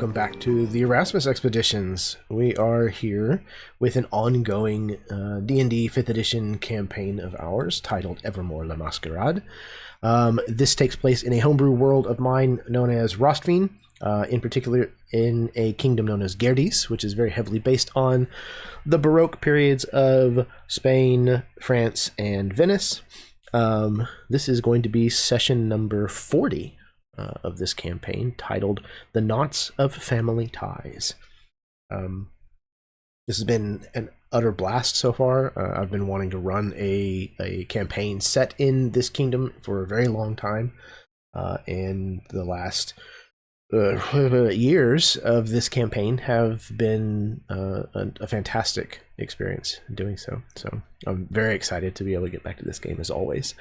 welcome back to the Erasmus Expeditions. We are here with an ongoing D&D 5th edition campaign of ours titled Evermore le Masquerade. This takes place in a homebrew world of mine known as Rostveen, in particular in a kingdom known as Gerdes, which is very heavily based on the Baroque periods of Spain, France, and Venice. This is going to be session number 40 of this campaign, titled The Knots of Family Ties. This has been an utter blast so far. I've been wanting to run a campaign set in this kingdom for a very long time, and the last years of this campaign have been a fantastic experience doing so. So I'm very excited to be able to get back to this game as always.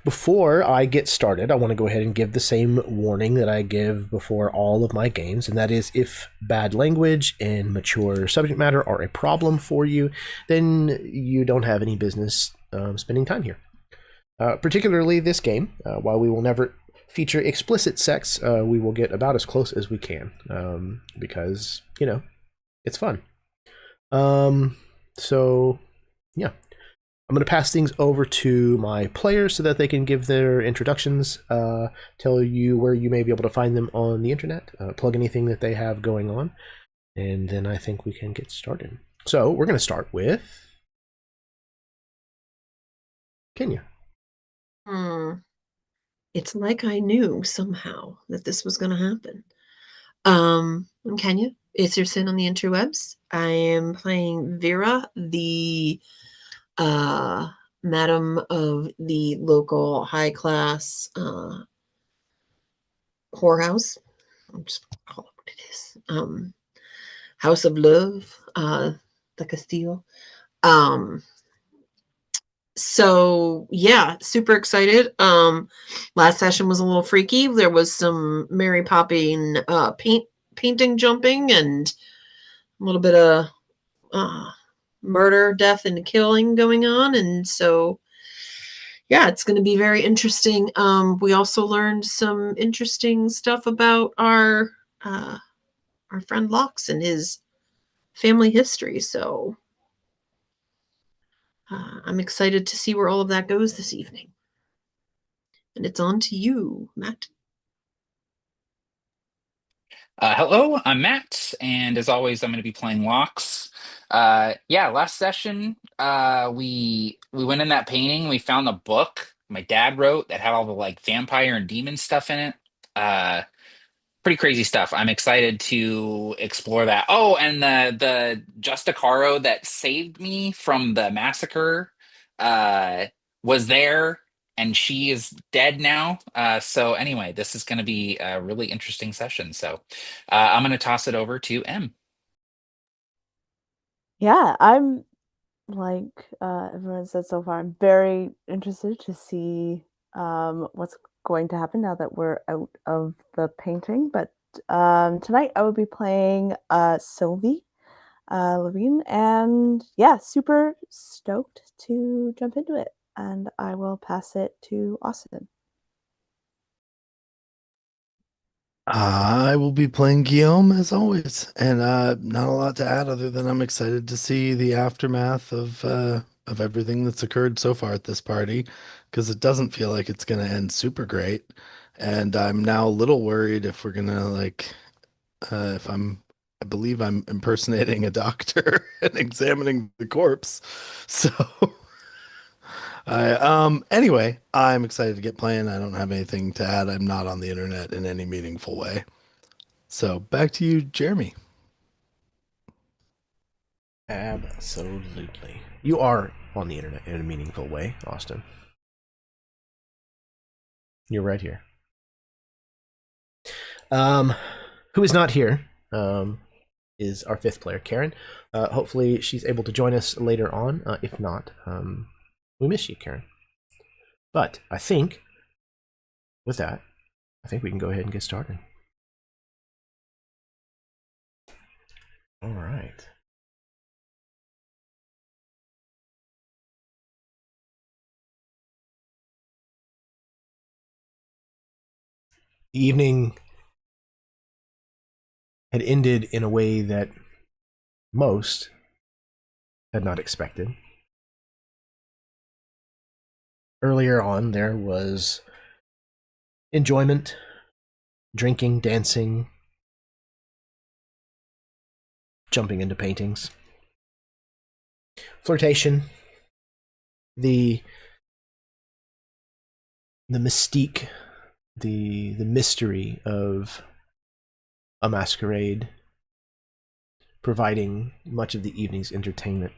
Before I get started, I want to go ahead and give the same warning that I give before all of my games, and that is if bad language and mature subject matter are a problem for you, then you don't have any business spending time here. Particularly this game, while we will never feature explicit sex, we will get about as close as we can, because, you know, it's fun. So, yeah. I'm going to pass things over to my players so that they can give their introductions, tell you where you may be able to find them on the internet, plug anything that they have going on, and then I think we can get started. So we're going to start with Kenya. It's like I knew somehow that this was going to happen. I'm Kenya. It's your sin on the interwebs. I am playing Vera, the madam of the local high class whorehouse. I'm just gonna call it what it is. House of Love, the Castillo. So yeah, super excited. Last session was a little freaky. There was some Mary Popping painting jumping and a little bit of murder, death, and killing going on. And so yeah, it's going to be very interesting. We also learned some interesting stuff about our friend Lox and his family history. So I'm excited to see where all of that goes this evening. And it's on to you, Matt. Hello, I'm Matt, and as always, I'm going to be playing Lox. Yeah, last session, we went in that painting. We found a book my dad wrote that had all the like vampire and demon stuff in it. Uh, Pretty crazy stuff. I'm excited to explore that. Oh, and the Justicaro that saved me from the massacre uh was there, and she is dead now. So anyway, this is going to be a really interesting session. So I'm going to toss it over to M. Yeah, I'm like everyone said so far, I'm very interested to see what's going to happen now that we're out of the painting. But tonight I will be playing Sylvie Levine, and yeah, super stoked to jump into it. And I will pass it to Austin. I will be playing Guillaume as always, and not a lot to add other than I'm excited to see the aftermath of everything that's occurred so far at this party, because it doesn't feel like it's gonna end super great, and I'm now a little worried if we're gonna like if I believe I'm impersonating a doctor and examining the corpse, so. Anyway, I'm excited to get playing. I don't have anything to add. I'm not on the internet in any meaningful way. So back to you, Jeremy. Absolutely. You are on the internet in a meaningful way, Austin. You're right here. Who is not here is our fifth player, Karen. Hopefully she's able to join us later on. If not, we miss you, Karen. But I think, with that, I think we can go ahead and get started. All right. Evening had ended in a way that most had not expected. Earlier on, there was enjoyment, drinking, dancing, jumping into paintings, flirtation, the mystique, the mystery of a masquerade, providing much of the evening's entertainment.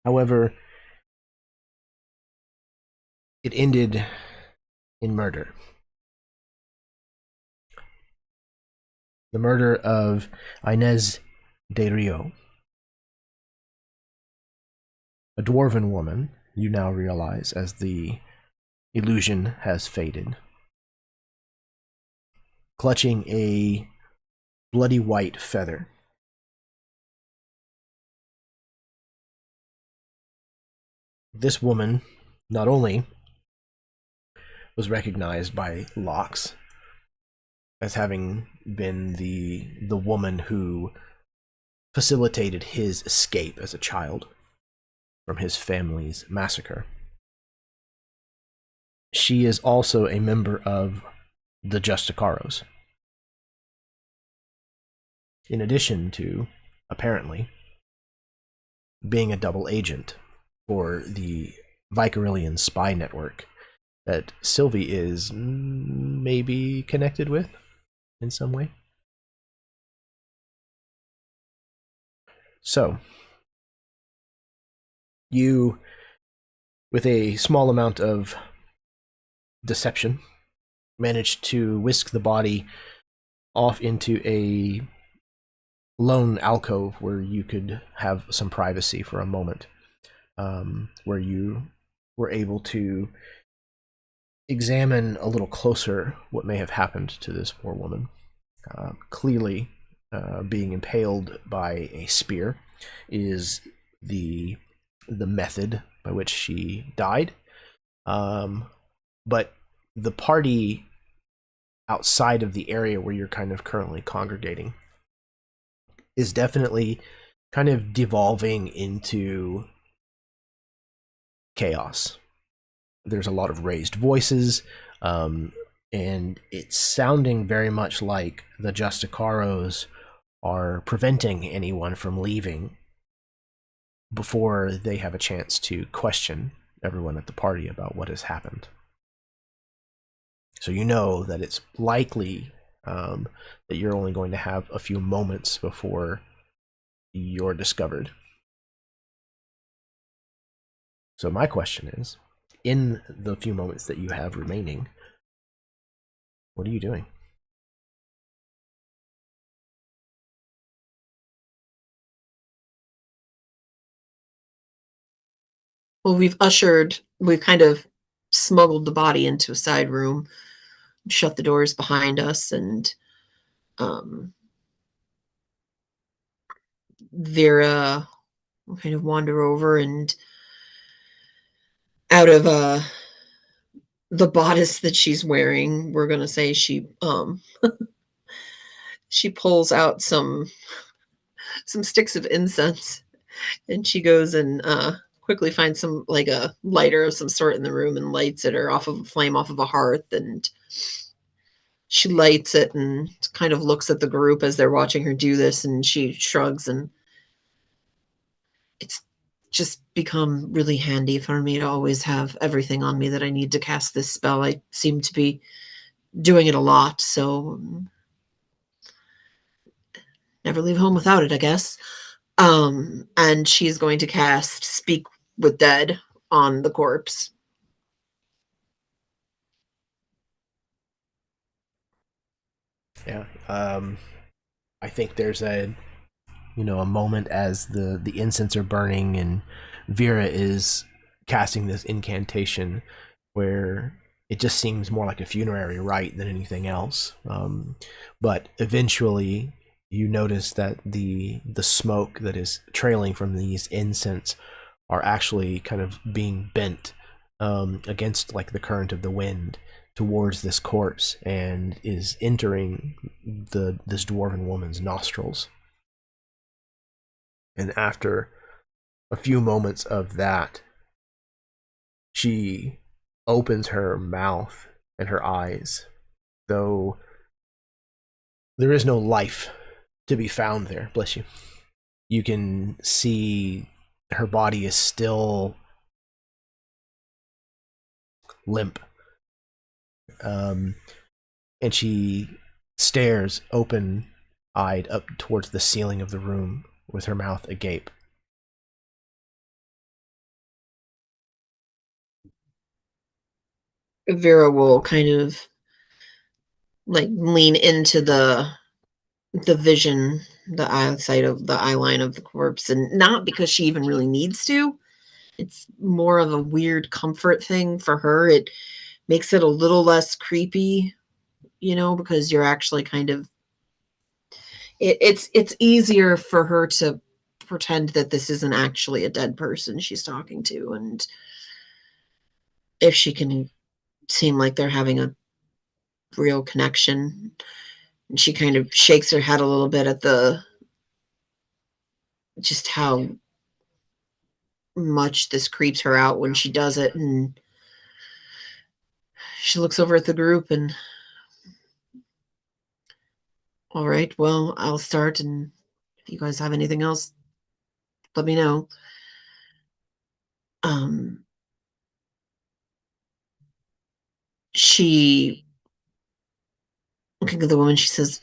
However, it ended in murder. The murder of Inés de Rio, a dwarven woman, you now realize as the illusion has faded, clutching a bloody white feather. This woman not only was recognized by Locks as having been the woman who facilitated his escape as a child from his family's massacre. She is also a member of the Justicaros. In addition to, apparently, being a double agent for the Vicarian spy network that Sylvie is maybe connected with in some way. So, you, with a small amount of deception, managed to whisk the body off into a lone alcove where you could have some privacy for a moment, where you were able to examine a little closer what may have happened to this poor woman. Clearly, being impaled by a spear is the method by which she died. But the party outside of the area where you're kind of currently congregating is definitely kind of devolving into chaos. There's a lot of raised voices, and it's sounding very much like the Justicaros are preventing anyone from leaving before they have a chance to question everyone at the party about what has happened. So you know that it's likely that you're only going to have a few moments before you're discovered. So my question is, in the few moments that you have remaining, what are you doing? Well, we've kind of smuggled the body into a side room, shut the doors behind us, and Vera will kind of wander over, and out of the bodice that she's wearing, we're gonna say she she pulls out some sticks of incense, and she goes and quickly finds some, like, a lighter of some sort in the room, and lights it, or off of a flame off of a hearth, and she lights it and kind of looks at the group as they're watching her do this, and she shrugs, and it's just become really handy for me to always have everything on me that I need to cast this spell. I seem to be doing it a lot, so never leave home without it, I guess. And she's going to cast Speak with Dead on the corpse. Yeah. I think there's a moment as the incense are burning and Vera is casting this incantation where it just seems more like a funerary rite than anything else. But eventually you notice that the smoke that is trailing from these incense are actually kind of being bent against like the current of the wind, towards this corpse and is entering this dwarven woman's nostrils. And after a few moments of that, she opens her mouth and her eyes, though there is no life to be found there. Bless you. You can see her body is still limp. And she stares open-eyed up towards the ceiling of the room with her mouth agape. Vera will kind of like lean into the vision, the eyesight of the eye line of the corpse, and not because she even really needs to. It's more of a weird comfort thing for her. It makes it a little less creepy, because you're actually kind of it's easier for her to pretend that this isn't actually a dead person she's talking to, and if she can seem like they're having a real connection. And she kind of shakes her head a little bit at just how much this creeps her out when she does it, and she looks over at the group and, all right, well, I'll start, and if you guys have anything else, let me know. She, looking at the woman, she says,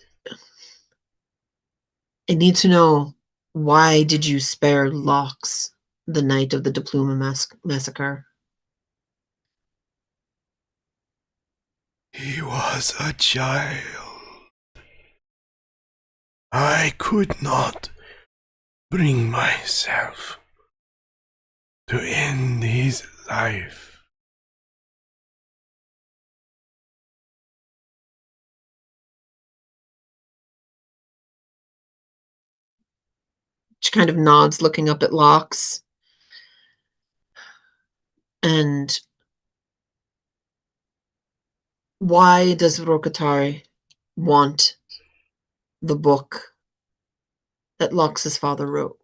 I need to know, why did you spare Locks the night of the Diploma massacre? He was a child. I could not bring myself to end his life. She kind of nods, looking up at Locks. And why does Rokatari want the book that Locke's father wrote?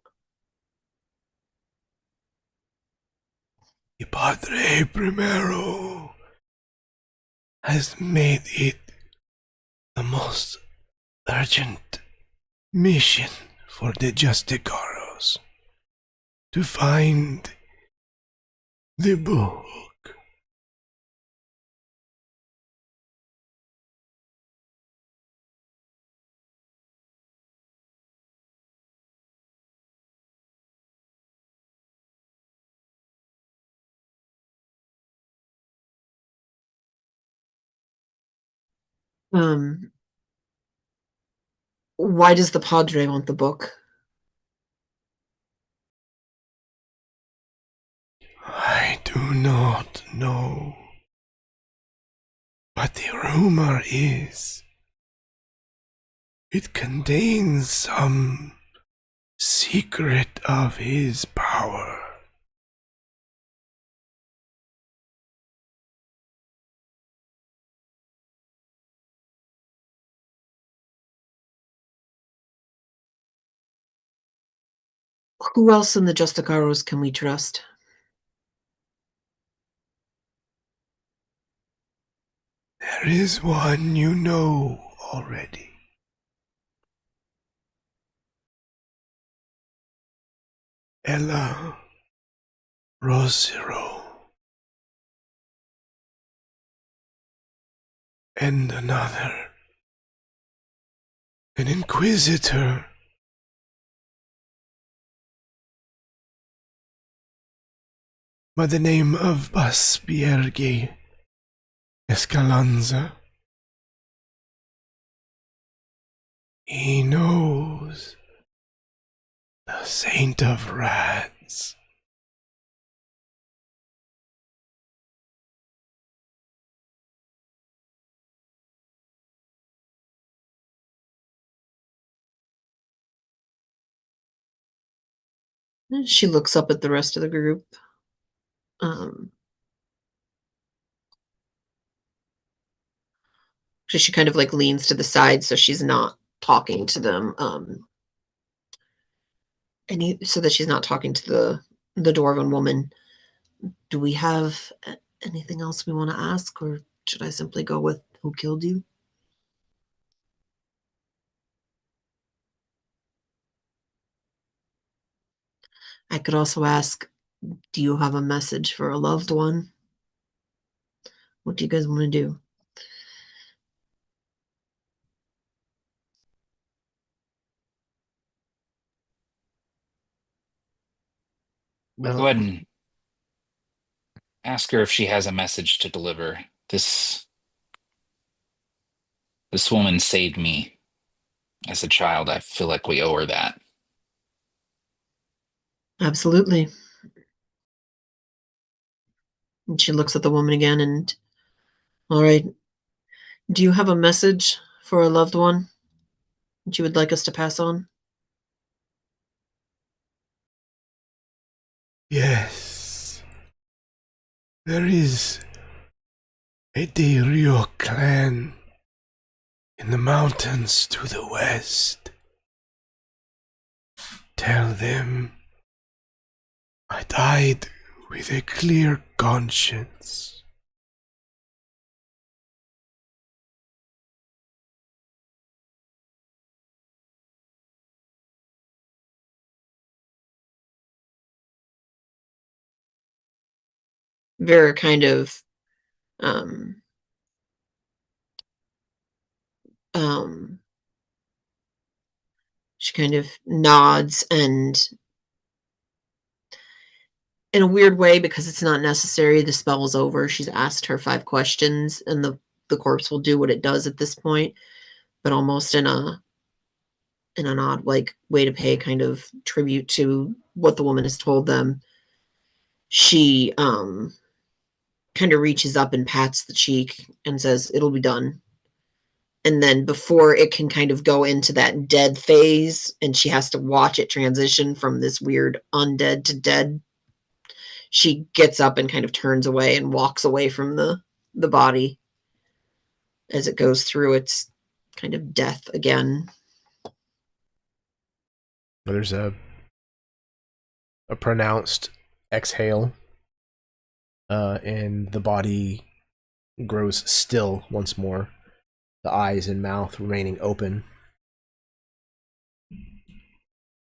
The Padre Primero has made it the most urgent mission for the Justicaros to find the book. Why does the Padre want the book? I do not know. But the rumor is it contains some secret of his power. Who else in the Justicaros can we trust? There is one you know already. Ella Rosero. And another. An inquisitor. By the name of Baspiergi Escalanza. He knows the Saint of Rats. She looks up at the rest of the group. So she kind of like leans to the side so she's not talking to them. So that she's not talking to the dwarven woman. Do we have anything else we want to ask, or should I simply go with who killed you? I could also ask, do you have a message for a loved one? What do you guys want to do? Well, Go ahead and ask her if she has a message to deliver. This woman saved me as a child. I feel like we owe her that. Absolutely. And she looks at the woman again and, all right, do you have a message for a loved one that you would like us to pass on? Yes. There is a Rio clan in the mountains to the west. Tell them I died with a clear conscience. Vera kind of um um she kind of nods, and in a weird way, because it's not necessary, the spell is over. She's asked her 5 questions, and the corpse will do what it does at this point, but almost in an odd like way to pay kind of tribute to what the woman has told them. She kind of reaches up and pats the cheek and says, "It'll be done." And then before it can kind of go into that dead phase, and she has to watch it transition from this weird undead to dead, she gets up and kind of turns away and walks away from the body as it goes through its kind of death again. There's a pronounced exhale, and the body grows still once more, the eyes and mouth remaining open.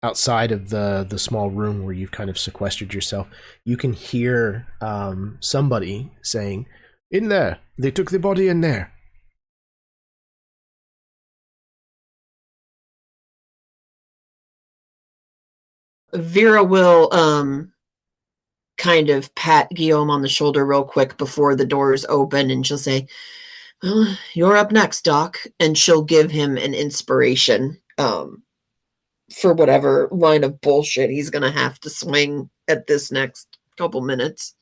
Outside of the small room where you've kind of sequestered yourself, you can hear somebody saying, "In there! They took the body in there." Vera will kind of pat Guillaume on the shoulder real quick before the doors open, and she'll say, "Well, you're up next, Doc." And she'll give him an inspiration for whatever line of bullshit he's gonna have to swing at this next couple minutes.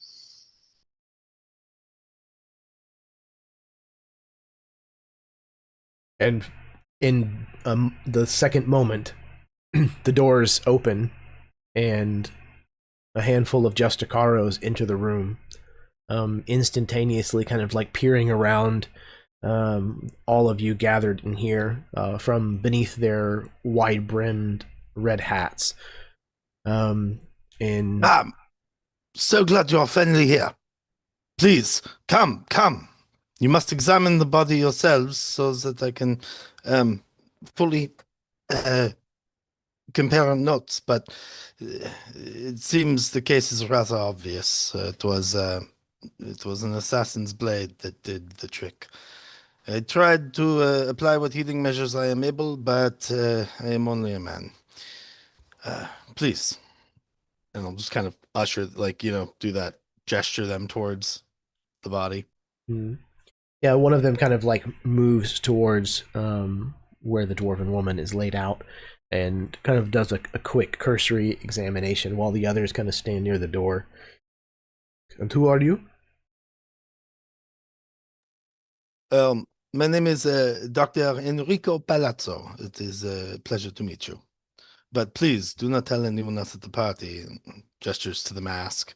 And in the second moment, the doors open, and a handful of Justicaros enter the room, instantaneously kind of like peering around all of you gathered in here from beneath their wide-brimmed red hats. And so glad you're finally here. Please, come. You must examine the body yourselves so that I can fully compare notes, but it seems the case is rather obvious. It was an assassin's blade that did the trick. I tried to apply what healing measures I am able, but I am only a man. Please. And I'll just kind of usher, do that, gesture them towards the body. Yeah, one of them kind of like moves towards where the dwarven woman is laid out and kind of does a quick cursory examination while the others kind of stand near the door. And who are you? My name is Dr. Enrico Palazzo. It is a pleasure to meet you. But please, do not tell anyone else at the party. Gestures to the mask.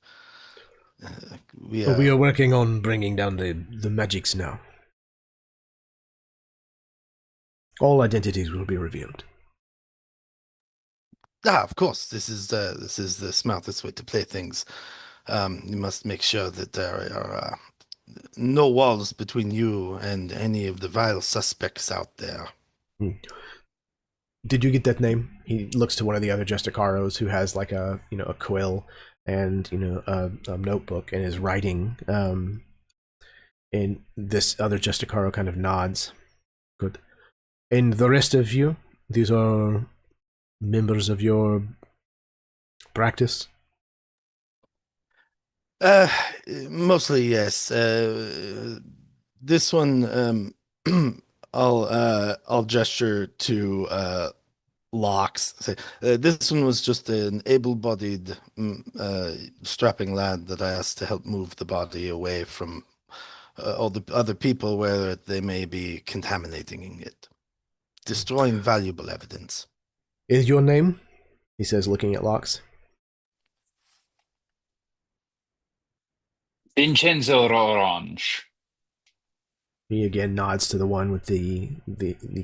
We are working on bringing down the magics now. All identities will be revealed. Of course, this is the smartest way to play things. You must make sure that there are no walls between you and any of the vile suspects out there. Did you get that name? He looks to one of the other Justicaros who has like a a quill and a notebook and is writing. And this other Justicaro kind of nods. Good. And the rest of you, these are members of your practice? Mostly yes. This one, I'll gesture to Locks. Say, this one was just an able-bodied, strapping lad that I asked to help move the body away from all the other people where they may be contaminating it, destroying valuable evidence. Is your name? He says, looking at Locks. Vincenzo Orange. He again nods to the one with the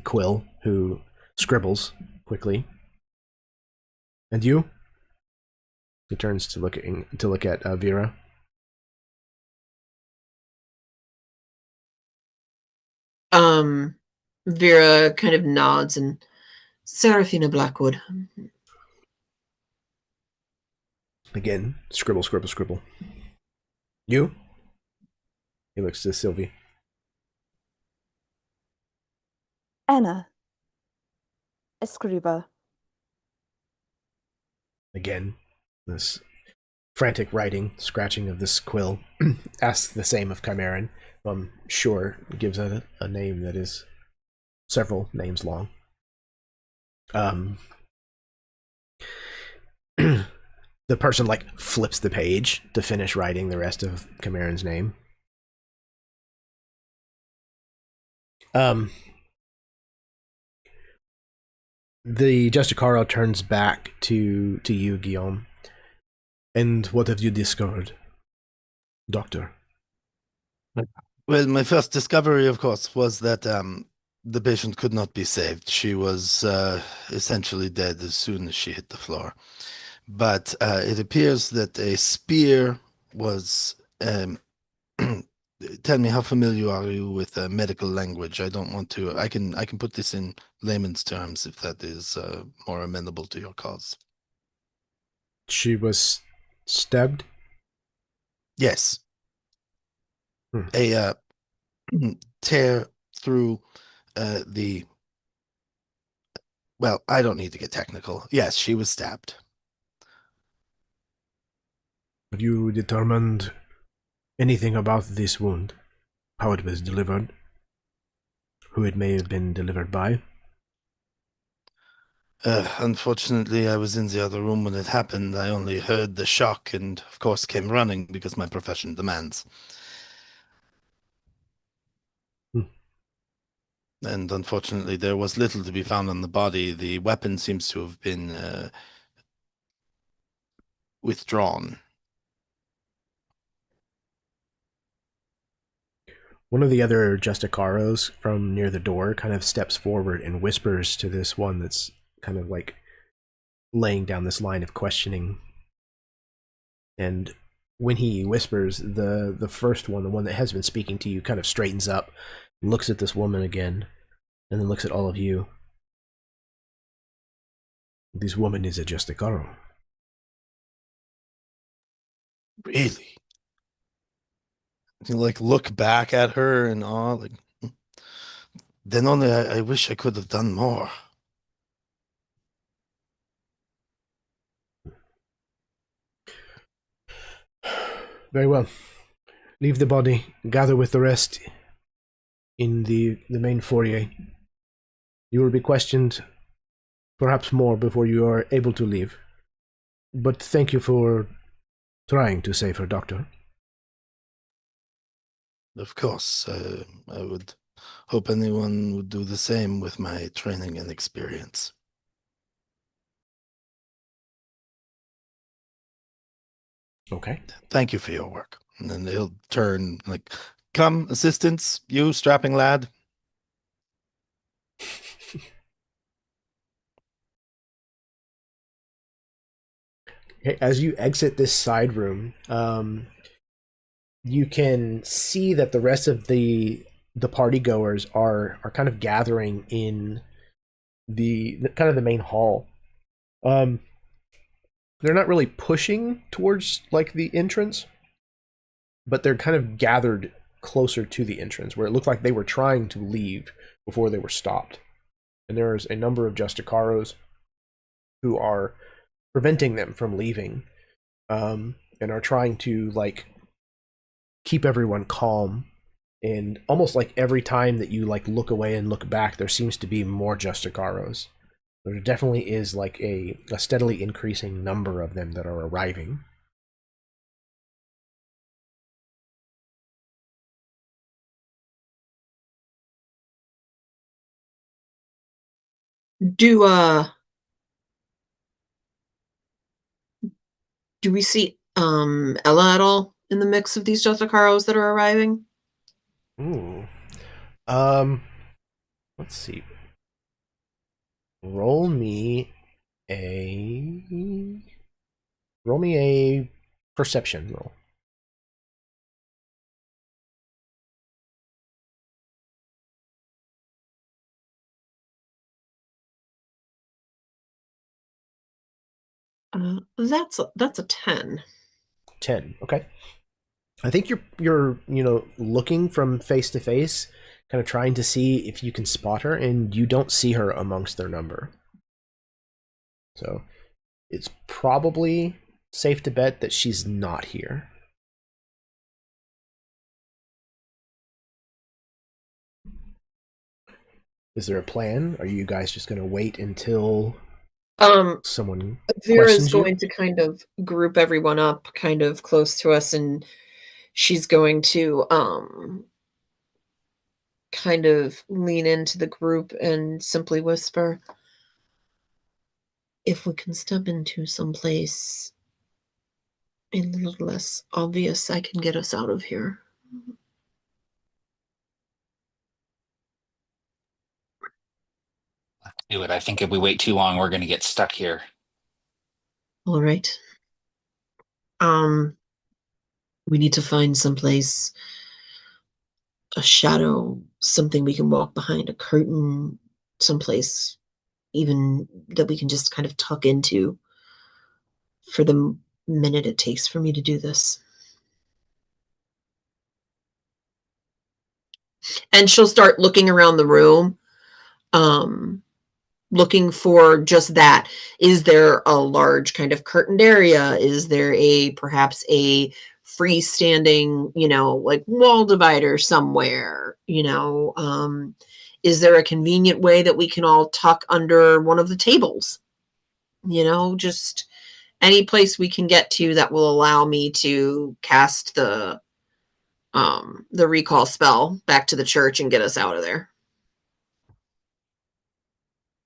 quill, who scribbles quickly. And you? He turns to look at Vera. Vera kind of nods and Seraphina Blackwood. Again, scribble, scribble, scribble. You? He looks to Sylvie. Anna. Escriba. Again, this frantic writing, scratching of this quill. Asks the same of Chimeran. I'm sure gives a name that is several names long. The person like flips the page to finish writing the rest of Chimeran's name. The Justicaro turns back to you, Guillaume. And what have you discovered, Doctor? Well, my first discovery, of course, was that the patient could not be saved. She was essentially dead as soon as she hit the floor. But it appears that a spear was... Tell me, how familiar are you with medical language? I don't want to... I can put this in layman's terms if that is more amenable to your cause. She was stabbed? Yes. A tear through the... Well, I don't need to get technical. Yes, she was stabbed. Have you determined anything about this wound? How it was delivered? Who it may have been delivered by? Unfortunately, I was in the other room when it happened. I only heard the shock and, of course, came running because my profession demands. And unfortunately, there was little to be found on the body. The weapon seems to have been withdrawn. One of the other Justicaros from near the door kind of steps forward and whispers to this one that's kind of like laying down this line of questioning. And when he whispers, the first one, the one that has been speaking to you, kind of straightens up, looks at this woman again, and then looks at all of you. This woman is a Justicaro. Really? You like look back at her and all like, then only I wish I could have done more. Very well. Leave the body, gather with the rest in the main foyer. You will be questioned perhaps more before you are able to leave. But thank you for trying to save her, Doctor. Of course, I would hope anyone would do the same with my training and experience. Okay. Thank you for your work. And then he'll turn like, come, assistants, you strapping lad. As you exit this side room, you can see that the rest of the party goers are kind of gathering in the kind of the main hall. Um, they're not really pushing towards like the entrance, but they're kind of gathered closer to the entrance, where it looked like they were trying to leave before they were stopped. And there's a number of Justicaros who are preventing them from leaving, and are trying to like keep everyone calm. And almost like every time that you like look away and look back, there seems to be more Justicaros. There definitely is like a steadily increasing number of them that are arriving. Do do we see Ella at all in the mix of these Jotakaros that are arriving? Ooh. Um, let's see. Roll me a perception roll. That's a 10. 10. Okay. I think you're looking from face to face, kind of trying to see if you can spot her, and you don't see her amongst their number. So it's probably safe to bet that she's not here. Is there a plan? Are you guys just going to wait until someone Vera's questions you? going to kind of group everyone up kind of close to us, and she's going to kind of lean into the group and simply whisper, if we can step into some place a little less obvious, I can get us out of here. Do it. I think if we wait too long, we're going to get stuck here. All right. We need to find some place, a shadow, something we can walk behind, a curtain, someplace even that we can just kind of tuck into for the minute it takes for me to do this. And she'll start looking around the room, looking for just that. Is there a large kind of curtained area? Is there perhaps a freestanding, like wall divider somewhere? Is there a convenient way that we can all tuck under one of the tables? Just any place we can get to that will allow me to cast the recall spell back to the church and get us out of there.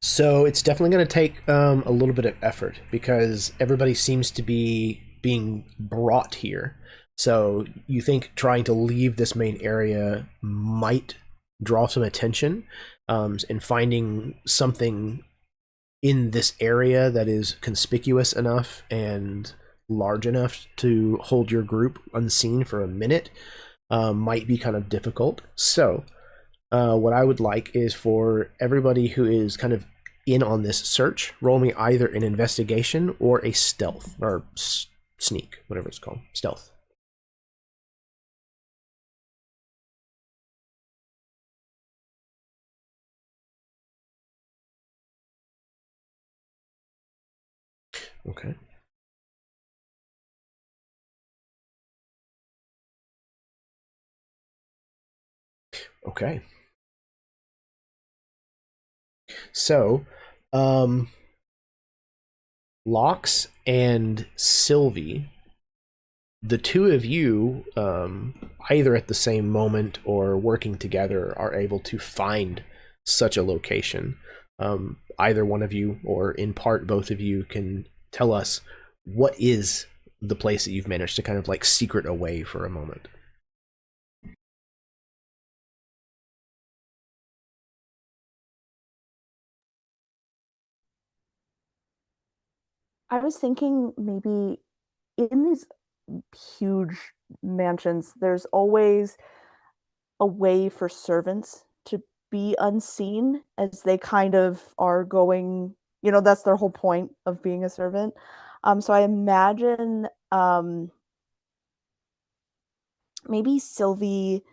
So it's definitely going to take a little bit of effort, because everybody seems to be being brought here. So you think trying to leave this main area might draw some attention, and finding something in this area that is conspicuous enough and large enough to hold your group unseen for a minute might be kind of difficult. So what I would like is for everybody who is kind of in on this search, roll me either an investigation or a stealth, or sneak, whatever it's called, stealth. Okay. Okay. So, Lox and Sylvie, the two of you, either at the same moment or working together, are able to find such a location. Either one of you, or in part both of you, can tell us what is the place that you've managed to kind of like secret away for a moment. I was thinking maybe in these huge mansions, there's always a way for servants to be unseen as they kind of are going, that's their whole point of being a servant. So I imagine maybe Sylvie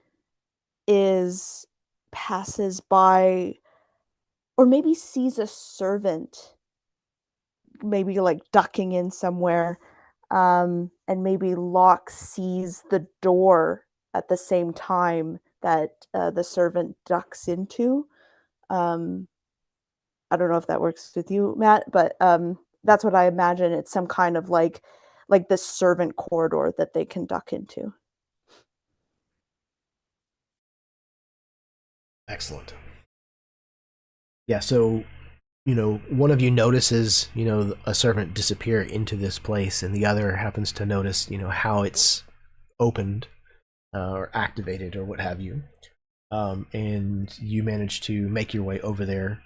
passes by, or maybe sees a servant maybe like ducking in somewhere, and maybe Locke sees the door at the same time that the servant ducks into. I don't know if that works with you, Matt, but that's what I imagine. It's some kind of like the servant corridor that they can duck into. Excellent. Yeah, so, one of you notices, a servant disappear into this place, and the other happens to notice, how it's opened or activated or what have you. And you manage to make your way over there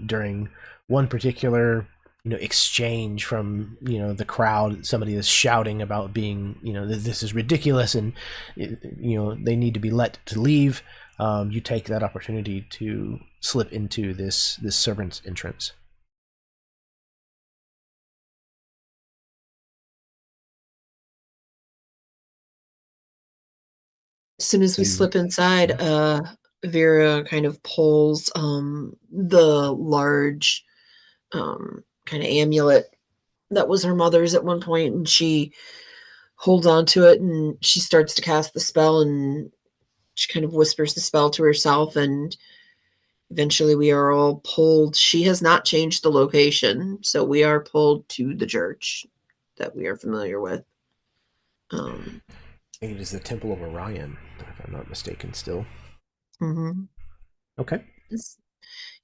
during one particular exchange from the crowd. Somebody is shouting about being this is ridiculous, and they need to be let to leave. You take that opportunity to slip into this servant's entrance. As soon as we slip inside, Vera kind of pulls the large kind of amulet that was her mother's at one point, and she holds on to it, and she starts to cast the spell, and she kind of whispers the spell to herself, and eventually we are all pulled. She has not changed the location, so we are pulled to the church that we are familiar with. I think it is the Temple of Orion, if I'm not mistaken still. Mm-hmm. Okay.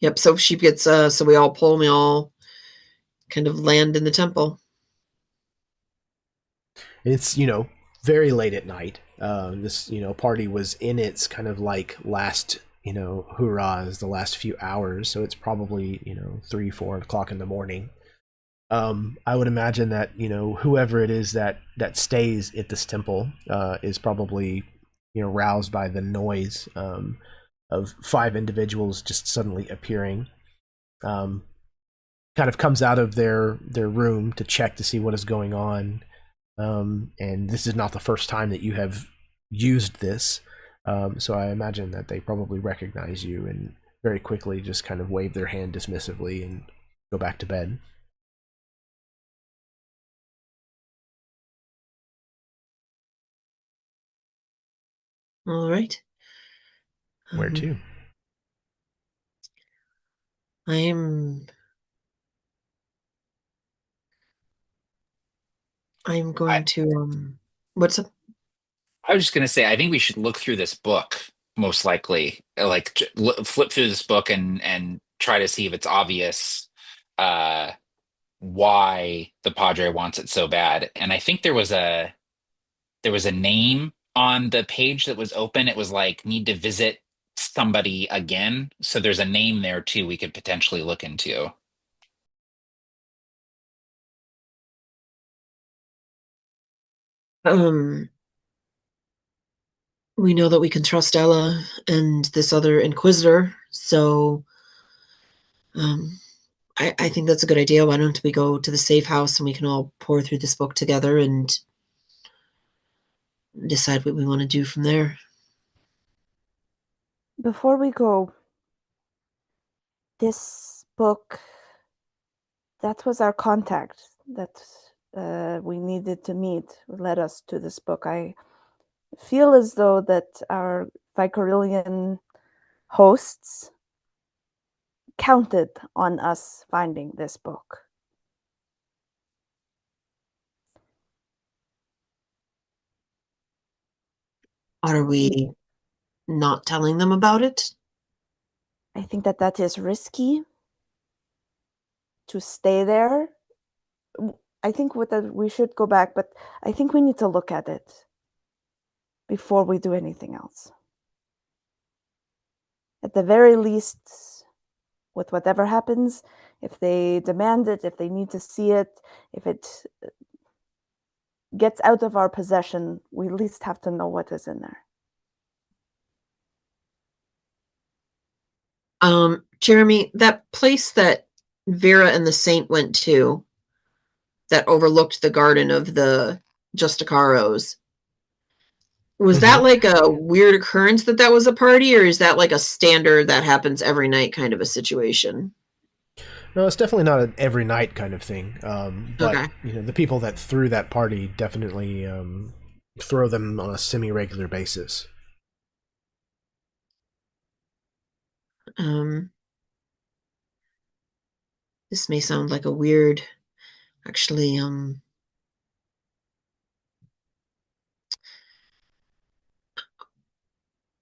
Yep, so she gets, so we all pull, and we all kind of land in the temple. It's, very late at night. This, party was in its kind of like last, hurrahs, the last few hours. So it's probably, 3-4 o'clock in the morning. I would imagine that, whoever it is that stays at this temple is probably, roused by the noise of 5 individuals just suddenly appearing. Kind of comes out of their room to check to see what is going on. And this is not the first time that you have used this. So I imagine that they probably recognize you and very quickly just kind of wave their hand dismissively and go back to bed. All right. Where to? I'm going to what's up? I was just gonna say, I think we should look through this book, most likely, like flip through this book and try to see if it's obvious uh, why the Padre wants it so bad. And I think there was a name on the page that was open. It was like need to visit somebody again. So there's a name there too we could potentially look into. We know that we can trust Ella and this other Inquisitor, so I think that's a good idea. Why don't we go to the safe house and we can all pour through this book together and decide what we want to do from there. Before we go, this book, that was our contact that we needed to meet, led us to this book. I feel as though that our Vicarian hosts counted on us finding this book. Are we not telling them about it? I think that is risky to stay there. I think we should go back, but I think we need to look at it before we do anything else. At the very least, with whatever happens, If they demand it, if they need to see it, if it gets out of our possession, we at least have to know what is in there. Jeremy, that place that Vera and the Saint went to that overlooked the garden of the Justicaros, was that like a weird occurrence that was a party, or is that like a standard that happens every night kind of a situation? No, it's definitely not an every night kind of thing. But Okay. you know, the people that threw that party definitely throw them on a semi-regular basis. This may sound like a weird, actually,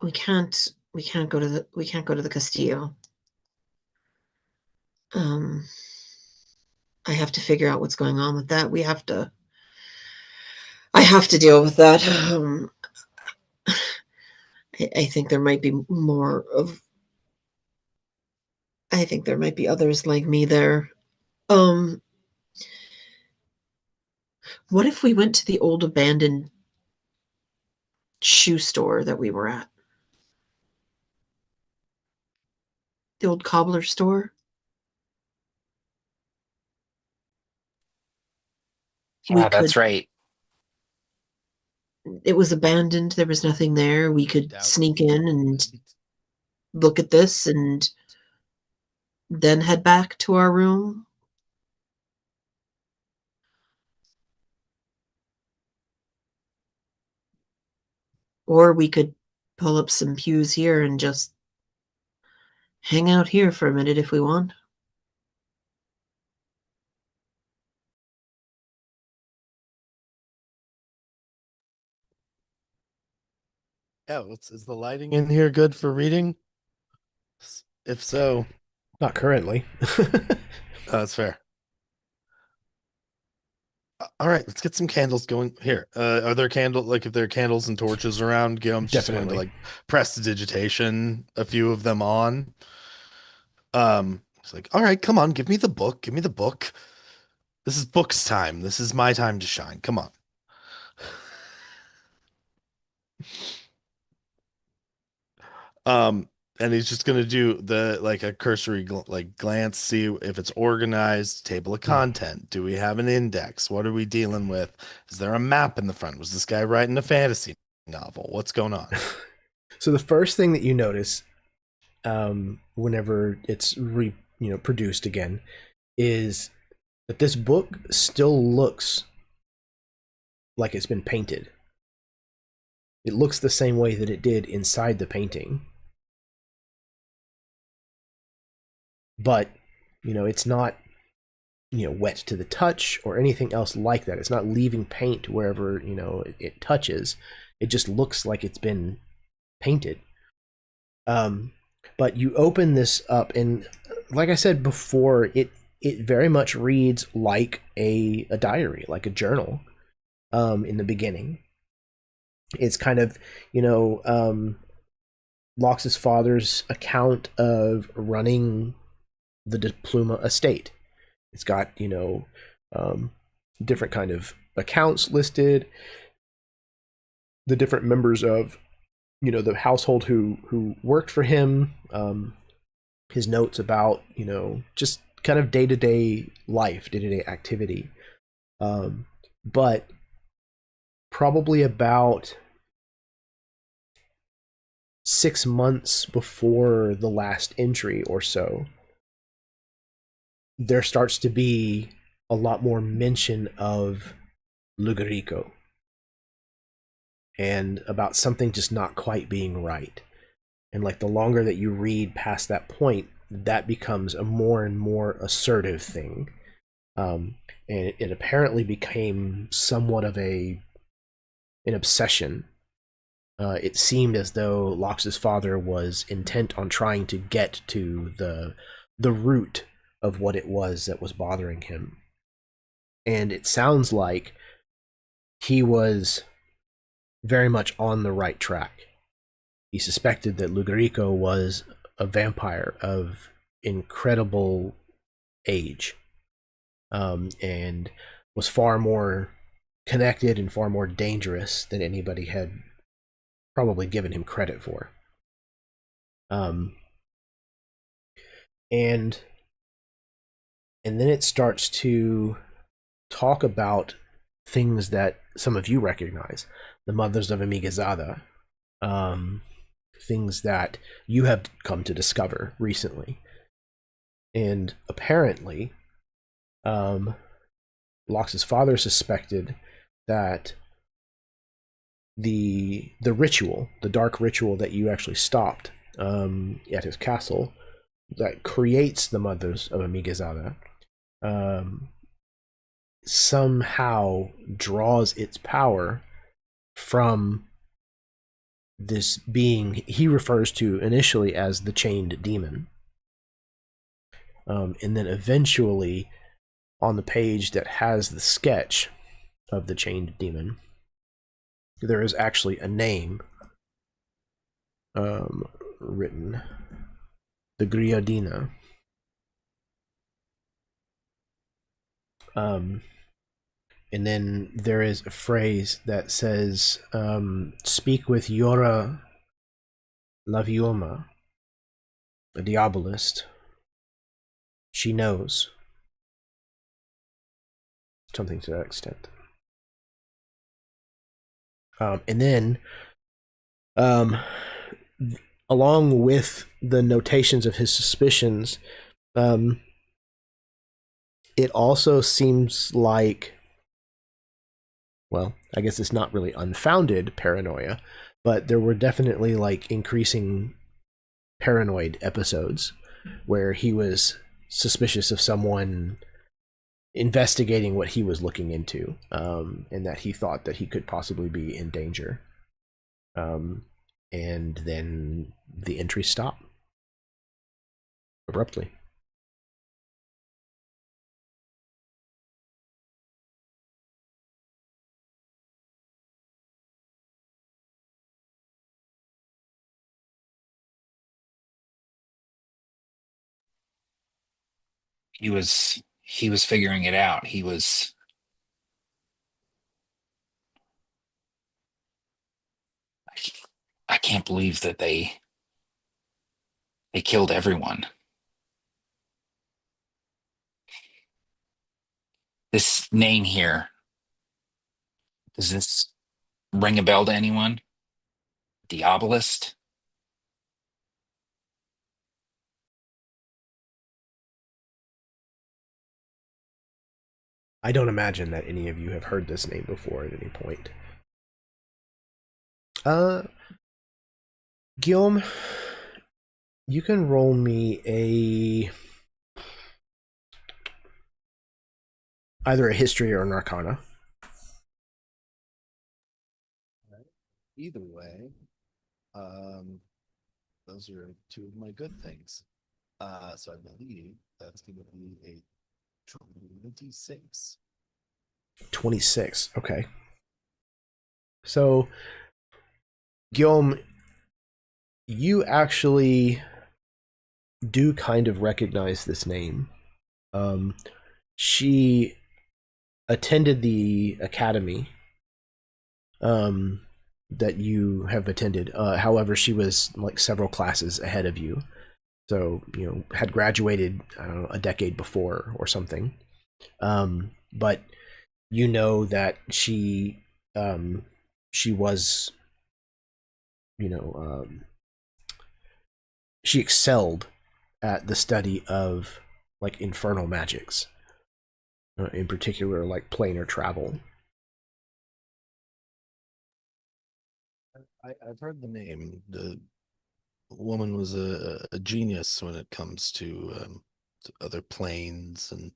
we can't go to the Castillo. I have to figure out what's going on with that. I have to deal with that. I think there might be I think there might be others like me there. What if we went to the old abandoned shoe store that we were at? The old cobbler store? Yeah, that's right. It was abandoned. There was nothing there. We could sneak in and look at this and then head back to our room. Or we could pull up some pews here and just hang out here for a minute if we want. Yeah, is the lighting in here good for reading? If so, not currently. That's fair. All right, let's get some candles going here. Are there if there are candles and torches around, Guillaume's just going to like prestidigitation a few of them on. It's like, all right, come on, give me the book. Give me the book. This is books time. This is my time to shine. Come on. And he's just gonna do a cursory glance, see if it's organized. Table of content. Do we have an index? What are we dealing with? Is there a map in the front? Was this guy writing a fantasy novel? What's going on? So the first thing that you notice, whenever it's produced again, is that this book still looks like it's been painted. It looks the same way that it did inside the painting. But, it's not, wet to the touch or anything else like that. It's not leaving paint wherever, it touches. It just looks like it's been painted. But you open this up, and like I said before, it very much reads like a diary, like a journal, in the beginning. It's kind of, Locke's father's account of running the De Pluma estate. It's got, different kind of accounts listed, the different members of, the household who worked for him, his notes about, just kind of day-to-day life, day-to-day activity. But probably about 6 months before the last entry or so, there starts to be a lot more mention of Lugarico and about something just not quite being right. And like the longer that you read past that point, that becomes a more and more assertive thing. And it apparently became somewhat of an obsession. It seemed as though Locke's father was intent on trying to get to the root of what it was that was bothering him. And it sounds like he was very much on the right track. He suspected that Lugarico was a vampire of incredible age, and was far more connected and far more dangerous than anybody had probably given him credit for. And then it starts to talk about things that some of you recognize, the mothers of Amigazada, things that you have come to discover recently. And apparently, Lox's father suspected that the ritual, the dark ritual that you actually stopped at his castle, that creates the mothers of Amigazada, somehow draws its power from this being he refers to initially as the chained demon. And then eventually, on the page that has the sketch of the chained demon, there is actually a name written, the Griodina. And then there is a phrase that says, speak with Yora Lavioma, a diabolist. She knows. Something to that extent. And then, along with the notations of his suspicions, it also seems like, well, I guess it's not really unfounded paranoia, but there were definitely like increasing paranoid episodes where he was suspicious of someone investigating what he was looking into, and that he thought that he could possibly be in danger. And then the entries stop abruptly. He was figuring it out. I can't believe that they killed everyone. This name here, does this ring a bell to anyone? Diabolist? I don't imagine that any of you have heard this name before at any point. Guillaume, you can roll me either a history or an arcana. Either way, those are two of my good things. So I believe that's going to be a 26. 26, okay. So, Guillaume, you actually do kind of recognize this name. She attended the academy that you have attended. However, she was like several classes ahead of you. So, you know, had graduated, I don't know, a decade before or something. But you know that she was, you know, she excelled at the study of like infernal magics, in particular like planar travel. I've heard the name. The woman was a genius when it comes to other planes and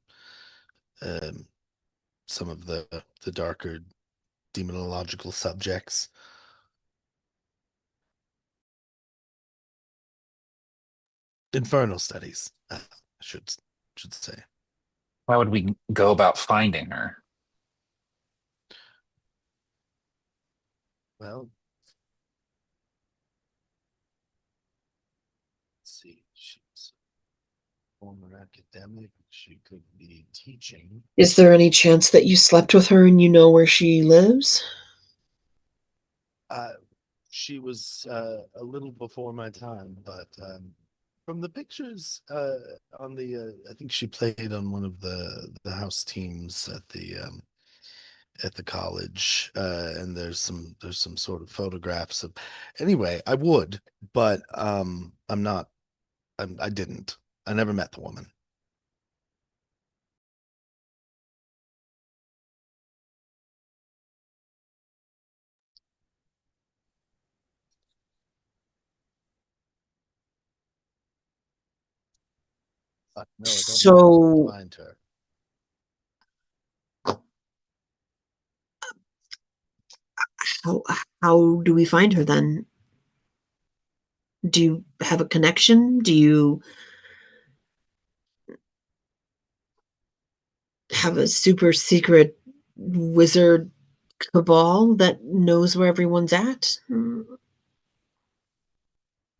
some of the darker demonological subjects. Infernal studies, I should say. How would we go about finding her? Well, let's see. Former academic, she could be teaching. Is there any chance that you slept with her and you know where she lives? She was a little before my time, but from the pictures on the, I think she played on one of the house teams at the college, and there's some sort of photographs of. Anyway, I would, but I'm not. I didn't. I never met the woman. No, I don't know how to So find her. how how do we find her then? Do you have a connection? Do you have a super secret wizard cabal that knows where everyone's at?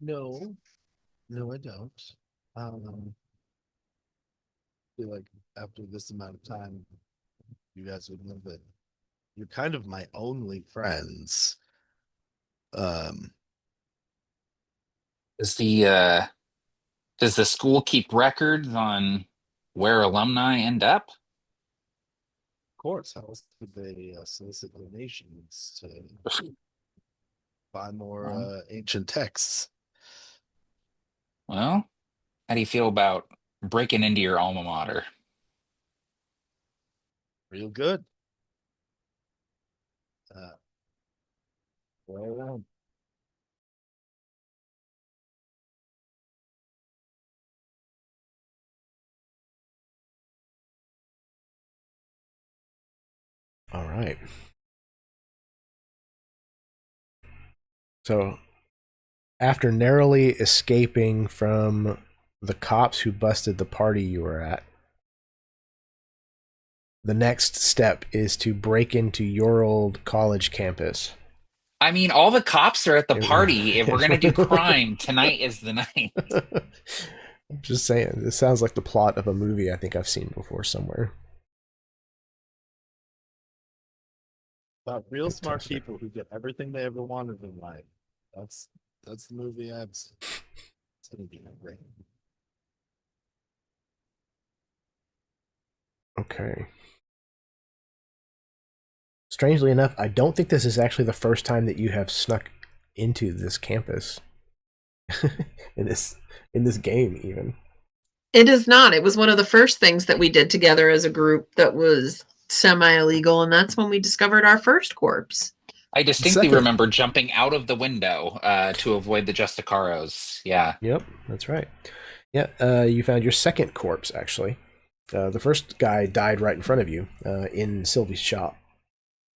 No, no, I don't. Feel like after this amount of time, you guys would know that you're kind of my only friends. Um, Does the school keep records on where alumni end up? of course, how else could they solicit donations to buy more ancient texts? Well, how do you feel about breaking into your alma mater? Real good. Uh, well, All right. So, after narrowly escaping from the cops who busted the party you were at, the next step is to break into your old college campus. I mean, all the cops are at the party. If we're gonna do crime, tonight is the night. I'm just saying, this sounds like the plot of a movie I think I've seen before somewhere. about real smart Fantastic. people who get everything they ever wanted in life. That's the movie I've seen. It's gonna be great. Okay. Strangely enough, I don't think this is actually the first time that you have snuck into this campus in this game even. It is not. It was one of the first things that we did together as a group that was semi-illegal, and that's when we discovered our first corpse. I distinctly Second. remember jumping out of the window to avoid the Justicaros. Yeah. Yep, that's right. Yeah, you found your second corpse actually. The first guy died right in front of you in Sylvie's shop.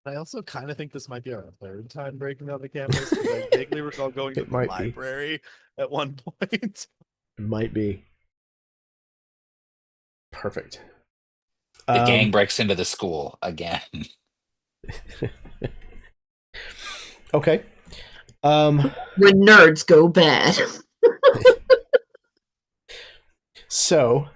I also kind of think this might be our third time breaking out the campus because I vaguely recall going to It the might be. library at one point. It might be. Perfect. The gang breaks into the school again. Okay. When nerds go bad. So,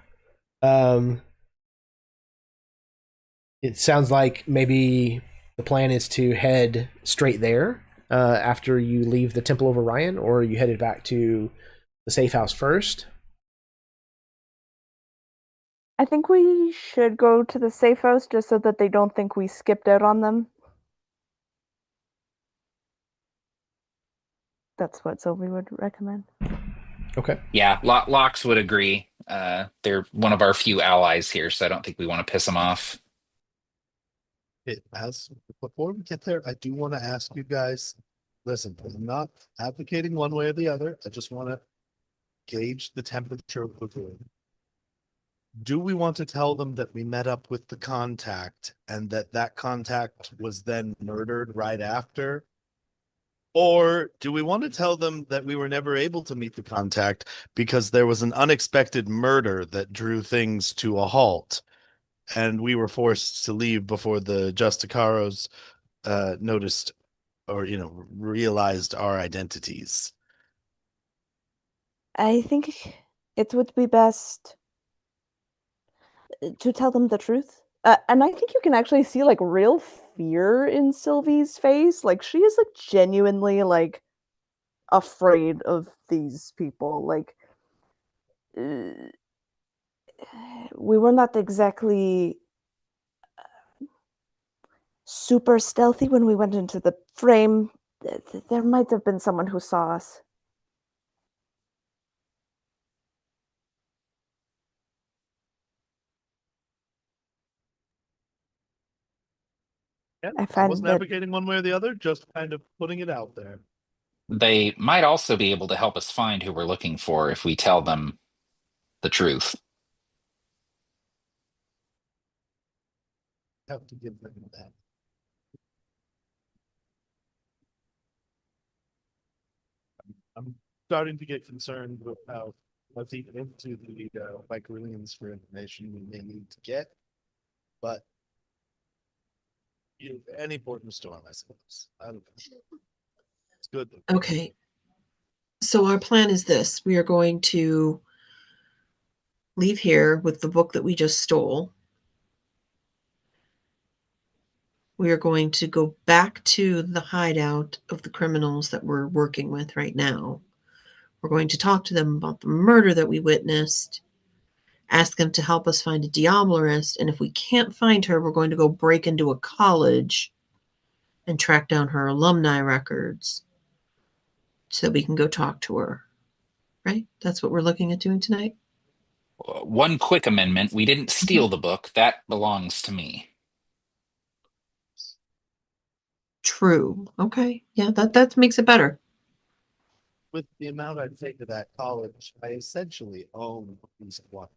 it sounds like maybe the plan is to head straight there after you leave the Temple of Orion, or you headed back to the safe house first. I think we should go to the safe house just so that they don't think we skipped out on them. That's what Sylvie would recommend. Okay. Yeah, Locks would agree. They're one of our few allies here, so I don't think we want to piss them off. Before we get there, I do want to ask you guys. Listen, I'm not advocating one way or the other. I just want to gauge the temperature of the room. Do we want to tell them that we met up with the contact and that contact was then murdered right after? Or do we want to tell them that we were never able to meet the contact because there was an unexpected murder that drew things to a halt and we were forced to leave before the Justicaros noticed or, realized our identities? I think it would be best to tell them the truth. And I think you can actually see like real fear in Sylvie's face. Like she is like genuinely like afraid of these people. Like we were not exactly super stealthy when we went into the frame. There might have been someone who saw us. Yeah, I I find wasn't that advocating one way or the other, just kind of putting it out there. They might also be able to help us find who we're looking for if we tell them the truth. Have to give them that. I'm starting to get concerned with how let's eat into the microlians for information we may need to get, but any port in the storm, I suppose. I don't know. It's good. Okay. So our plan is this. We are going to leave here with the book that we just stole. We are going to go back to the hideout of the criminals that we're working with right now. We're going to talk to them about the murder that we witnessed, ask them to help us find a diablerist, and if we can't find her, we're going to go break into a college and track down her alumni records so we can go talk to her. Right? That's what we're looking at doing tonight? One quick amendment. We didn't steal the book. That belongs to me. True. Okay. Yeah, that makes it better. With the amount I'd take to that college, I essentially own a piece of water.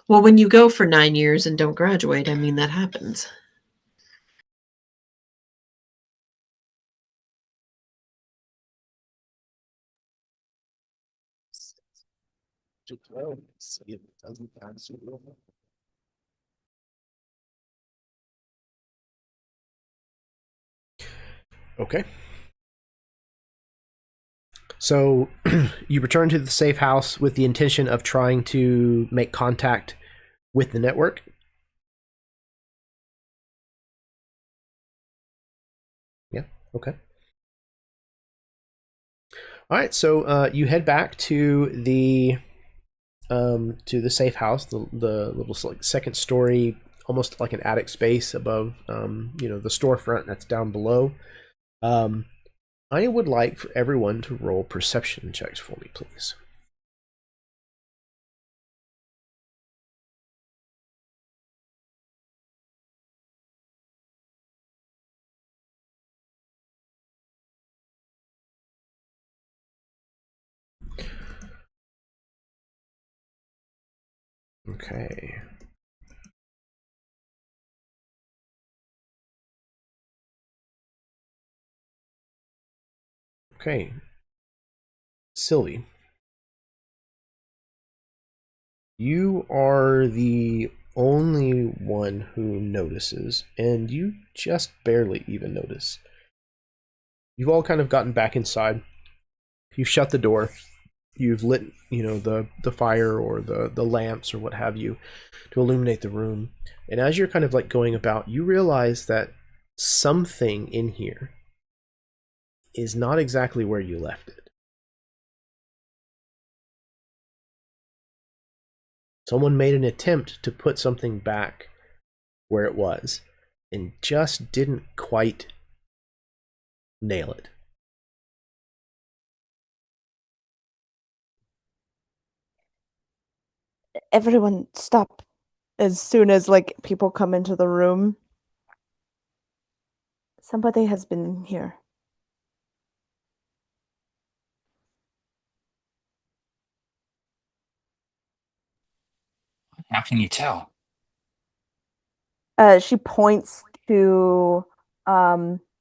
Well, when you go for 9 years and don't graduate, I mean, that happens. See if it doesn't cancel. Okay. So you return to the safe house with the intention of trying to make contact with the network. Yeah. Okay. All right. So you head back to the safe house, the little like second story, almost like an attic space above the storefront that's down below. I would like for everyone to roll perception checks for me, please. Okay. Okay. Sylvie, you are the only one who notices, and you just barely even notice. You've all kind of gotten back inside. You've shut the door. You've lit, the fire or the lamps or what have you to illuminate the room. And as you're kind of like going about, you realize that something in here is not exactly where you left it. Someone made an attempt to put something back where it was and just didn't quite nail it. everyone stop as soon as like people come into the room. Somebody has been here. How can you tell? She points to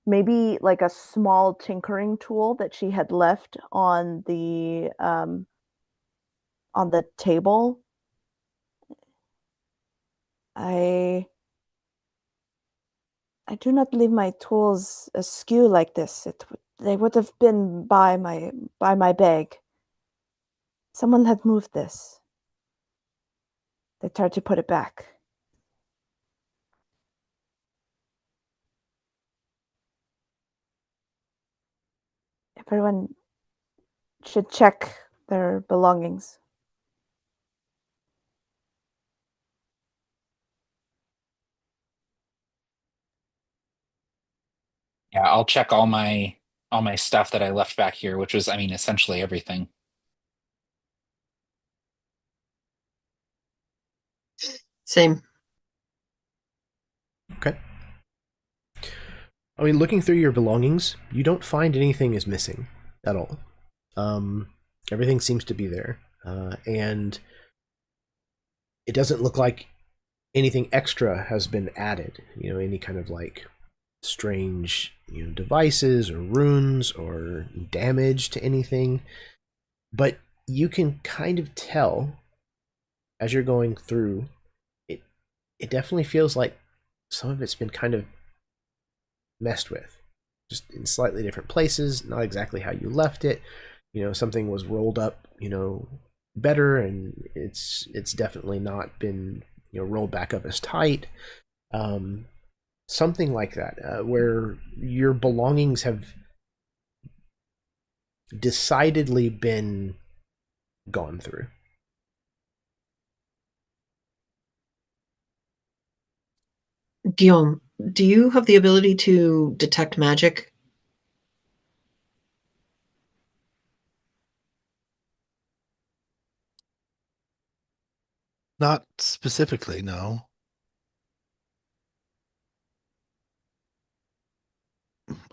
maybe like a small tinkering tool that she had left on the table. I do not leave my tools askew like this. They would have been by my bag. Someone had moved this. They tried to put it back. Everyone should check their belongings. Yeah, I'll check all my stuff that I left back here, which was, I mean, essentially everything. Same. Okay. I mean, looking through your belongings, you don't find anything is missing at all. Everything seems to be there, and it doesn't look like anything extra has been added. Any kind of like strange, devices or runes or damage to anything. But you can kind of tell as you're going through it. It definitely feels like some of it's been kind of messed with, just in slightly different places, not exactly how you left it. Something was rolled up, better, and it's definitely not been, rolled back up as tight. Something like that, where your belongings have decidedly been gone through. Guillaume, do you have the ability to detect magic? Not specifically, no.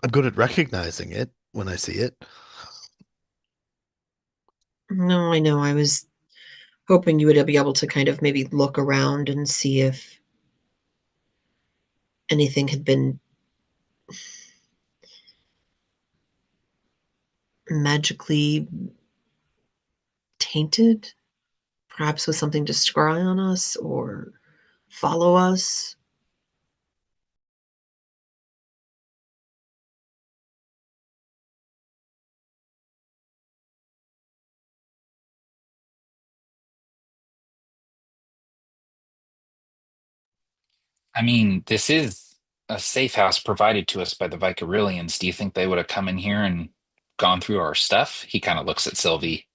I'm good at recognizing it when I see it. No, I know. I was hoping you would be able to kind of maybe look around and see if anything had been magically tainted, perhaps with something to scry on us or follow us. I mean, this is a safe house provided to us by the Vicarians. Do you think they would have come in here and gone through our stuff? He kind of looks at Sylvie.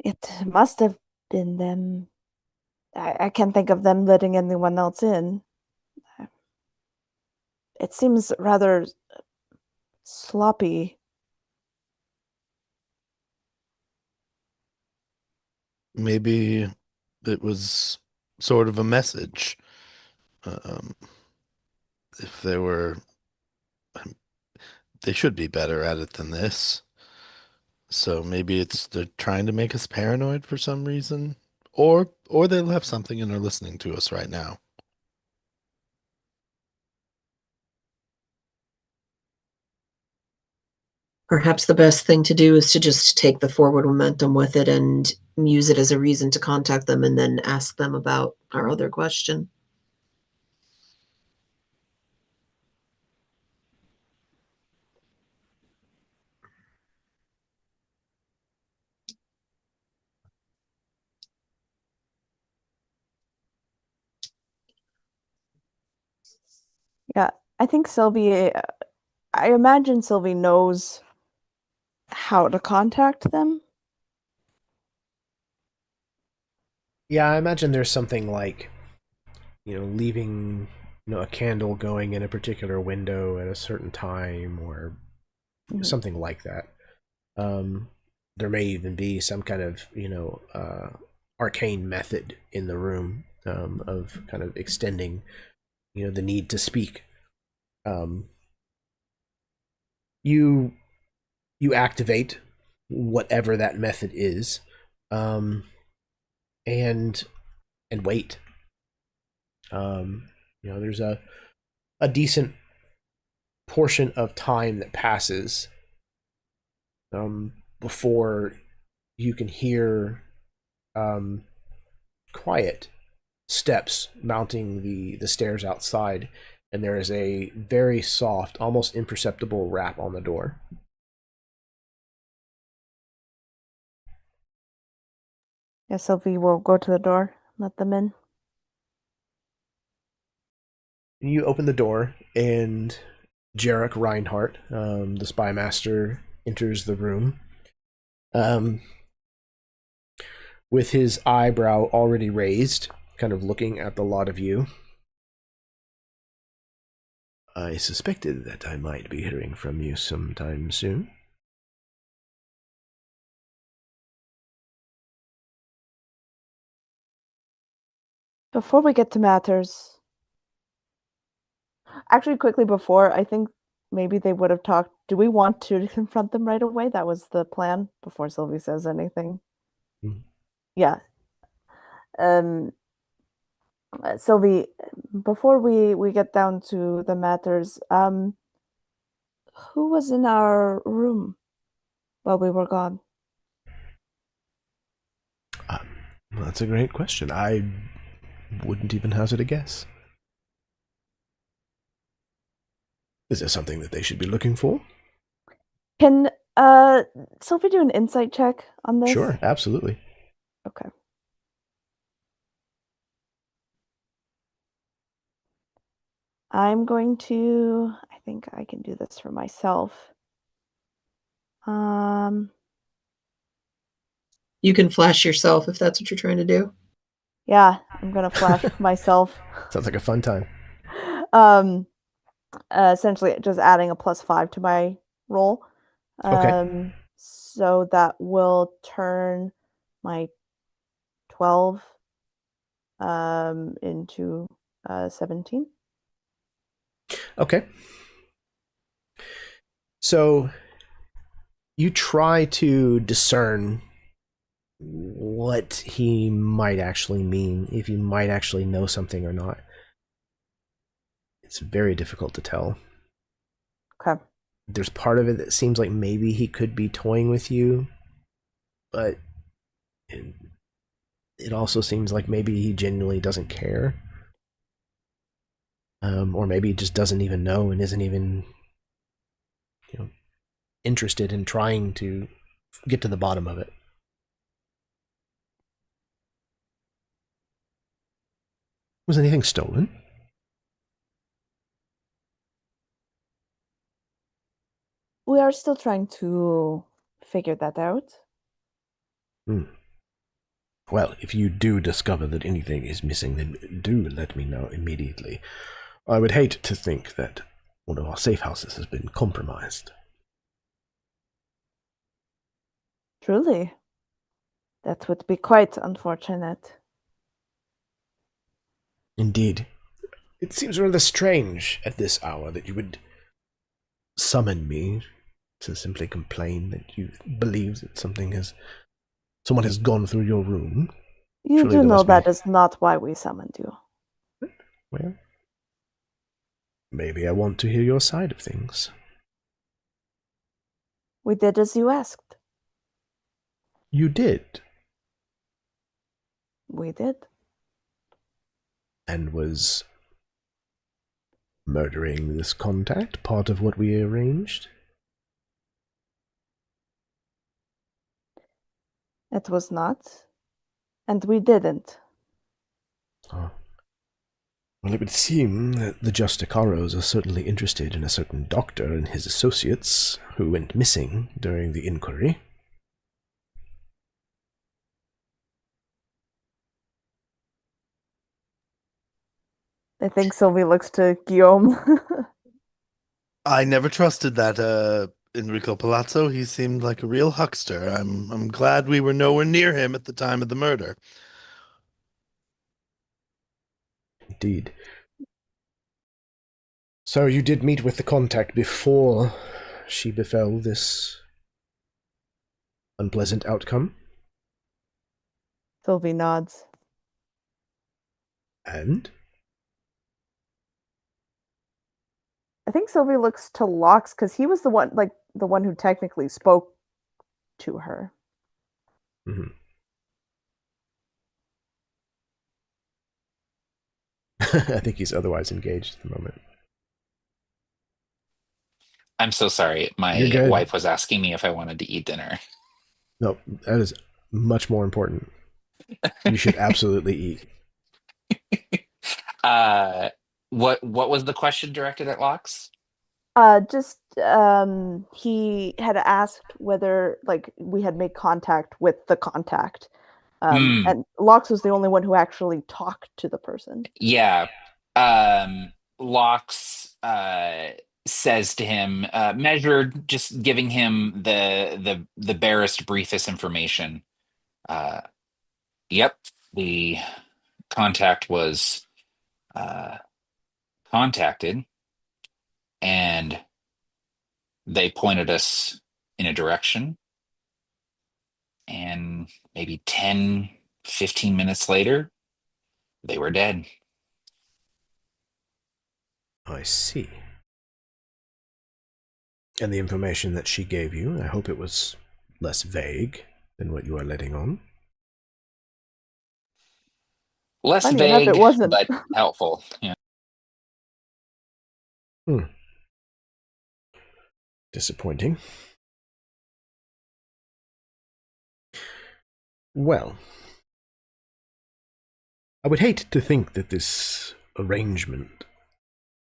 It must have been them. I can't think of them letting anyone else in. It seems rather sloppy. Maybe it was sort of a message. Um, if they should be better at it than this. So maybe they're trying to make us paranoid for some reason, or they left something and are listening to us right now. Perhaps the best thing to do is to just take the forward momentum with it and use it as a reason to contact them and then ask them about our other question. Yeah, I think Sylvie. I imagine Sylvie knows how to contact them. Yeah, I imagine there's something like, leaving, a candle going in a particular window at a certain time, or something like that. There may even be some kind of, arcane method in the room, of kind of extending, the need to speak. You you activate whatever that method is, um, and wait. There's a decent portion of time that passes, before you can hear, quiet steps mounting the stairs outside, and there is a very soft, almost imperceptible rap on the door. Yeah, Sylvie will go to the door, let them in. You open the door, and Jarek Reinhardt, the spy master, enters the room. With his eyebrow already raised, kind of looking at the lot of you. I suspected that I might be hearing from you sometime soon. Before we get to matters, actually, quickly before, I think maybe they would have talked. Do we want to confront them right away? That was the plan before Sylvie says anything. Mhm. Yeah. Sylvie, before we get down to the matters, who was in our room while we were gone? Well, that's a great question. I wouldn't even hazard a guess. Is there something that they should be looking for? Can Sylvie do an insight check on this? Sure, absolutely. Okay. I'm going to, I think I can do this for myself. You can flash yourself if that's what you're trying to do. Yeah, I'm gonna flash myself. Sounds like a fun time. Essentially just adding a +5 to my roll. Okay. So that will turn my 12 into 17. Okay. So you try to discern what he might actually mean, if he might actually know something or not. It's very difficult to tell. Okay. There's part of it that seems like maybe he could be toying with you, but it also seems like maybe he genuinely doesn't care. Or maybe he just doesn't even know and isn't even, interested in trying to get to the bottom of it. Was anything stolen? We are still trying to figure that out. Well, if you do discover that anything is missing, then do let me know immediately. I would hate to think that one of our safe houses has been compromised. Truly. That would be quite unfortunate. Indeed. It seems rather strange at this hour that you would summon me to simply complain that you believe that someone has gone through your room. You Surely do there know must that be... is not why we summoned you. Well, maybe I want to hear your side of things. We did as you asked. You did? We did. And was murdering this contact part of what we arranged? It was not. And we didn't. Oh. Well, it would seem that the Justicaros are certainly interested in a certain doctor and his associates who went missing during the inquiry. I think Sylvie looks to Guillaume. I never trusted that Enrico Palazzo. He seemed like a real huckster. I'm glad we were nowhere near him at the time of the murder. Indeed. So you did meet with the contact before she befell this unpleasant outcome? Sylvie nods. And? I think Sylvie looks to Lox because he was the one who technically spoke to her. Mm-hmm. I think he's otherwise engaged at the moment. I'm so sorry. You're My good. wife was asking me if I wanted to eat dinner. No, that is much more important. You should absolutely eat. Uh, what was the question directed at Locks? Just he had asked whether like we had made contact with the contact. Hmm. And Lox was the only one who actually talked to the person. Yeah. Locks says to him, measured, just giving him the barest, briefest information. Uh, yep, the contact was contacted, and they pointed us in a direction, and maybe 10, 15 minutes later, they were dead. I see. And the information that she gave you, I hope it was less vague than what you are letting on. Less Funny enough, it vague, wasn't. but helpful. Yeah. Disappointing. Well, I would hate to think that this arrangement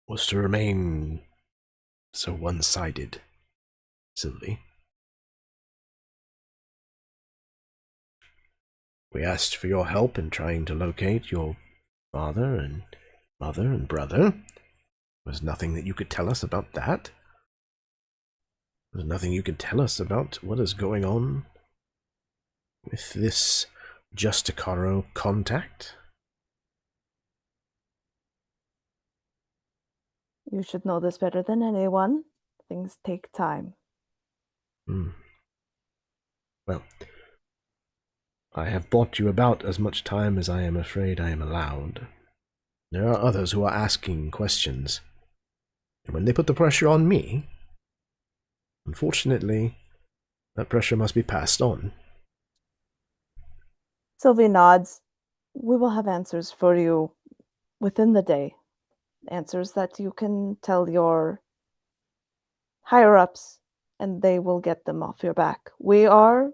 was to remain so one-sided, Sylvie. We asked for your help in trying to locate your father and mother and brother. There was nothing that you could tell us about that. There's nothing you could tell us about what is going on with this Justicaro contact. You should know this better than anyone. Things take time. Well, I have bought you about as much time as I am afraid I am allowed. There are others who are asking questions, and when they put the pressure on me, unfortunately, that pressure must be passed on. Sylvie nods. We will have answers for you within the day. Answers that you can tell your higher-ups, and they will get them off your back. We are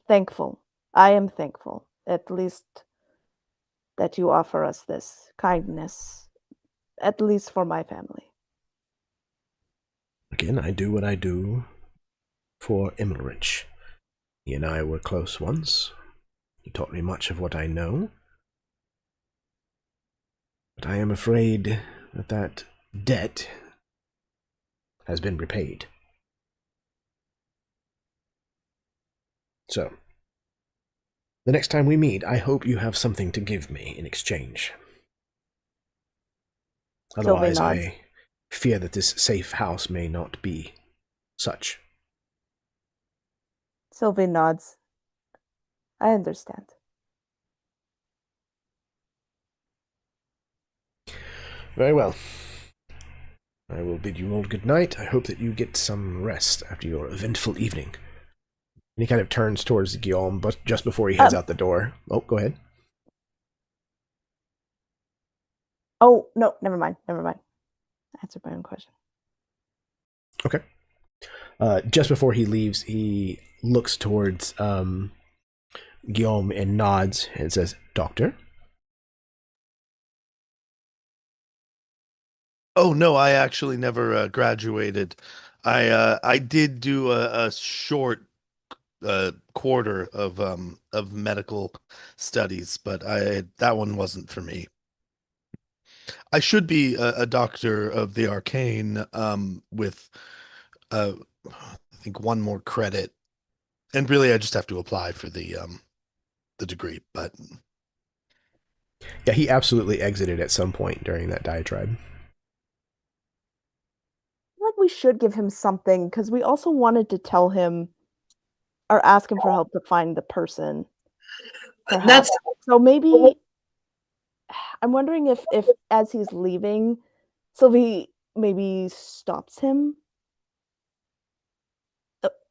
thankful. I am thankful, at least, that you offer us this kindness, at least for my family. Again, I do what I do for Emilrich. He and I were close once. He taught me much of what I know. But I am afraid that that debt has been repaid. So, the next time we meet, I hope you have something to give me in exchange. Otherwise, I fear that this safe house may not be such. Sylvie nods. I understand. Very well. I will bid you all good night. I hope that you get some rest after your eventful evening. And he kind of turns towards Guillaume, but just before he heads out the door. Oh, go ahead. Oh, no, never mind. I answered my own question. Okay. Just before he leaves, he looks towards Guillaume and nods and says, "Doctor?" Oh no, I actually never graduated. I did do a short quarter of medical studies, but I that one wasn't for me. I should be a doctor of the arcane with uh, I think one more credit, and really I just have to apply for the degree. But Yeah, he absolutely exited at some point during that diatribe. I feel like we should give him something because we also wanted to tell him or ask him for help to find the person. Perhaps. So maybe I'm wondering if as he's leaving, Sylvie maybe stops him.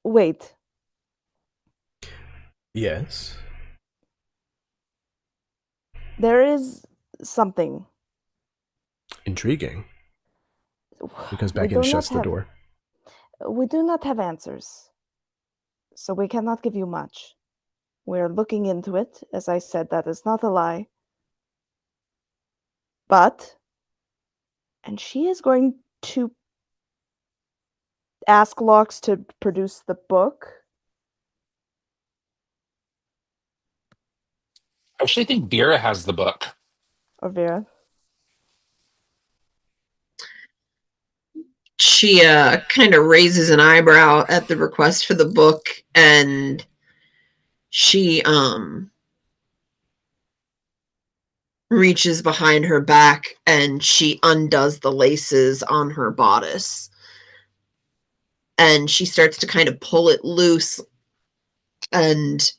Wait. Yes. There is something. Intriguing. He comes back in and shuts the door. We do not have answers, so we cannot give you much. We're looking into it. As I said, that is not a lie. But, and she is going to ask Locks to produce the book. I actually think Vera has the book. Or Vera. She kind of raises an eyebrow at the request for the book, and she reaches behind her back and she undoes the laces on her bodice. And she starts to kind of pull it loose, and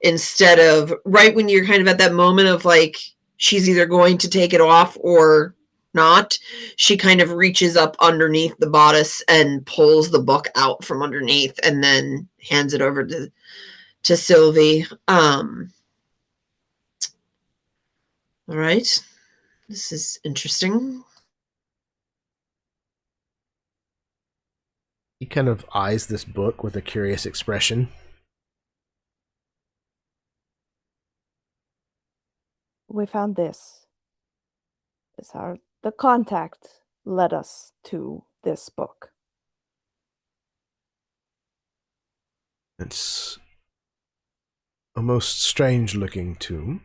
instead of right when you're kind of at that moment of like she's either going to take it off or not, she kind of reaches up underneath the bodice and pulls the book out from underneath and then hands it over to Sylvie. All right, this is interesting. He kind of eyes this book with a curious expression. We found this. The contact led us to this book. It's a most strange-looking tome.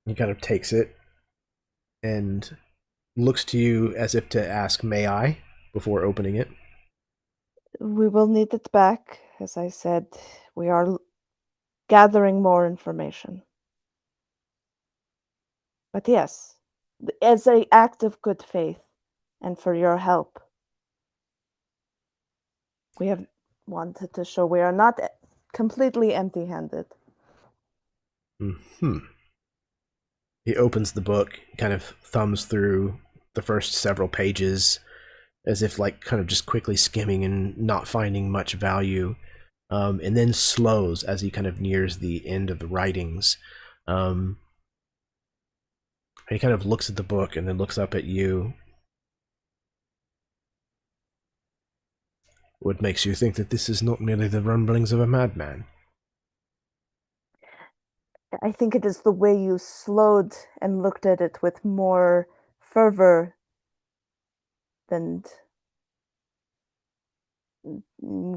He kind of takes it and looks to you as if to ask, "May I?" before opening it. We will need it back. As I said, we are gathering more information. But yes, as an act of good faith and for your help, we have wanted to show we are not completely empty-handed. He opens the book, kind of thumbs through the first several pages, as if like kind of just quickly skimming and not finding much value, and then slows as he kind of nears the end of the writings. He kind of looks at the book and then looks up at you. What makes you think that this is not merely the rumblings of a madman? I think it is the way you slowed and looked at it with more fervor than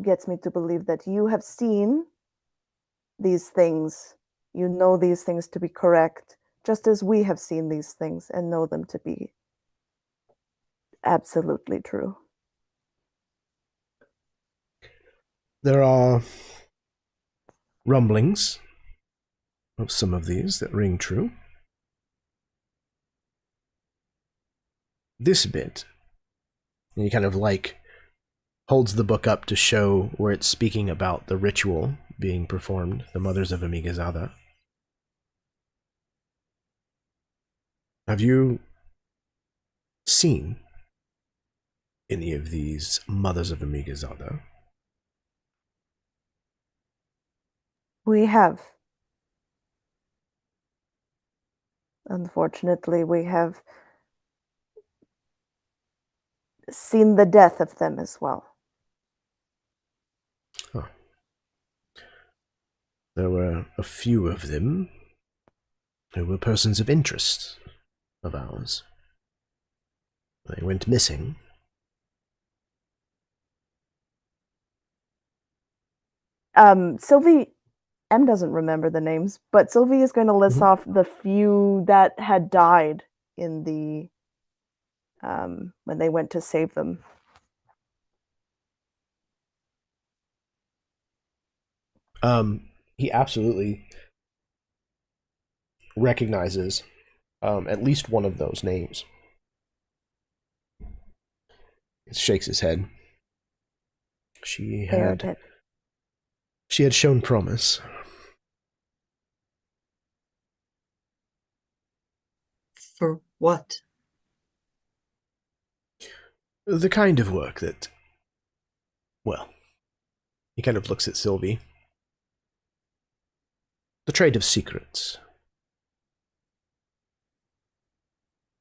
gets me to believe that you have seen these things. You know these things to be correct, just as we have seen these things and know them to be absolutely true. There are rumblings of some of these that ring true. This bit, and he kind of like holds the book up to show where it's speaking about the ritual being performed, the mothers of Amigazada. Have you seen any of these mothers of Amigazada? We have. Unfortunately, we have seen the death of them as well. Huh. There were a few of them who were persons of interest of ours. They went missing. Sylvie M doesn't remember the names, but Sylvie is going to list off the few that had died in the when they went to save them. He absolutely recognizes at least one of those names. He shakes his head. She had shown promise. For what? The kind of work that, well, he kind of looks at Sylvie. The trade of secrets.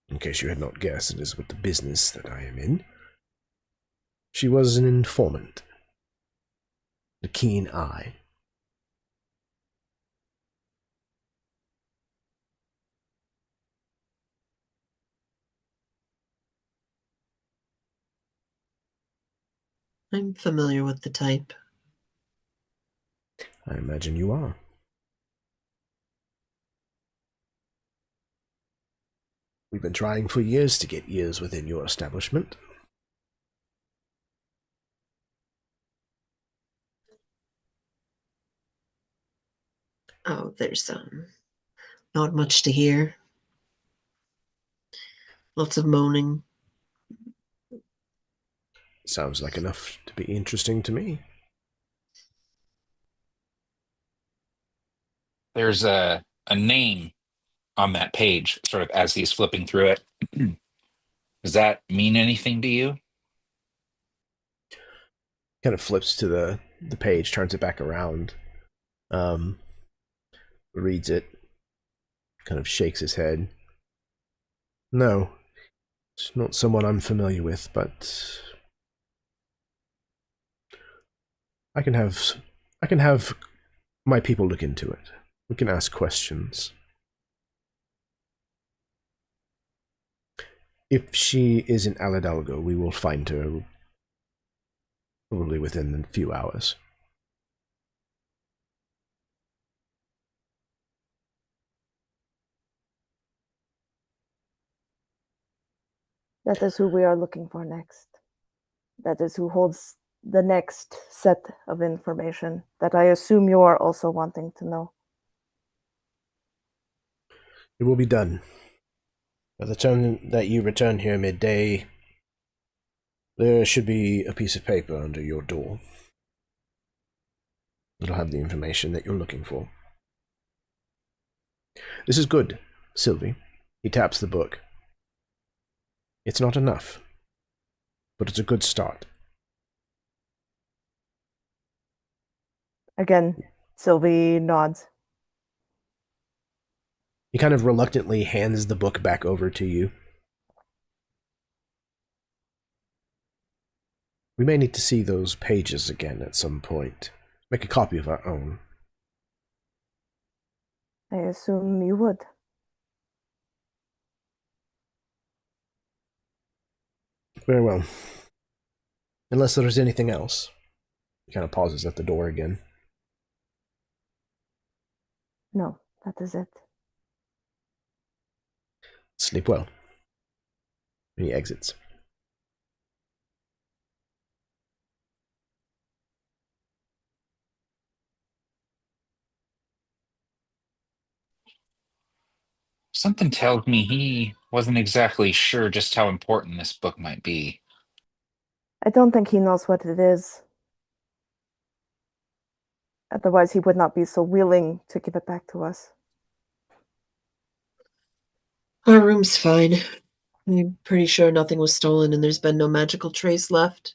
In case you had not guessed, it is with the business that I am in. She was an informant. a keen eye. I'm familiar with the type. I imagine you are. We've been trying for years to get ears within your establishment. Oh, there's not much to hear. Lots of moaning. Sounds like enough to be interesting to me. There's a name on that page, sort of as he's flipping through it. Does that mean anything to you? Kind of flips to the page, turns it back around, reads it, kind of shakes his head. No, it's not someone I'm familiar with, but I can have my people look into it. We can ask questions. If she is in Aladalgo, we will find her probably within a few hours. That is who we are looking for next. That is who holds the next set of information that I assume you are also wanting to know. It will be done. By the time that you return here midday, there should be a piece of paper under your door. It'll have the information that you're looking for. This is good, Sylvie. He taps the book. It's not enough, but it's a good start. Again, Sylvie nods. He kind of reluctantly hands the book back over to you. We may need to see those pages again at some point. Make a copy of our own. I assume you would. Very well. Unless there's anything else. He kind of pauses at the door again. No, that is it. Sleep well. And he exits. Something tells me he wasn't exactly sure just how important this book might be. I don't think he knows what it is. Otherwise, he would not be so willing to give it back to us. Our room's fine. I'm pretty sure nothing was stolen and there's been no magical trace left.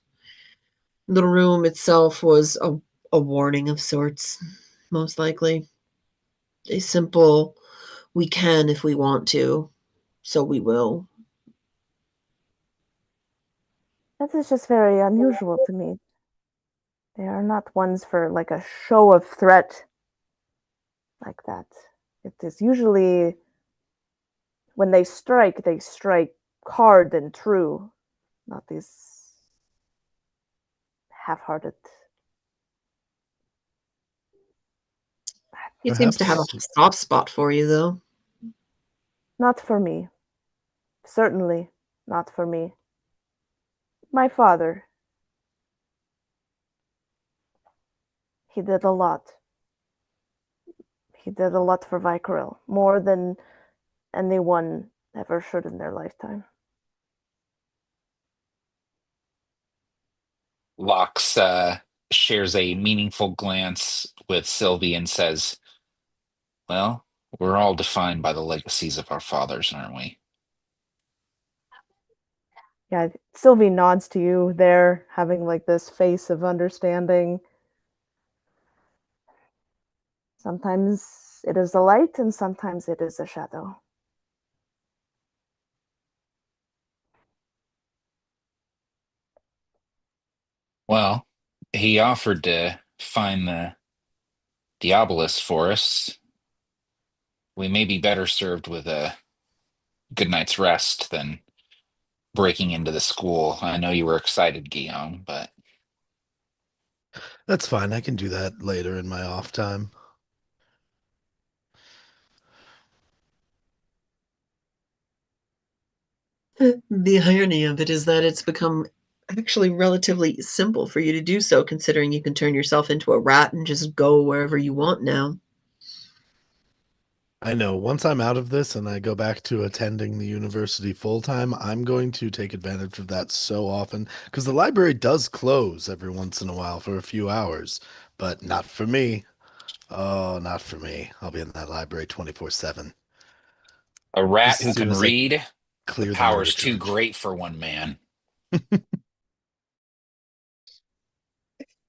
The room itself was a warning of sorts, most likely. A simple, we can if we want to, so we will. That is just very unusual to me. They are not ones for like a show of threat like that. It is usually when they strike hard and true, not these half-hearted. He seems to have a soft spot for you, though. Not for me. Certainly not for me. My father. He did a lot. He did a lot for Vicarill, more than anyone ever should in their lifetime. Lox shares a meaningful glance with Sylvie and says, well, we're all defined by the legacies of our fathers, aren't we? Yeah, Sylvie nods to you there, having like this face of understanding. Sometimes it is a light and sometimes it is a shadow. Well, he offered to find the Diabolus for us, we may be better served with a good night's rest than breaking into the school. I know you were excited, Guillaume, but That's fine. I can do that later in my off time. The irony of it is that it's become actually relatively simple for you to do so, considering you can turn yourself into a rat and just go wherever you want now. I know once I'm out of this and I go back to attending the university full time, I'm going to take advantage of that so often because the library does close every once in a while for a few hours, but not for me. Oh, not for me. I'll be in that library 24/7 a rat as who soon can as I read, the clear the murder power's too charge. great for one man.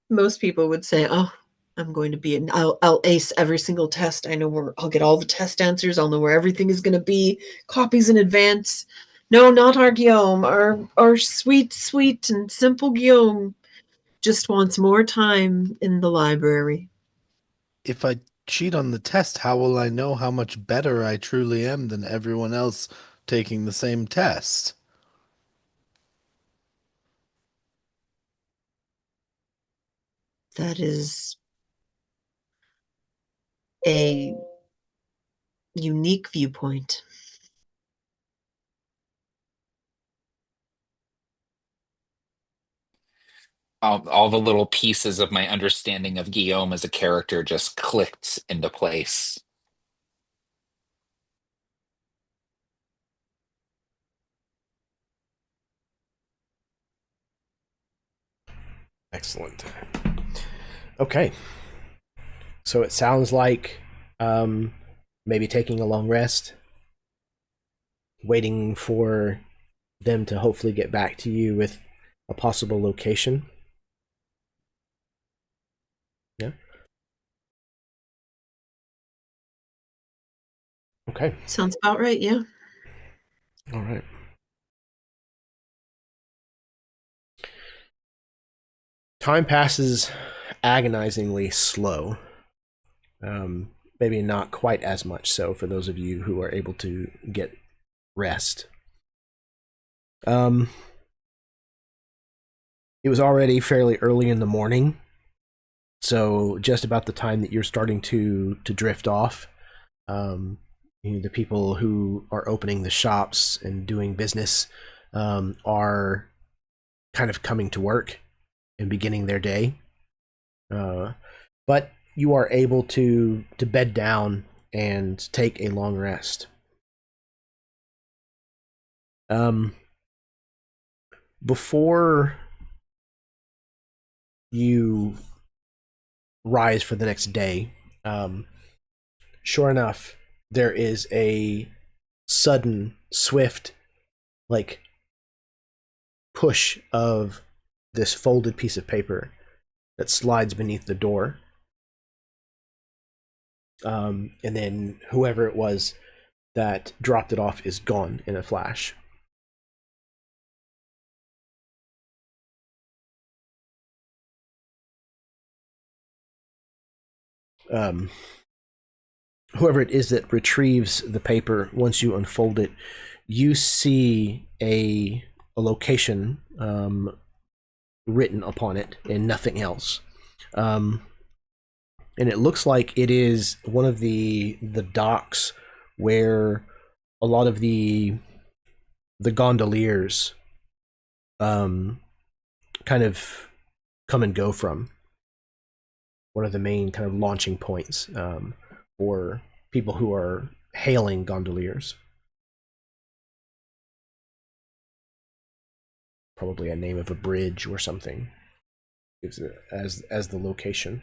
Most people would say, "Oh, I'm going to be an I'll ace every single test. I know where I'll get all the test answers. I'll know where everything is going to be, copies in advance." No, not our Guillaume. Our sweet, sweet and simple Guillaume just wants more time in the library. If I cheat on the test, how will I know how much better I truly am than everyone else taking the same test? That is a unique viewpoint. All the little pieces of my understanding of Guillaume as a character just clicked into place. Excellent. Okay. So it sounds like maybe taking a long rest, waiting for them to hopefully get back to you with a possible location. Yeah. Okay. Sounds about right, yeah. All right. Time passes agonizingly slow. Maybe not quite as much so for those of you who are able to get rest. It was already fairly early in the morning, so just about the time that you're starting to drift off. The people who are opening the shops and doing business are kind of coming to work and beginning their day. But you are able to bed down and take a long rest. Before you rise for the next day, sure enough, there is a sudden, swift, like, push of this folded piece of paper that slides beneath the door. And then whoever it was that dropped it off is gone in a flash. Whoever it is that retrieves the paper, once you unfold it, you see a location written upon it and nothing else. And it looks like it is one of the docks where a lot of the gondoliers kind of come and go from. One of the main kind of launching points for people who are hailing gondoliers. Probably a name of a bridge or something gives it as the location.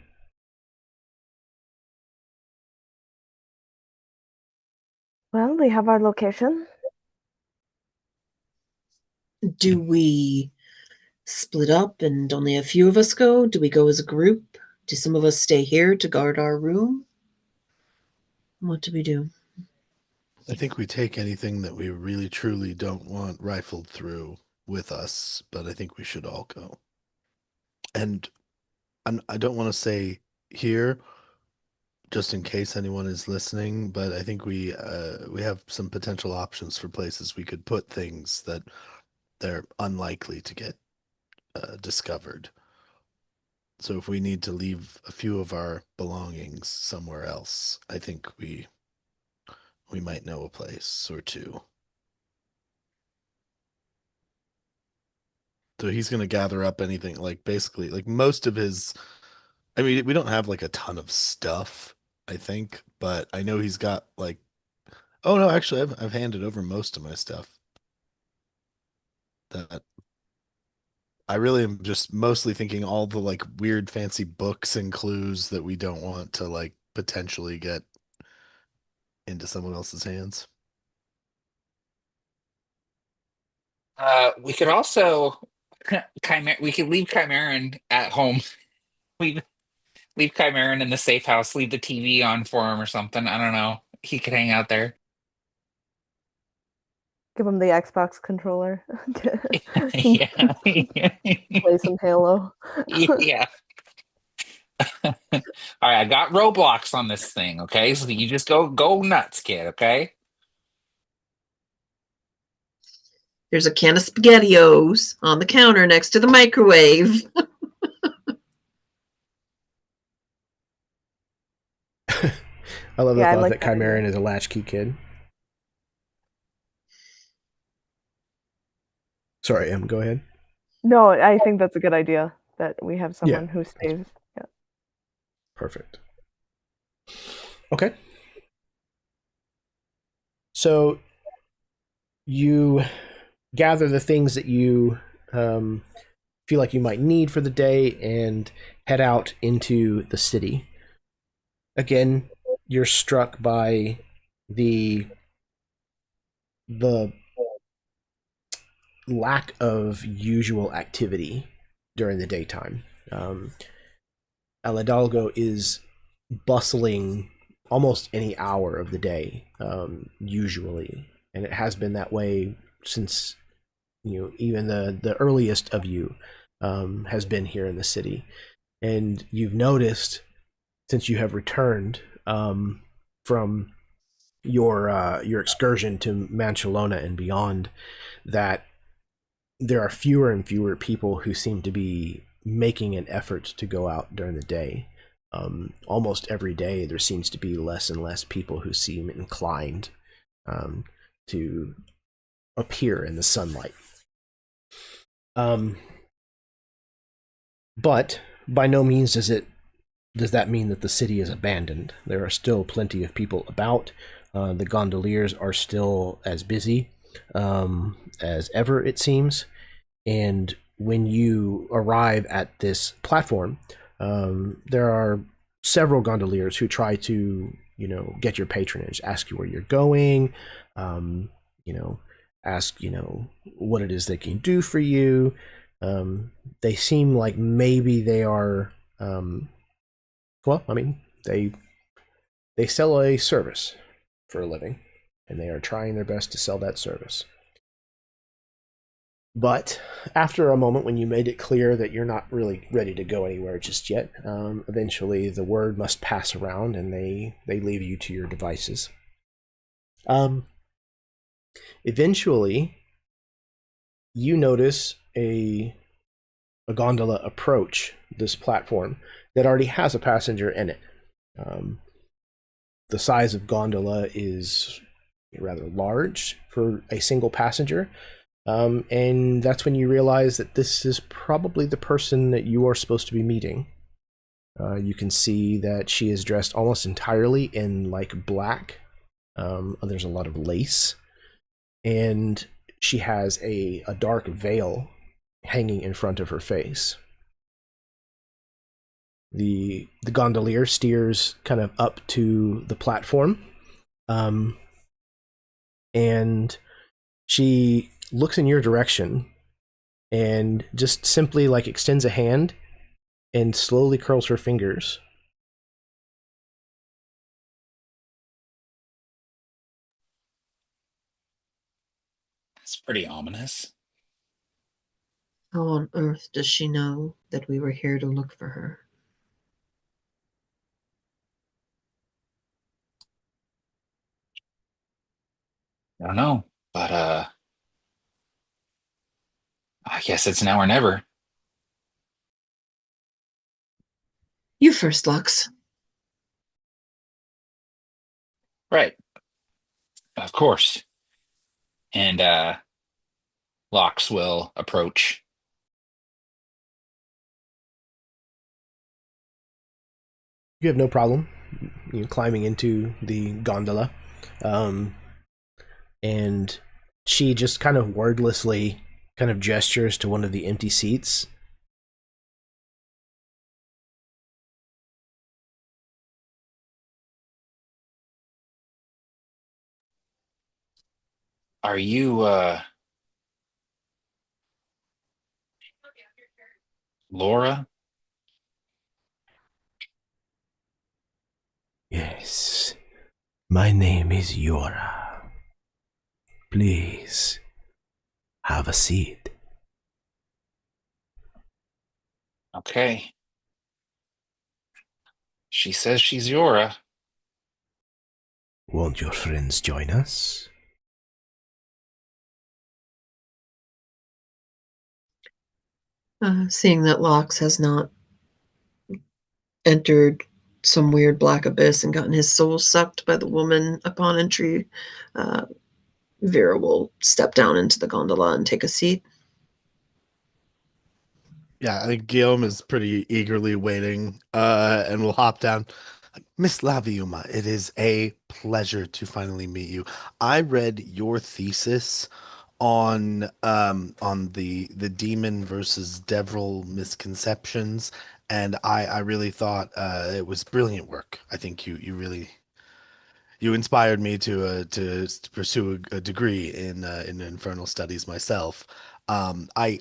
Well, we have our location. Do we split up and only a few of us go? Do we go as a group? Do some of us stay here to guard our room? What do we do? I think we take anything that we really truly don't want rifled through with us, but I think we should all go. And I don't want to say here, just in case anyone is listening, but I think we have some potential options for places we could put things that they're unlikely to get discovered. So if we need to leave a few of our belongings somewhere else, I think we might know a place or two. So he's gonna gather up anything, like basically, like most of his. I mean, we don't have like a ton of stuff, I think, but I know he's got like. Oh no, actually, I've handed over most of my stuff. That I really am just mostly thinking all the like weird fancy books and clues that we don't want to like potentially get into someone else's hands. We could also we could leave Chimeran at home. Leave leave Chimeran in the safe house. Leave the TV on for him or something. I don't know. He could hang out there. Give him the Xbox controller. Yeah. Play some Halo. Yeah. All right, I got Roblox on this thing, okay? So you just go nuts, kid, okay? There's a can of SpaghettiOs on the counter next to the microwave. I love the Yeah, I thought like that that idea. Chimeran is a latchkey kid. Sorry, Em, go ahead. No, I think that's a good idea that we have Yeah. someone who stays. Yeah. Perfect. Okay. So you gather the things that you feel like you might need for the day and head out into the city. Again, you're struck by the lack of usual activity during the daytime. El Hidalgo is bustling almost any hour of the day, usually, and it has been that way since even the earliest of you has been here in the city, and you've noticed since you have returned from your excursion to Manchalona and beyond that there are fewer and fewer people who seem to be making an effort to go out during the day. Almost every day, there seems to be less and less people who seem inclined to appear in the sunlight. But by no means does that mean that the city is abandoned. There are still plenty of people about. The gondoliers are still as busy as ever, it seems. And when you arrive at this platform, there are several gondoliers who try to, get your patronage, ask you where you're going, ask, what it is they can do for you. They seem like maybe they are, they sell a service for a living, and they are trying their best to sell that service. But after a moment, when you made it clear that you're not really ready to go anywhere just yet, eventually the word must pass around, and they leave you to your devices. Eventually, you notice a gondola approach this platform that already has a passenger in it. The size of gondola is rather large for a single passenger. And that's when you realize that this is probably the person that you are supposed to be meeting. You can see that she is dressed almost entirely in like black. There's a lot of lace, and she has a dark veil hanging in front of her face. The gondolier steers kind of up to the platform, and she looks in your direction and just simply like extends a hand and slowly curls her fingers. It's pretty ominous. How on earth does she know that we were here to look for her? I don't know, but I guess it's now or never. You first, Lux. Right. Of course. And Lox will approach. You have no problem, climbing into the gondola, and she just kind of wordlessly kind of gestures to one of the empty seats. Are you Laura? Yes, my name is Yora. Please, have a seat. Okay. She says she's Yora. Won't your friends join us? Seeing that Lox has not entered some weird black abyss and gotten his soul sucked by the woman upon entry, Vera will step down into the gondola and take a seat. Yeah, I think Guillaume is pretty eagerly waiting, and will hop down. Miss Laviuma, it is a pleasure to finally meet you. I read your thesis on the demon versus devil misconceptions, and I really thought it was brilliant work. I think you really you inspired me to pursue a degree in infernal studies myself. I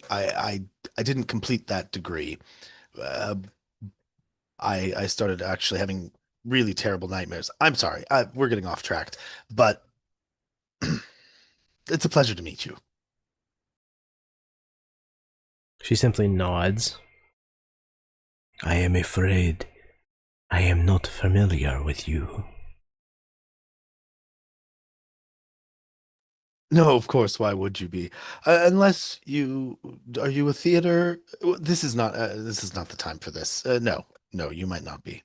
didn't complete that degree. Uh, I started actually having really terrible nightmares. I'm sorry, we're getting off track, but it's a pleasure to meet you. She simply nods. I am afraid I am not familiar with you. No, of course. Why would you be? Unless you are you a theater? This is not the time for this. No, no, you might not be.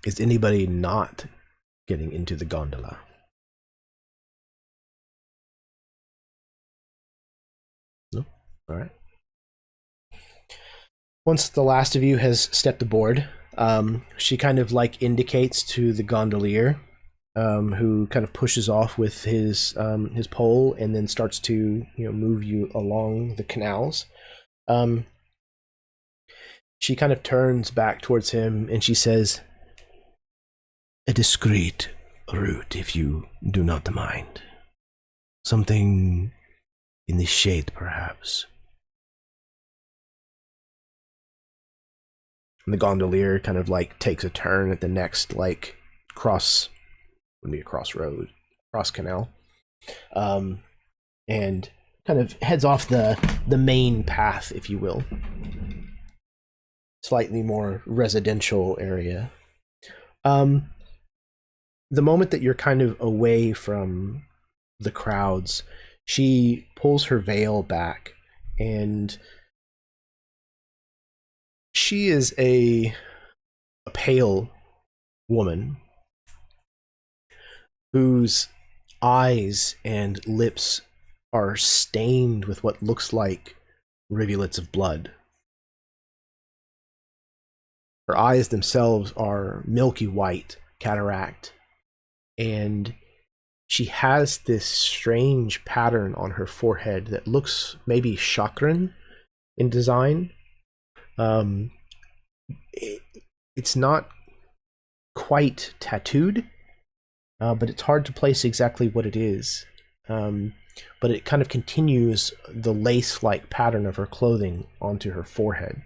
Is anybody not getting into the gondola? No? All right. Once the last of you has stepped aboard, she kind of like indicates to the gondolier, who kind of pushes off with his pole and then starts to move you along the canals. She kind of turns back towards him and she says, A discreet route, if you do not mind. Something in the shade, perhaps. and the gondolier kind of like takes a turn at the next like would be a crossroad, cross canal, and kind of heads off the main path, if you will. Slightly more residential area. The moment that you're kind of away from the crowds, she pulls her veil back, and she is a pale woman whose eyes and lips are stained with what looks like rivulets of blood. Her eyes themselves are milky white, cataract, and she has this strange pattern on her forehead that looks maybe chakran in design. It's not quite tattooed, but it's hard to place exactly what it is. But it kind of continues the lace-like pattern of her clothing onto her forehead.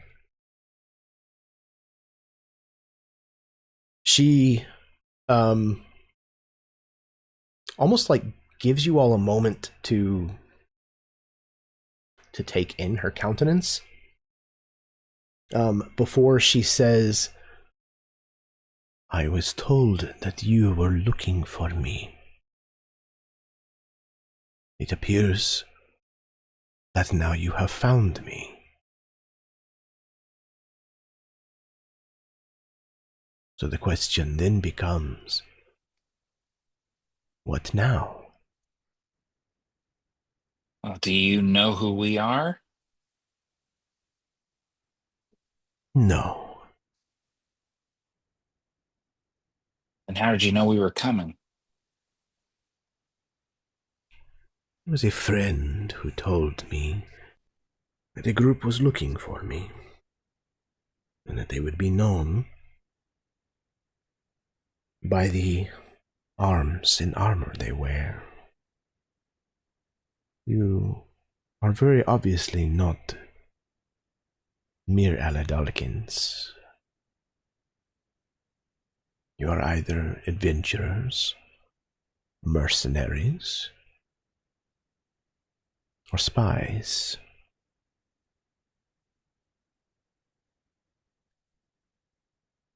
She almost like gives you all a moment to take in her countenance, before she says, I was told that you were looking for me. It appears that now you have found me. So the question then becomes, what now? Well, do you know who we are? No. And how did you know we were coming? It was a friend who told me that a group was looking for me, and that they would be known by the arms and armor they wear. You are very obviously not mere adolescents. You are either adventurers, mercenaries, or spies.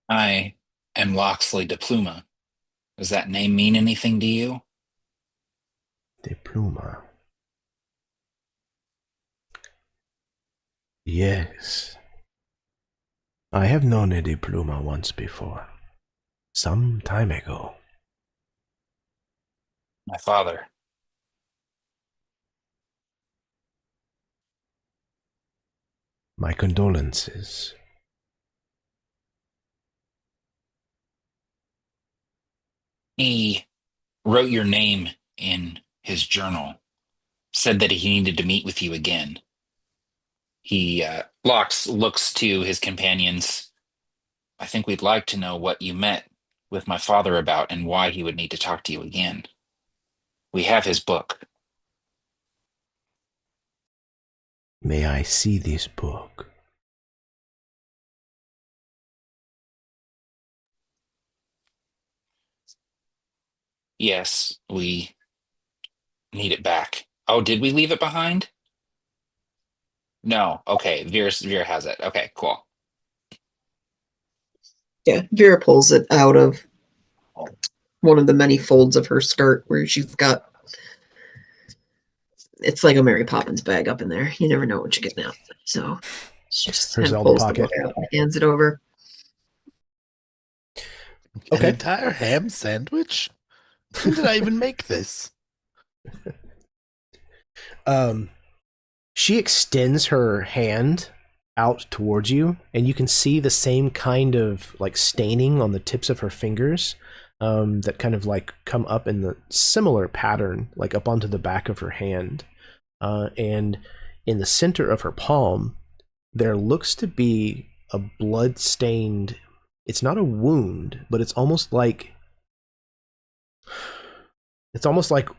I am Loxley de Pluma. Does that name mean anything to you? De Pluma. Yes. I have known a De Pluma once before. Some time ago. My father. My condolences. He wrote your name in his journal, said that he needed to meet with you again. He, Lox looks to his companions. I think we'd like to know what you met with my father about and why he would need to talk to you again. We have his book. May I see this book? Yes, we need it back. Oh, did we leave it behind? No. Okay, Vera has it. Okay, cool. Yeah, Vera pulls it out of one of the many folds of her skirt where she's got. It's like a Mary Poppins bag up in there. You never know what you're getting out. So she just Her kind of Zelda pulls pocket. the book out and hands it over. Okay. An entire ham sandwich? When did I even make this? She extends her hand out towards you, and you can see the same kind of like staining on the tips of her fingers that kind of like come up in the similar pattern, like up onto the back of her hand. And in the center of her palm, there looks to be a blood-stained. It's not a wound, but it's almost like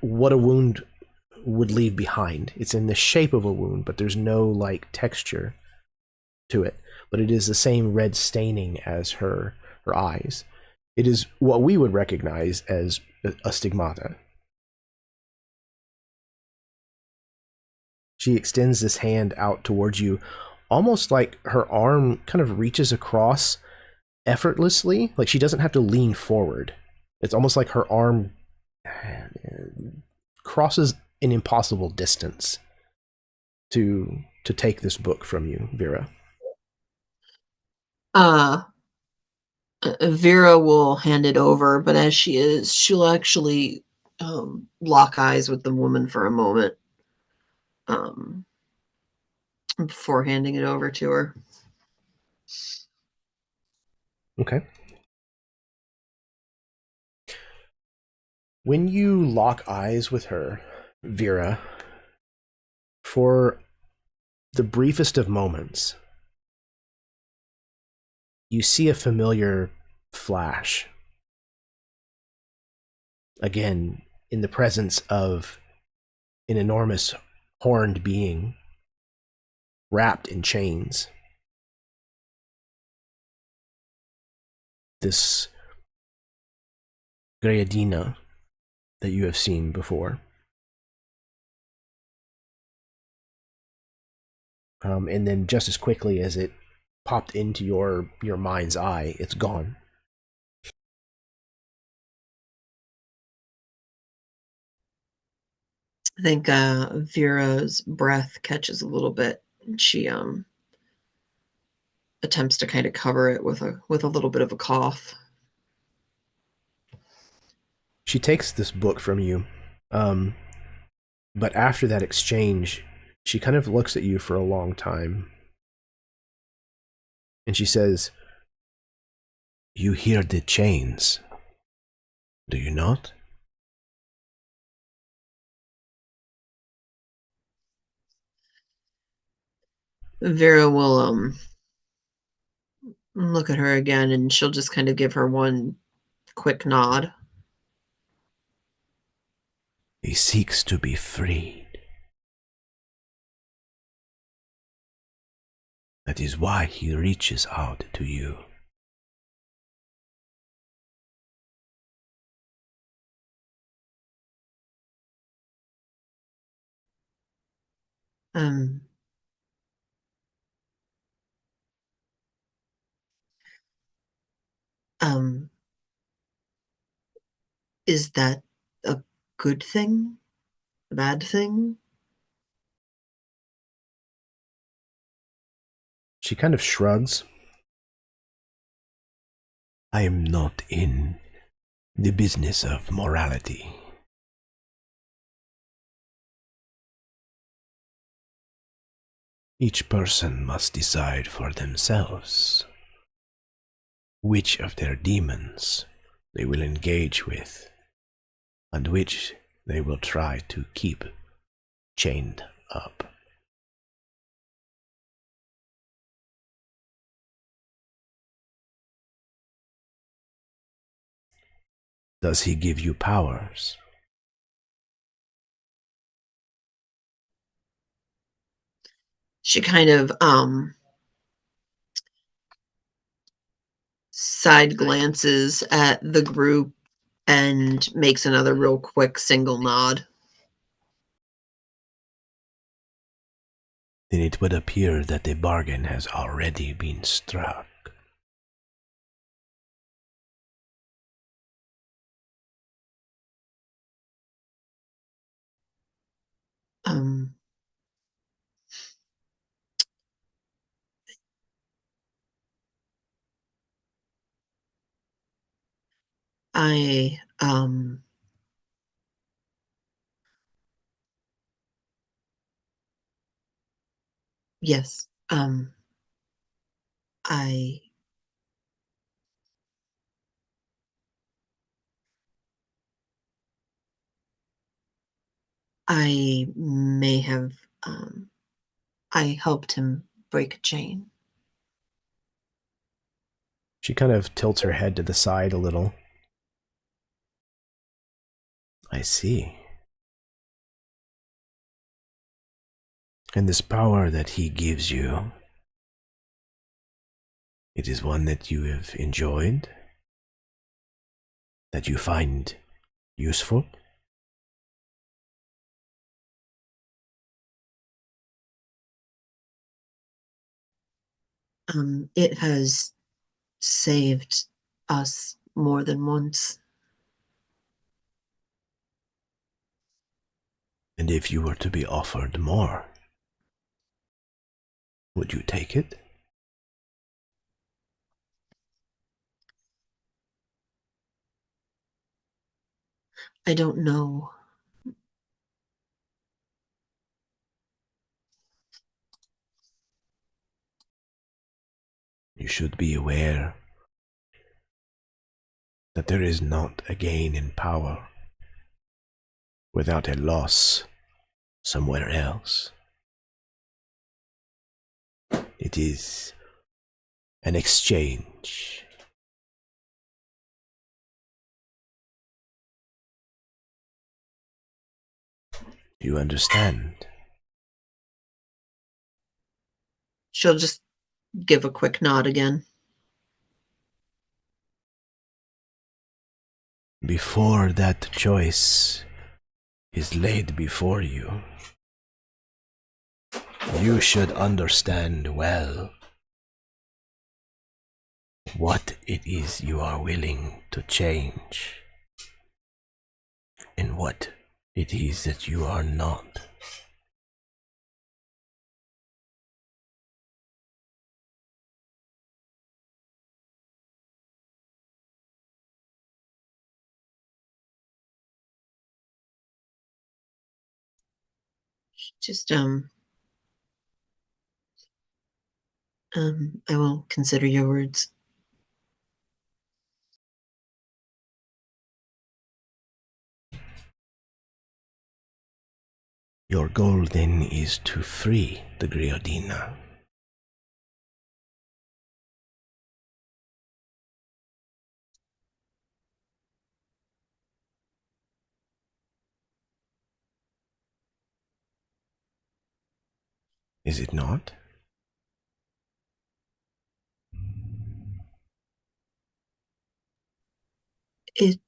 what a wound would leave behind. It's in the shape of a wound, but there's no like texture to it. But it is the same red staining as her eyes. It is what we would recognize as a stigmata. She extends this hand out towards you, almost like her arm kind of reaches across effortlessly. Like she doesn't have to lean forward. It's almost like her arm crosses an impossible distance to take this book from you, Vera. Vera will hand it over, but as she is, she'll actually lock eyes with the woman for a moment before handing it over to her. Okay. When you lock eyes with her, Vera, for the briefest of moments, you see a familiar flash. Again, in the presence of an enormous horned being wrapped in chains. This Grayadina that you have seen before. And then just as quickly as it popped into your mind's eye, it's gone. I think Vera's breath catches a little bit. She attempts to kind of cover it with a little bit of a cough. She takes this book from you, but after that exchange, she kind of looks at you for a long time. And she says, "You hear the chains, do you not?" Vera will look at her again, and she'll just kind of give her one quick nod. He seeks to be freed. That is why he reaches out to you. Is that a good thing? A bad thing? She kind of shrugs. I am not in the business of morality. Each person must decide for themselves which of their demons they will engage with and which they will try to keep chained up. Does he give you powers? She kind of side glances at the group and makes another real quick single nod. Then it would appear that a bargain has already been struck. I yes, I may have I helped him break a chain. She kind of tilts her head to the side a little. I see. And this power that he gives you, it is one that you have enjoyed, that you find useful? It has saved us more than once. And if you were to be offered more, would you take it? I don't know. You should be aware that there is not a gain in power without a loss somewhere else. It is an exchange. Do you understand? She'll just give a quick nod again. Before that choice is laid before you, you should understand well what it is you are willing to change and what it is that you are not. Just I will consider your words. Your goal then is to free the Griodina. Is it not? It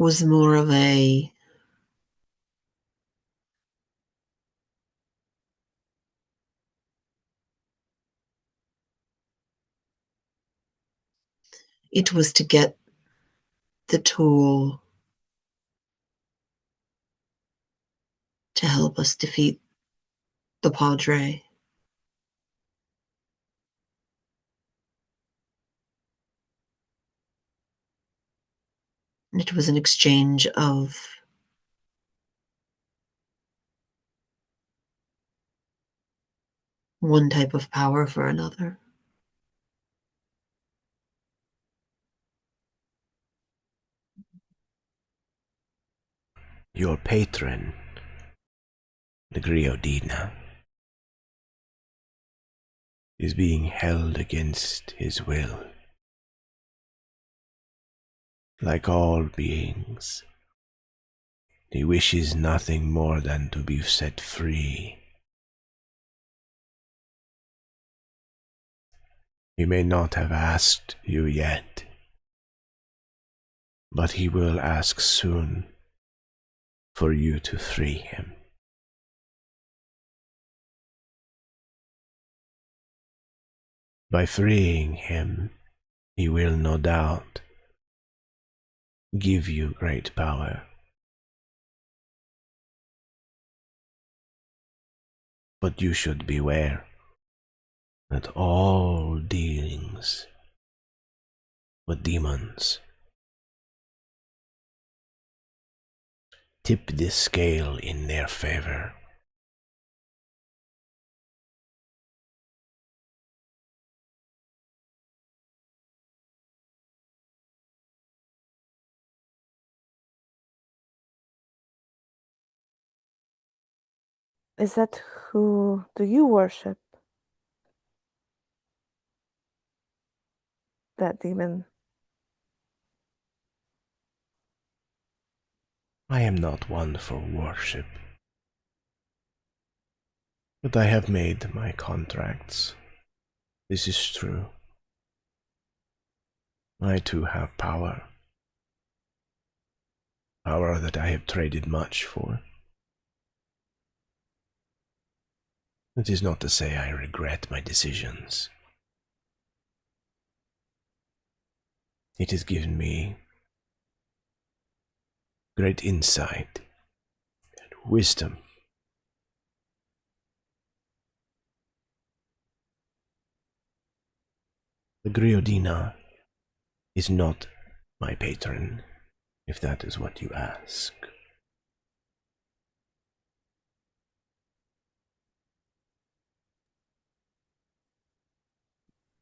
was more of a it was to get the tool to help us defeat the Padre. It was an exchange of one type of power for another. Your patron, the Griodina, is being held against his will. Like all beings, he wishes nothing more than to be set free. He may not have asked you yet, but he will ask soon for you to free him. By freeing him, he will no doubt give you great power. But you should beware that all dealings with demons tip the scale in their favor. Is that who do you worship? That demon? I am not one for worship, but I have made my contracts. This is true. I too have power. Power that I have traded much for. It is not to say I regret my decisions. It has given me great insight and wisdom. The Griodina is not my patron, if that is what you ask.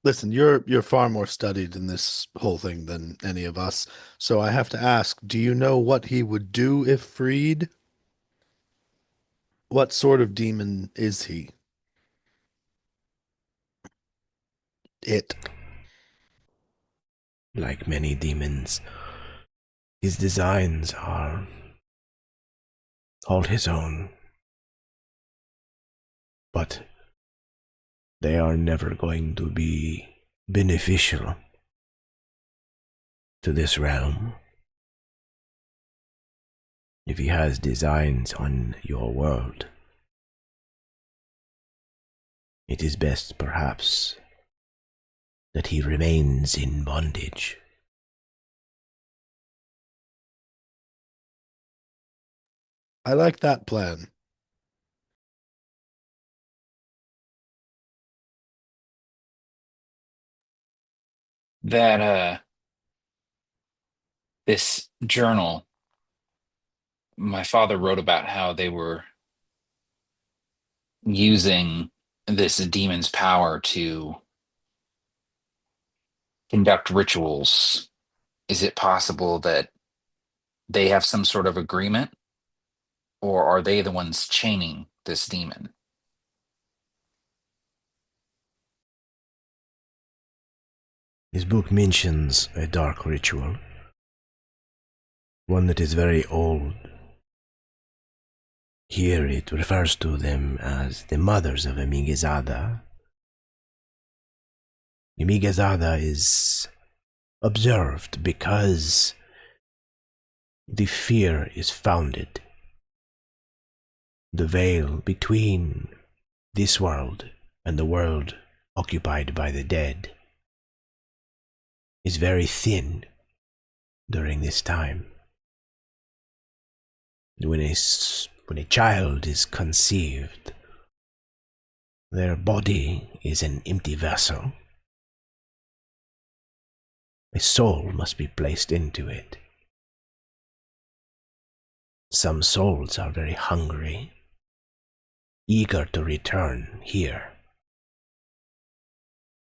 Listen, you're far more studied in this whole thing than any of us. So I have to ask, do you know what he would do if freed? What sort of demon is he? It. Like many demons, his designs are all his own, but they are never going to be beneficial to this realm. If he has designs on your world, it is best perhaps that he remains in bondage. I like that plan. That this journal, my father wrote about how they were using this demon's power to conduct rituals. Is it possible that they have some sort of agreement, or are they the ones chaining this demon? His book mentions a dark ritual, one that is very old. Here it refers to them as the mothers of Amigazada. Amigazada is observed because the fear is founded. The veil between this world and the world occupied by the dead is very thin during this time. When a child is conceived, their body is an empty vessel. A soul must be placed into it. Some souls are very hungry, eager to return here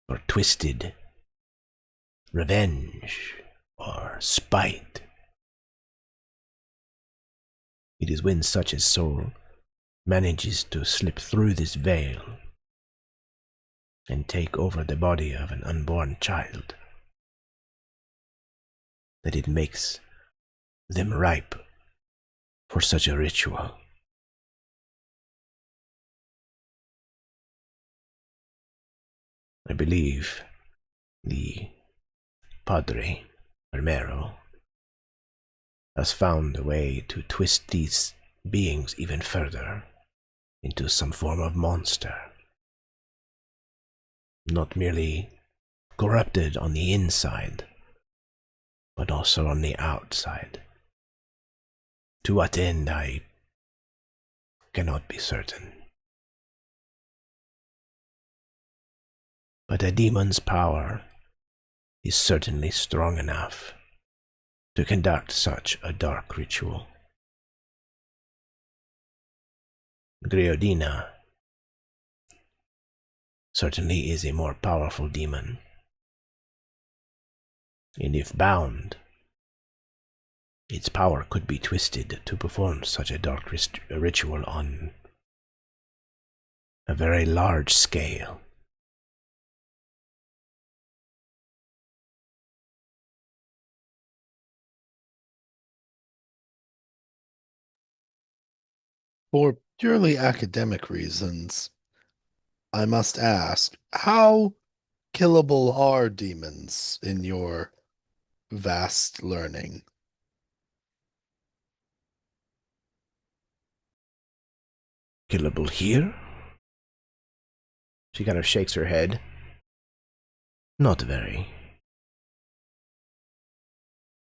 for twisted revenge or spite. It is when such a soul manages to slip through this veil and take over the body of an unborn child that it makes them ripe for such a ritual. I believe the Padre Primero has found a way to twist these beings even further into some form of monster. Not merely corrupted on the inside, but also on the outside. To what end, I cannot be certain. But a demon's power is certainly strong enough to conduct such a dark ritual. Griodina certainly is a more powerful demon, and if bound, its power could be twisted to perform such a dark ritual on a very large scale. For purely academic reasons, I must ask, how killable are demons in your vast learning? Killable here? She kind of shakes her head. Not very.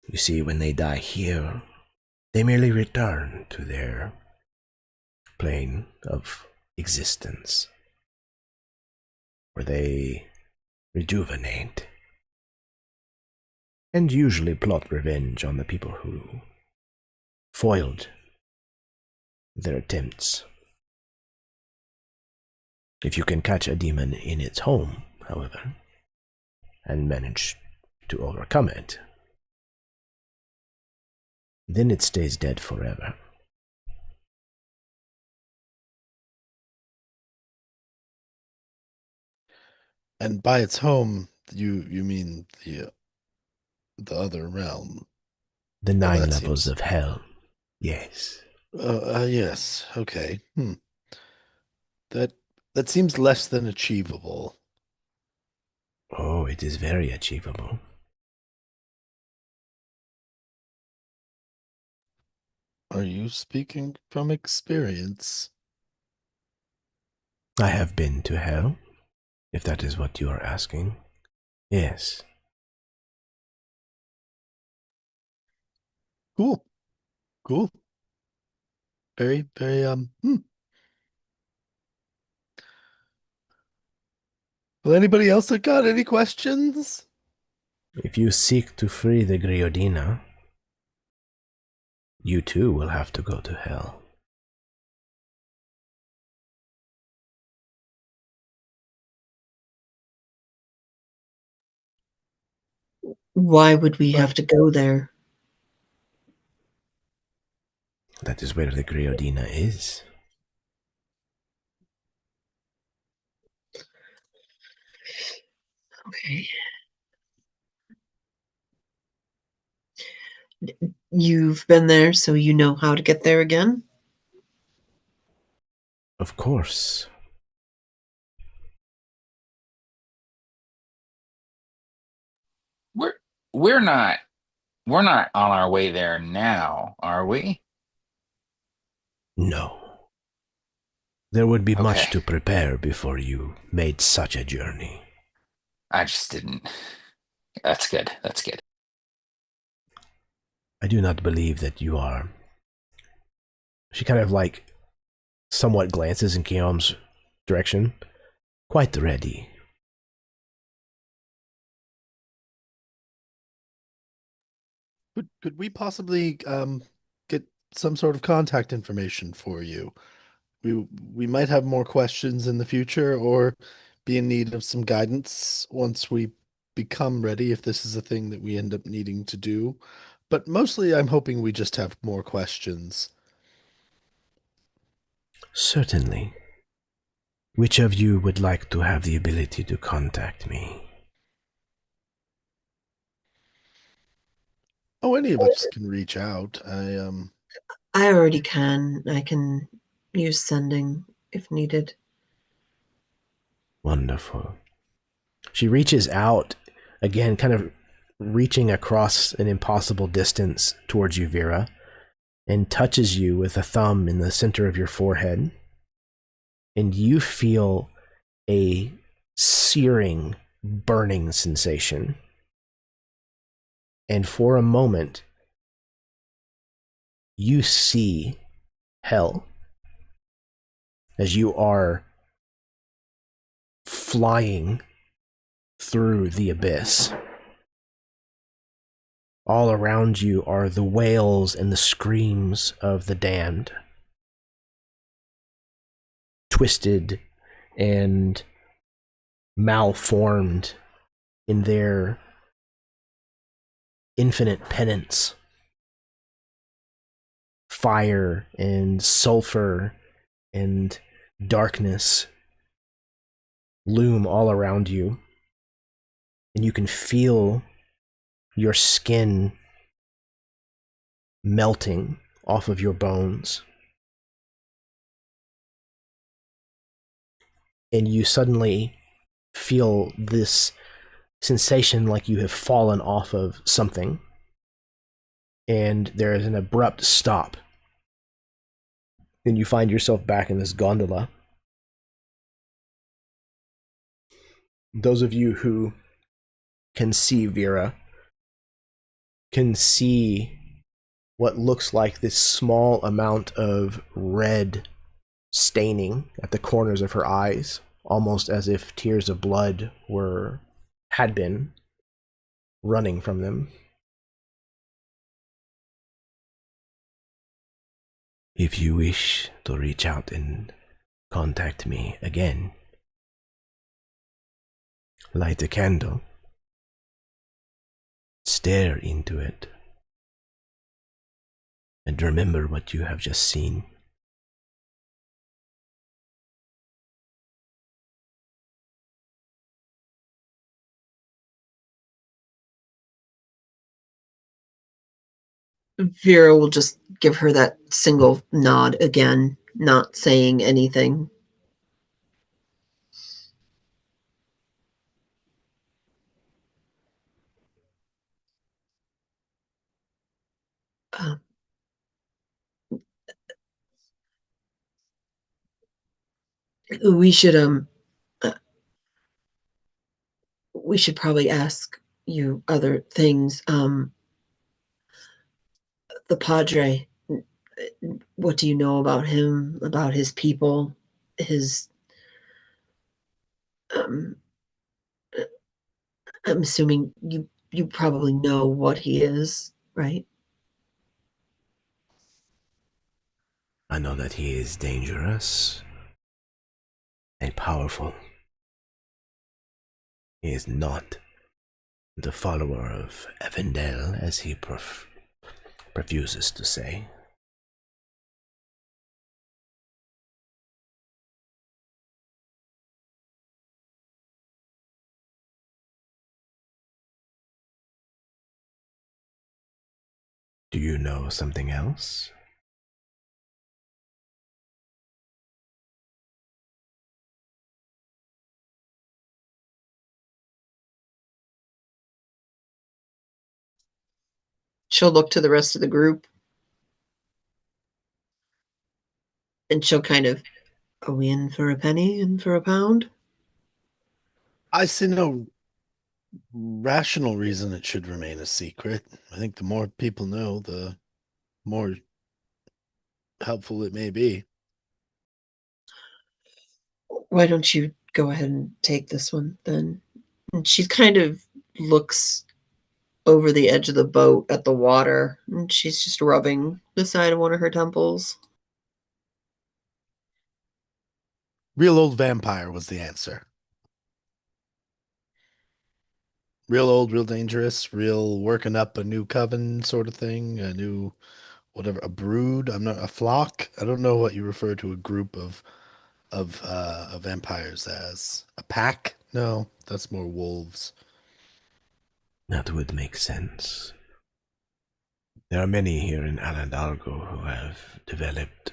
You see, when they die here, they merely return to their plane of existence, where they rejuvenate and usually plot revenge on the people who foiled their attempts. If you can catch a demon in its home, however, and manage to overcome it, then it stays dead forever. And by its home, you mean the other realm? The Well, 9 that levels seems... of hell, yes. Yes. Okay. That that seems less than achievable. Oh, it is very achievable. Are you speaking from experience? I have been to hell, if that is what you are asking. Yes. Cool. Cool. Very, very, Well, anybody else that got any questions? If you seek to free the Griodina, you too will have to go to hell. Why would we have to go there? That is where the Griodina is. Okay. You've been there, so you know how to get there again? Of course. We're we're not we're not on our way there now, are we? No. There would be Okay. much to prepare before you made such a journey. I just didn't. That's good. That's good. I do not believe that you are. She kind of like somewhat glances in Guillaume's direction. Quite ready. Could we possibly get some sort of contact information for you? We might have more questions in the future or be in need of some guidance once we become ready if this is a thing that we end up needing to do. But mostly I'm hoping we just have more questions. Certainly. Which of you would like to have the ability to contact me? Oh, any of us can reach out. I already can. I can use sending if needed. Wonderful. She reaches out, again, kind of reaching across an impossible distance towards you, Vera, and touches you with a thumb in the center of your forehead. And you feel a searing, burning sensation. And for a moment, you see hell as you are flying through the abyss. All around you are the wails and the screams of the damned, twisted and malformed in their infinite penance. Fire and sulfur and darkness loom all around you, and you can feel your skin melting off of your bones. And you suddenly feel this sensation like you have fallen off of something, and there is an abrupt stop. And you find yourself back in this gondola. Those of you who can see Vera can see what looks like this small amount of red staining at the corners of her eyes, almost as if tears of blood had been running from them. If you wish to reach out and contact me again, light a candle, stare into it, and remember what you have just seen. Vera will just give her that single nod again, not saying anything. Uh, we should uh, we should probably ask you other things. The Padre, What do you know about him, about his people, his um I'm assuming you probably know what he is, right? I know that he is dangerous and powerful. He is not the follower of Evendel, as he refuses to say. Do you know something else? She'll look to the rest of the group and she'll kind of, are we in for a penny and for a pound? I see no rational reason it should remain a secret. I think the more people know, the more helpful it may be. Why don't you go ahead and take this one then? And she kind of looks over the edge of the boat at the water, and she's just rubbing the side of one of her temples. Real old vampire was the answer. Real old, real dangerous, real working up a new coven sort of thing, a new whatever, a brood. I'm not a flock. I don't know what you refer to a group of vampires as. A pack? No, that's more wolves. That would make sense. There are many here in Alandargo who have developed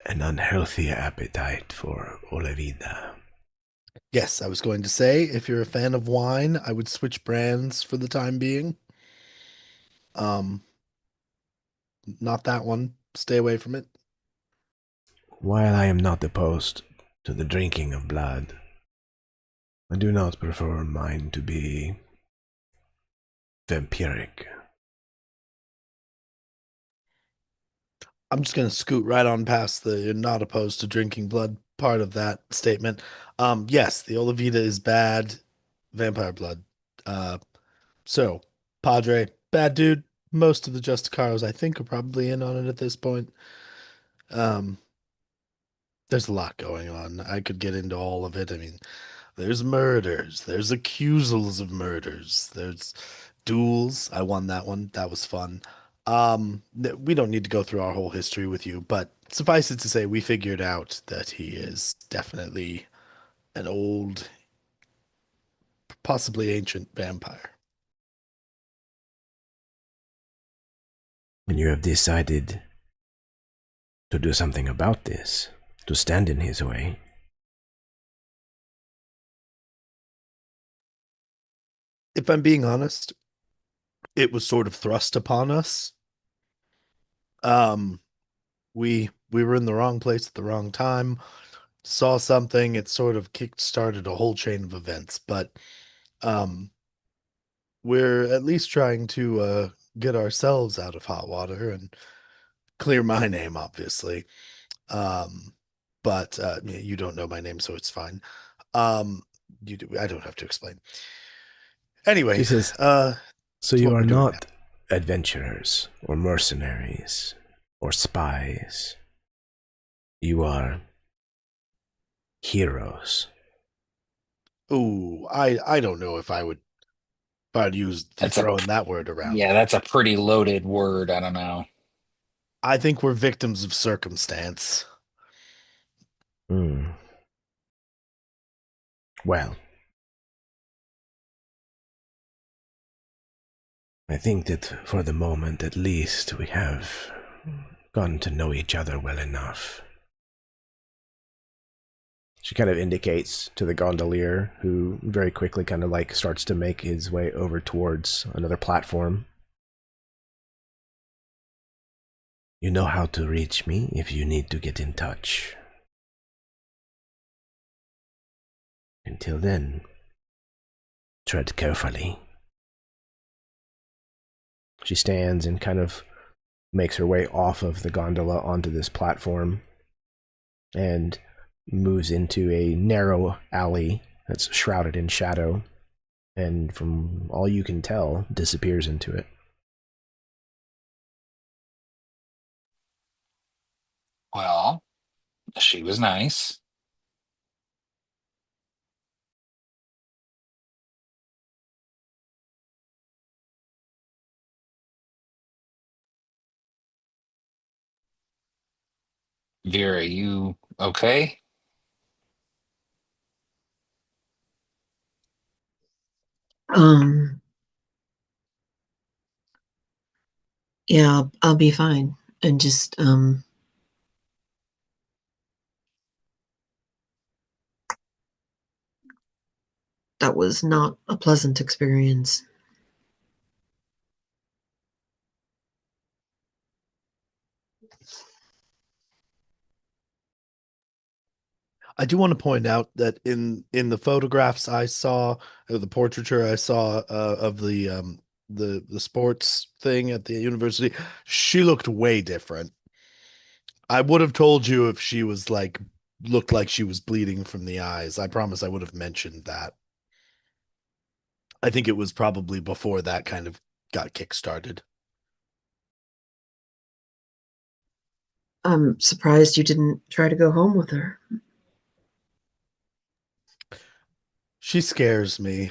an unhealthy appetite for Olevida. Yes, I was going to say, if you're a fan of wine, I would switch brands for the time being. Um, Not that one. Stay away from it. While I am not opposed to the drinking of blood, I do not prefer mine to be vampiric. I'm just going to scoot right on past the you're not opposed to drinking blood part of that statement. Yes, the Olivita is bad vampire blood. Uh, so Padre, bad dude. Most of the Justicaros, I think, are probably in on it at this point. Um, there's a lot going on. I could get into all of it. I mean, there's murders, there's accusals of murders, there's duels. I won that one. That was fun. We don't need to go through our whole history with you, but suffice it to say, we figured out that he is definitely an old, possibly ancient vampire. And you have decided to do something about this, to stand in his way. If I'm being honest, it was sort of thrust upon us. Um, we were in the wrong place at the wrong time. Saw something, it sort of kick started a whole chain of events, but um we're at least trying to get ourselves out of hot water and clear my name, obviously. Um but you don't know my name, so it's fine. Um you do, I don't have to explain. He Anyways, says, so it's you what are we're doing now. not adventurers or mercenaries or spies. You are heroes. Ooh, I don't know if I'd use the That's a throwing that word around. yeah, that's a pretty loaded word. I don't know. I think we're victims of circumstance. Hmm. Well, I think that for the moment at least we have gotten to know each other well enough. She kind of indicates to the gondolier, who very quickly kind of like starts to make his way over towards another platform. You know how to reach me if you need to get in touch. Until then, tread carefully. She stands and kind of makes her way off of the gondola onto this platform and moves into a narrow alley that's shrouded in shadow, and from all you can tell, disappears into it. Well, she was nice. Vera, you okay? Um, yeah, I'll be fine. And just, that was not a pleasant experience. I do want to point out that in the photographs I saw, or the portraiture I saw of the sports thing at the university, she looked way different. I would have told you if she was like looked like she was bleeding from the eyes. I promise I would have mentioned that. I think it was probably before that kind of got kickstarted. I'm surprised you didn't try to go home with her. She scares me,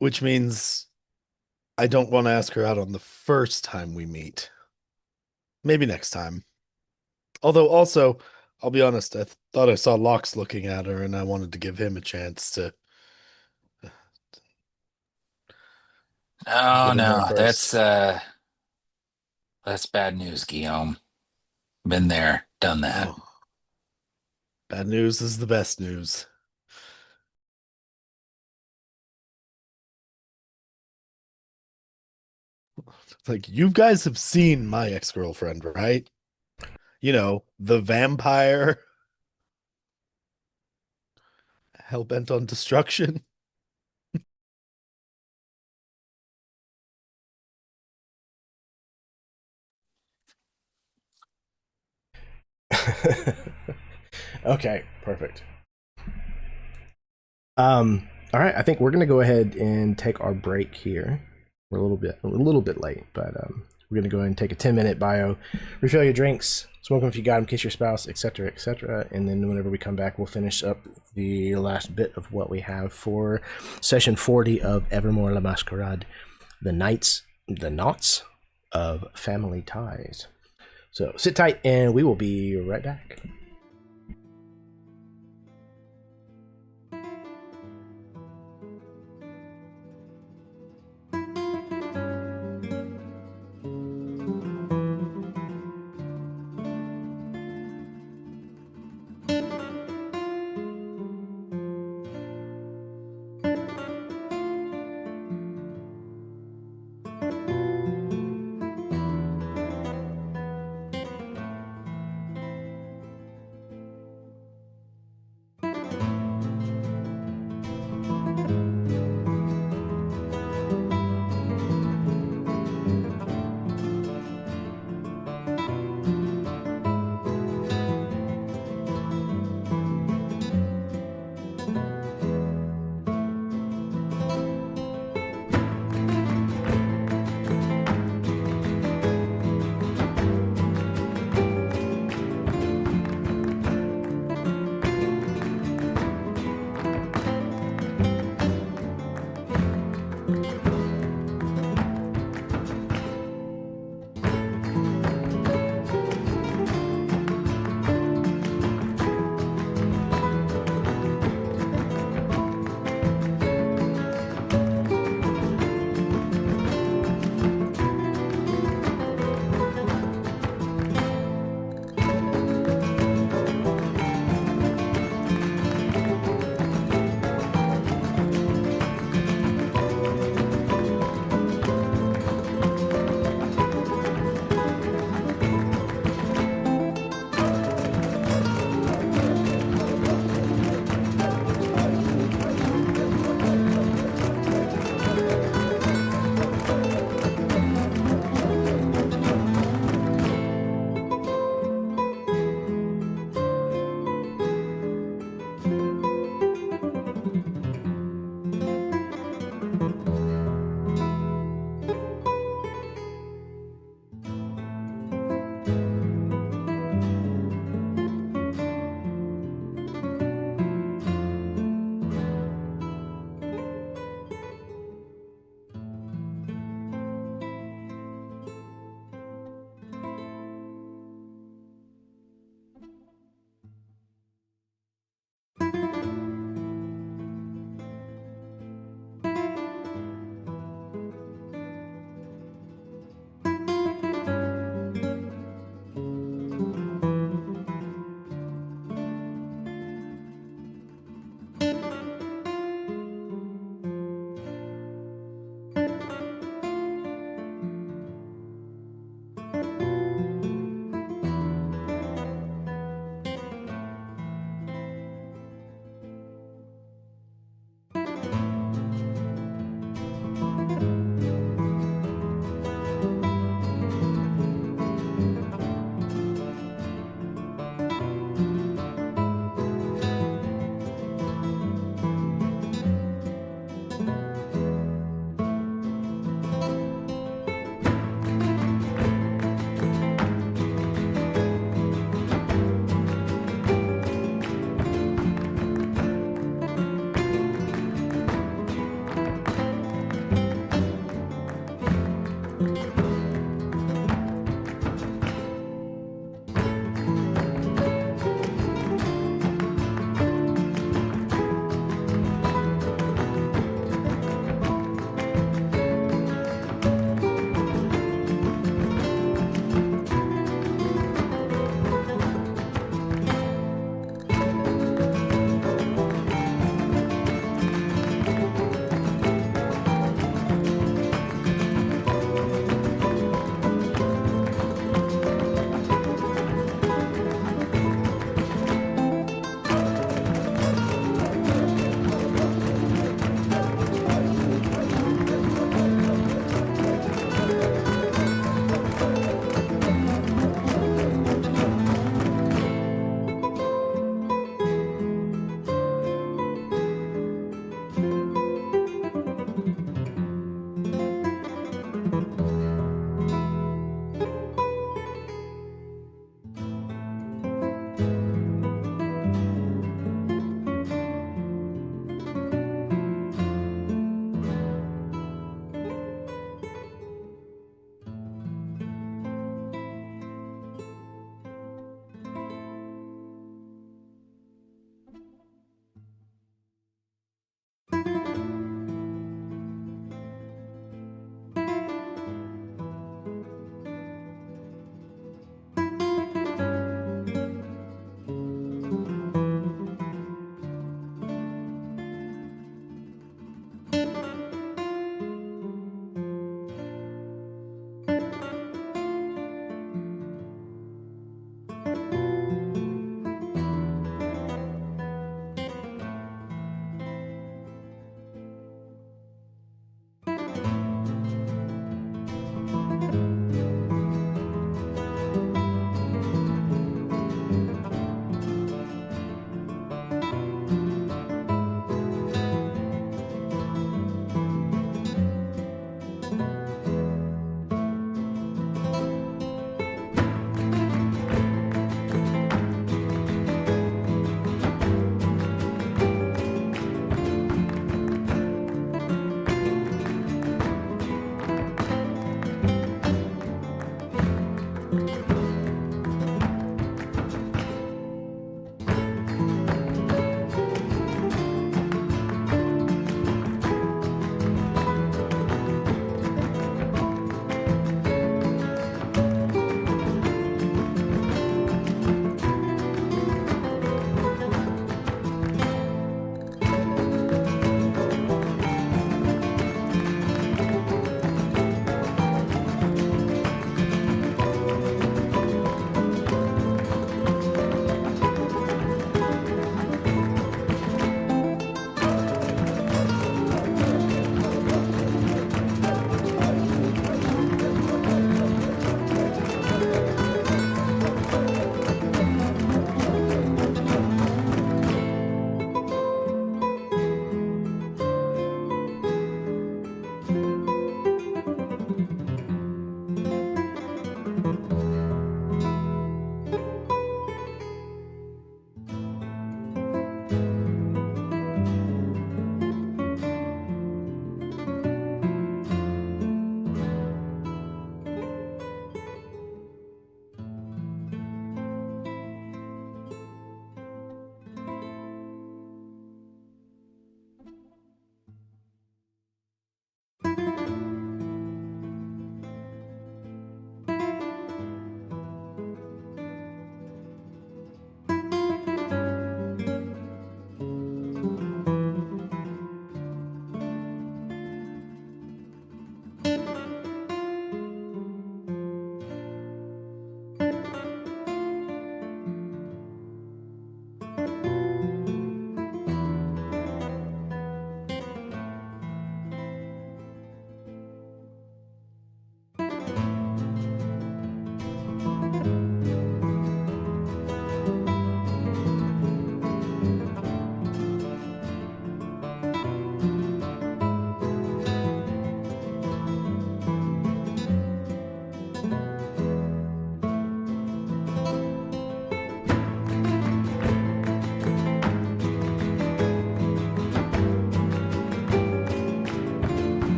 which means I don't want to ask her out on the first time we meet. Maybe next time. Although also, I'll be honest, I thought I saw Locks looking at her and I wanted to give him a chance to Oh get in there no, first. that's bad news, Guillaume. Been there, done that. Oh, bad news is the best news. Like, you guys have seen my ex-girlfriend, right? You know, the vampire, hell-bent on destruction. Okay, perfect. All right, I think we're gonna go ahead and take our break here. We're a little bit late, but we're gonna go ahead and take a 10-minute bio, refill your drinks, smoke them if you got them, kiss your spouse, etc., etc. And then whenever we come back, we'll finish up the last bit of what we have for session 40 of Evermore le Masquerade, the knots of family ties. So sit tight, and we will be right back.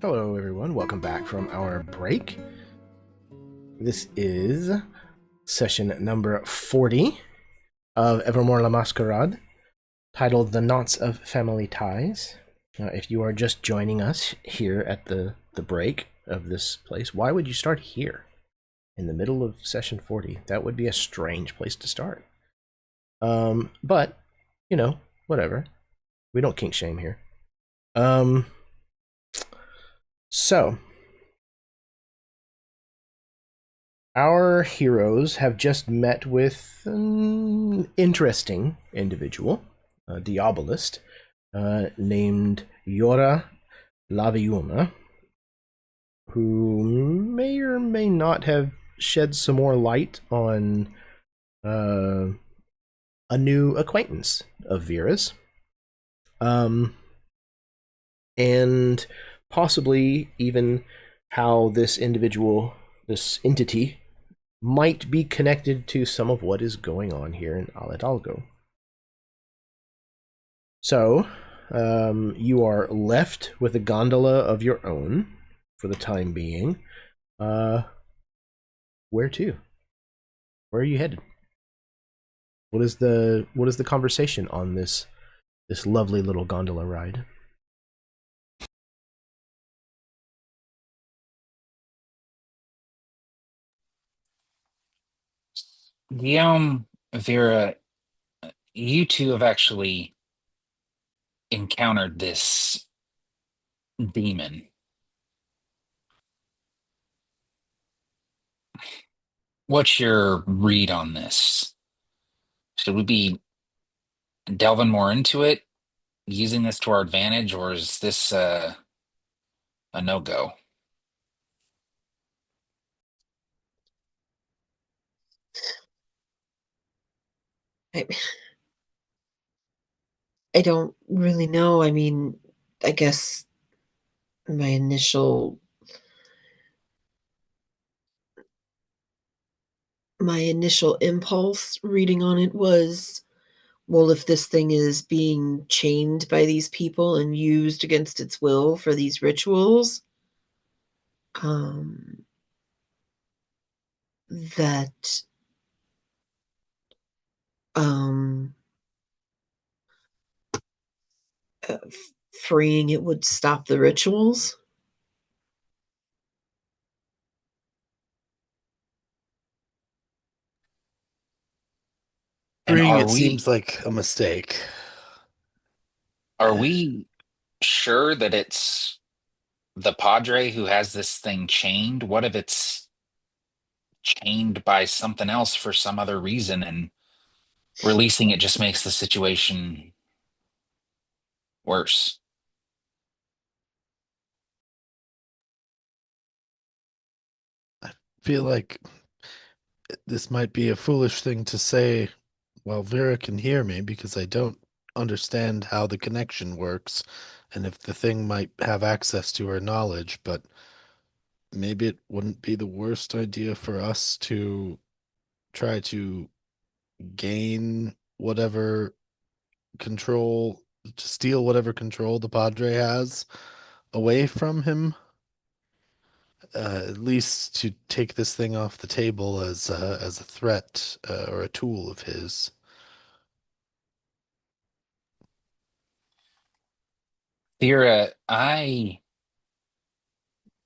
Hello, everyone. Welcome back from our break. This is session number 40 of Evermore le Masquerade, titled The Knots of Family Ties. If you are just joining us here at the break of this place, why would you start here in the middle of session 40? That would be a strange place to start. But, you know, whatever. We don't kink shame here. So, our heroes have just met with an interesting individual, a diabolist, named Yora Laviuna, who may or may not have shed some more light on a new acquaintance of Vera's. And possibly even how this individual, this entity, might be connected to some of what is going on here in Aladalgo. So, you are left with a gondola of your own for the time being. Where to? Where are you headed? What is the conversation on this lovely little gondola ride? Guillaume, Vera, you two have actually encountered this demon. What's your read on this? Should we be delving more into it, using this to our advantage, or is this a no-go? I, I don't really know. I mean, I guess my initial impulse reading on it was, well, if this thing is being chained by these people and used against its will for these rituals, that um, uh, freeing it would stop the rituals. And Freeing it seems like a mistake. are we sure that it's the Padre who has this thing chained? What if it's chained by something else for some other reason, and releasing it just makes the situation worse? I feel like this might be a foolish thing to say while Vera can hear me because I don't understand how the connection works and if the thing might have access to her knowledge, but maybe it wouldn't be the worst idea for us to try to gain whatever control, to steal whatever control the Padre has away from him. At least to take this thing off the table as a threat or a tool of his. Vera, I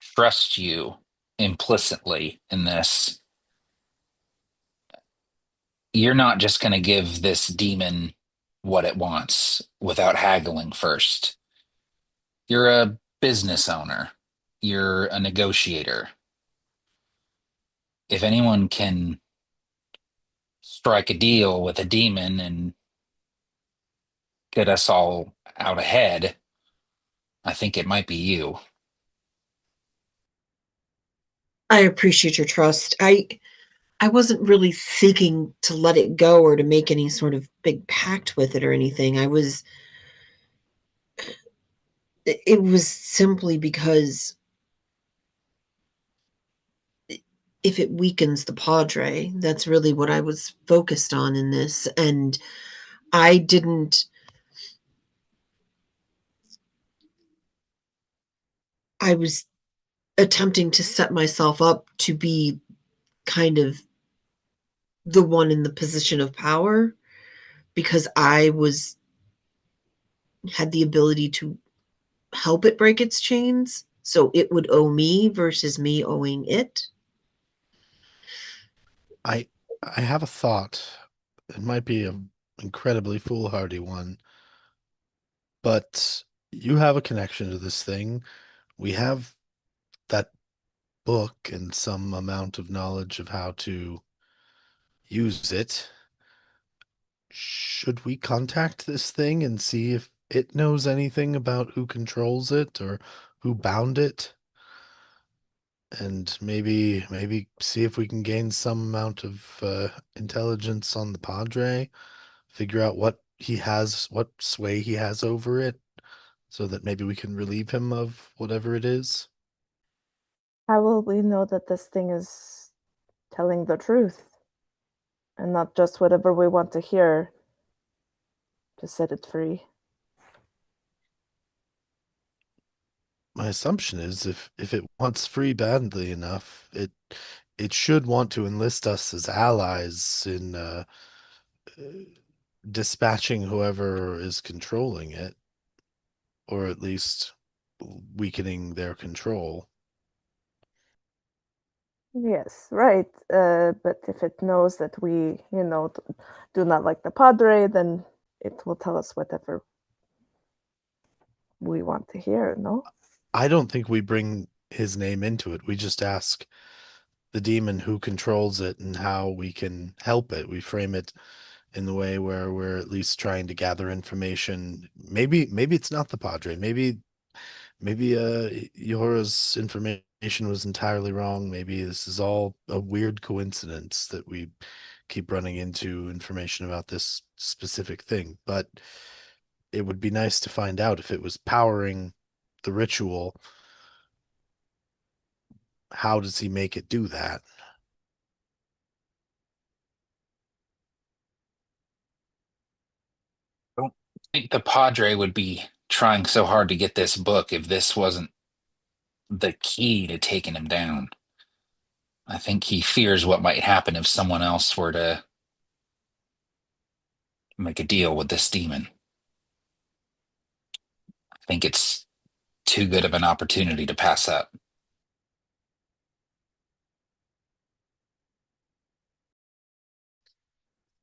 trust you implicitly in this. You're not just going to give this demon what it wants without haggling first. You're a business owner, you're a negotiator. If anyone can strike a deal with a demon and get us all out ahead, I think it might be you. I appreciate your trust. I wasn't really seeking to let it go or to make any sort of big pact with it or anything. It was simply because if it weakens the Padre, that's really what I was focused on in this. And I didn't, I was attempting to set myself up to be kind of the one in the position of power because had the ability to help it break its chains. So it would owe me versus me owing it. I I have a thought. It might be an incredibly foolhardy one, but you have a connection to this thing. We have that book and some amount of knowledge of how to use it. Should we contact this thing and see if it knows anything about who controls it or who bound it? And maybe see if we can gain some amount of intelligence on the Padre, figure out what he has, what sway he has over it, so that maybe we can relieve him of whatever it is? How will we know that this thing is telling the truth and not just whatever we want to hear to set it free? My assumption is if it wants free badly enough, it should want to enlist us as allies in uh, dispatching whoever is controlling it, or at least weakening their control. Yes, right. But if it knows that we, do not like the Padre, then it will tell us whatever we want to hear, no? I don't think we bring his name into it. We just ask the demon who controls it and how we can help it. We frame it in the way where we're at least trying to gather information. Maybe it's not the Padre. Maybe Yora's information was entirely wrong. Maybe this is all a weird coincidence that we keep running into information about this specific thing. But it would be nice to find out if it was powering the ritual. How does he make it do that? I don't think the Padre would be trying so hard to get this book if this wasn't the key to taking him down. I think he fears what might happen if someone else were to make a deal with this demon. I think it's too good of an opportunity to pass up.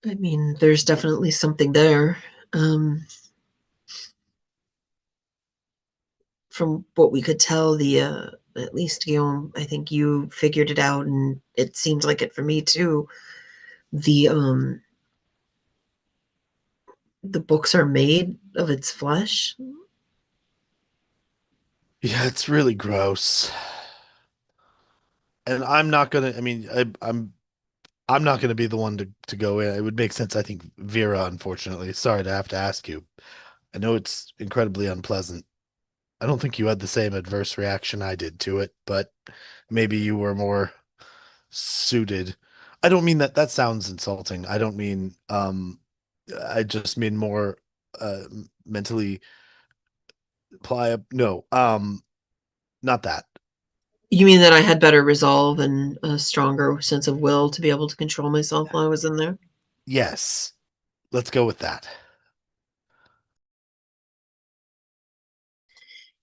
I mean, there's definitely something there. From what we could tell, the at least Guillaume, I think you figured it out, and it seems like it for me too. The the books are made of its flesh. Yeah, it's really gross. And I'm not gonna. I mean, I'm not gonna be the one to go in. It would make sense, I think, Vera. Unfortunately, sorry to have to ask you. I know it's incredibly unpleasant. I don't think you had the same adverse reaction I did to it, but maybe you were more suited. I don't mean that. That sounds insulting. I don't mean. I just mean more uh mentally pliable. No, not that. You mean that I had better resolve and a stronger sense of will to be able to control myself while I was in there? Yes, let's go with that.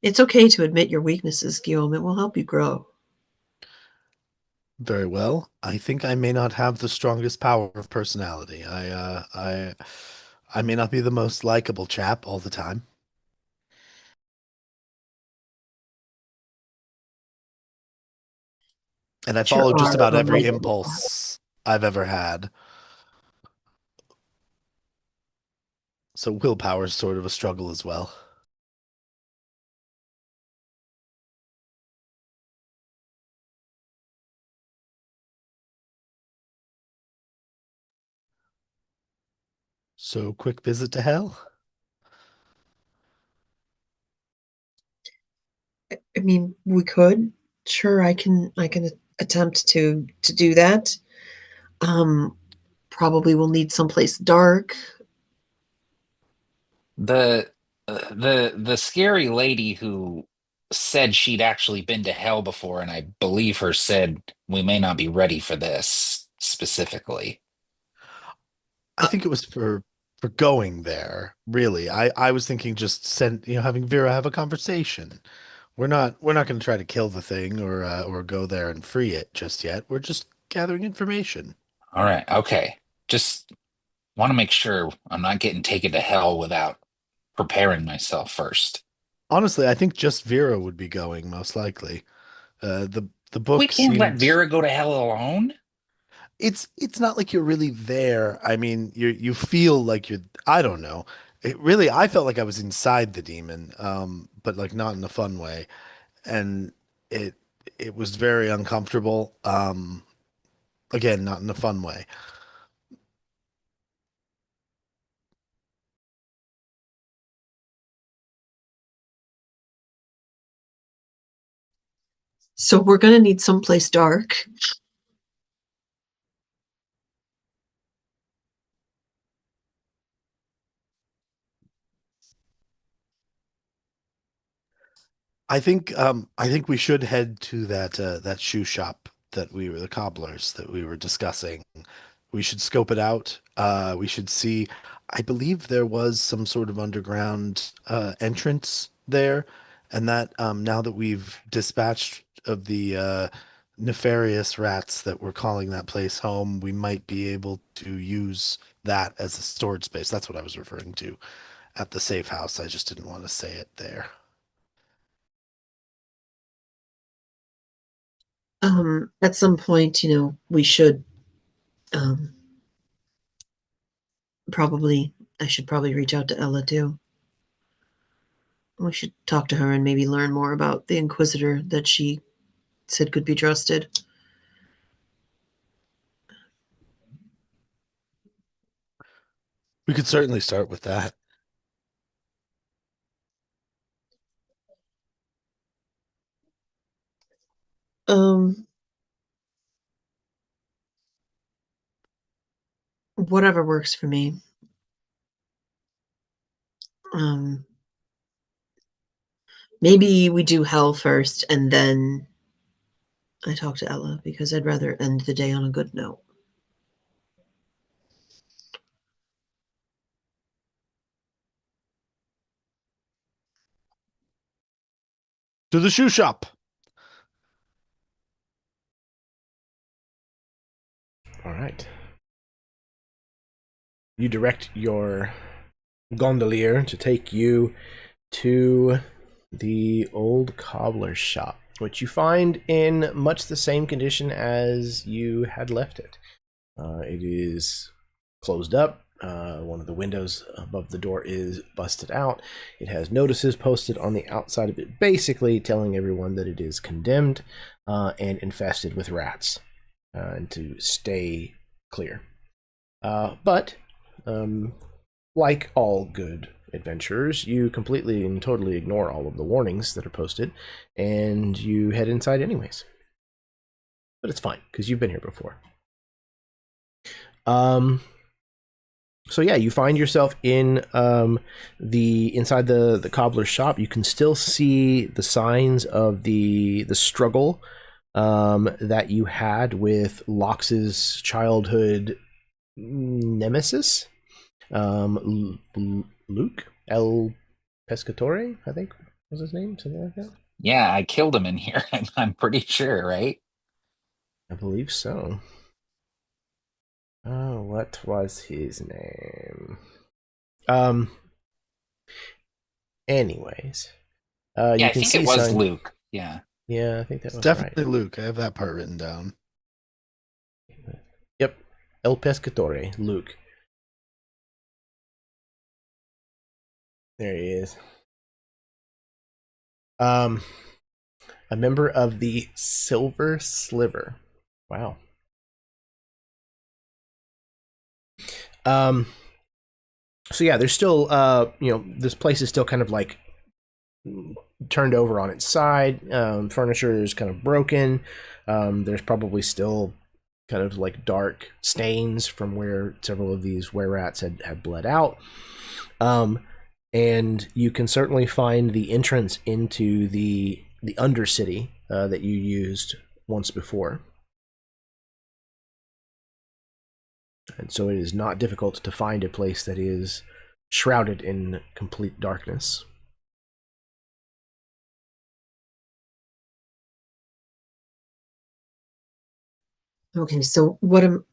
It's okay to admit your weaknesses, Guillaume. It will help you grow. Very well. I think I may not have the strongest power of personality. I may not be the most likable chap all the time. And I Sure follow just are about every unlikable. impulse I've ever had. So willpower is sort of a struggle as well. So quick visit to hell? I mean, we could. Sure, I can attempt to do that. Um, Probably will need someplace dark. The scary lady who said she'd actually been to hell before, and I believe her said we may not be ready for this specifically. I think it was for going there, really. I was thinking just having Vera have a conversation. We're not going to try to kill the thing or go there and free it just yet. We're just gathering information. All right, okay. Just want to make sure I'm not getting taken to hell without preparing myself first. Honestly, I think just Vera would be going most likely. The We book can't let seemed Vera go to hell alone. it's not like you're really there. I mean, you feel like you're I don't know. It really I felt like I was inside the demon, but like not in a fun way. And it it was very uncomfortable. Um, again, not in a fun way. Um, again, not in a fun way. So we're gonna need someplace dark. I think we should head to that shoe shop that we were the cobblers that we were discussing. We should scope it out. We should see. I believe there was some sort of underground entrance there, and that now that we've dispatched of the nefarious rats that were calling that place home, we might be able to use that as a storage space. That's what I was referring to at the safe house. I just didn't want to say it there. At some point, we should um probably I should probably reach out to Ella too. We should talk to her and maybe learn more about the Inquisitor that she said could be trusted. We could certainly start with that. Um, whatever works for me. Um, maybe we do hell first and then I talk to Ella because I'd rather end the day on a good note. To the shoe shop. All right. You direct your gondolier to take you to the old cobbler's shop, which you find in much the same condition as you had left it. It is closed up. One of the windows above the door is busted out. It has notices posted on the outside of it, basically telling everyone that it is condemned and infested with rats and to stay clear. But like all good adventurers, you completely and totally ignore all of the warnings that are posted, and you head inside anyways. But it's fine, because you've been here before. So yeah, you find yourself in inside the cobbler's shop. You can still see the signs of the struggle that you had with Lox's childhood nemesis, Luke El Pescatore, I think was his name, something like that. Yeah, I killed him in here. I'm pretty sure, right? I believe so. Oh, what was his name? Anyways, Yeah, you I can think see it was sign. Luke. Yeah. Yeah, I think that It's was definitely right. Luke. I have that part written down. Yep, El Pescatore, Luke. There he is. A member of the Silver Sliver. Wow. So yeah, there's still this place is still kind of like turned over on its side. Furniture is kind of broken. There's probably still kind of like dark stains from where several of these were rats had bled out. And you can certainly find the entrance into the Undercity that you used once before. And so it is not difficult to find a place that is shrouded in complete darkness. Okay, so what I'm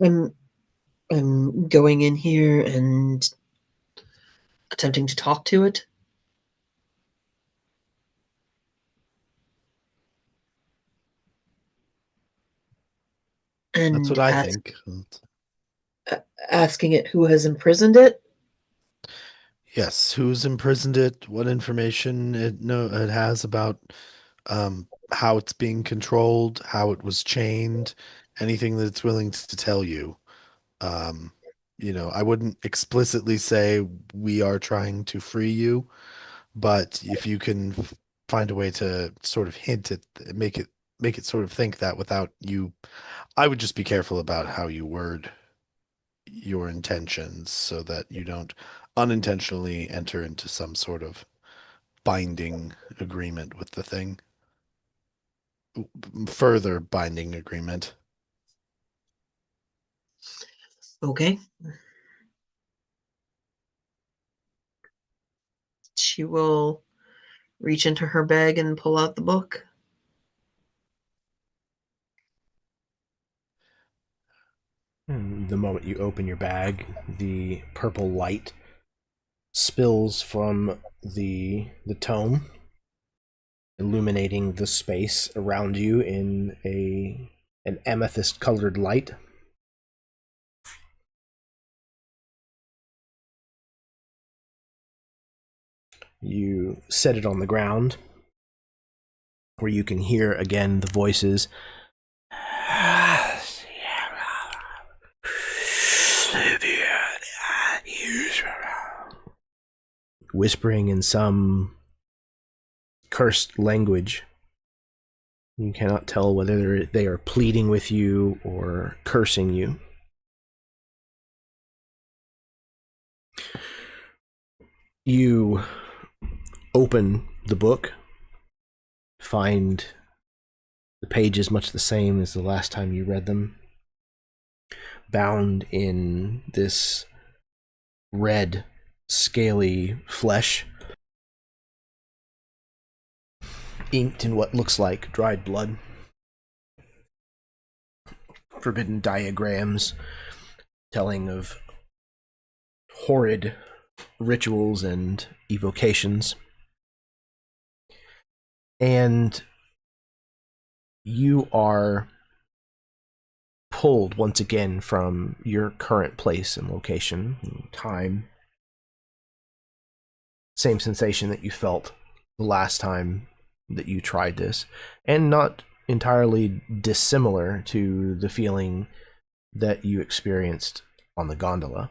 going in here and attempting to talk to it. That's what And I think. asking it who has imprisoned it. Yes, who's imprisoned it? What information it has about how it's being controlled, how it was chained, anything that it's willing to tell you. Um, I wouldn't explicitly say we are trying to free you, but if you can find a way to sort of hint it, make it make it sort of think that without you. I would just be careful about how you word your intentions so that you don't unintentionally enter into some sort of binding agreement with the thing. Further binding agreement. Okay. She will reach into her bag and pull out the book. The moment you open your bag, the purple light spills from the tome, illuminating the space around you in an amethyst colored light. You set it on the ground, where you can hear again the voices whispering in some cursed language. You cannot tell whether they are pleading with you or cursing you. You open the book, find the pages much the same as the last time you read them, bound in this red, scaly flesh, inked in what looks like dried blood. Forbidden diagrams telling of horrid rituals and evocations. And you are pulled once again from your current place and location and time. Same sensation that you felt the last time that you tried this, and not entirely dissimilar to the feeling that you experienced on the gondola.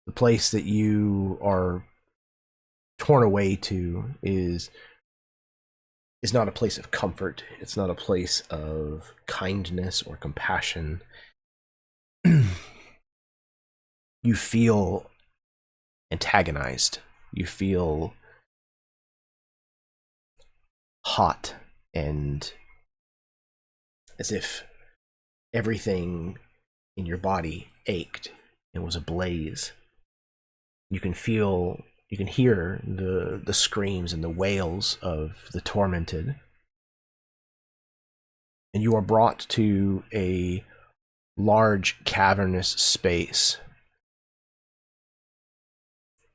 The place that you are torn away to is not a place of comfort. It's not a place of kindness or compassion. You feel antagonized. You feel hot and as if everything in your body ached and was ablaze. You can hear the screams and the wails of the tormented. And you are brought to a large cavernous space.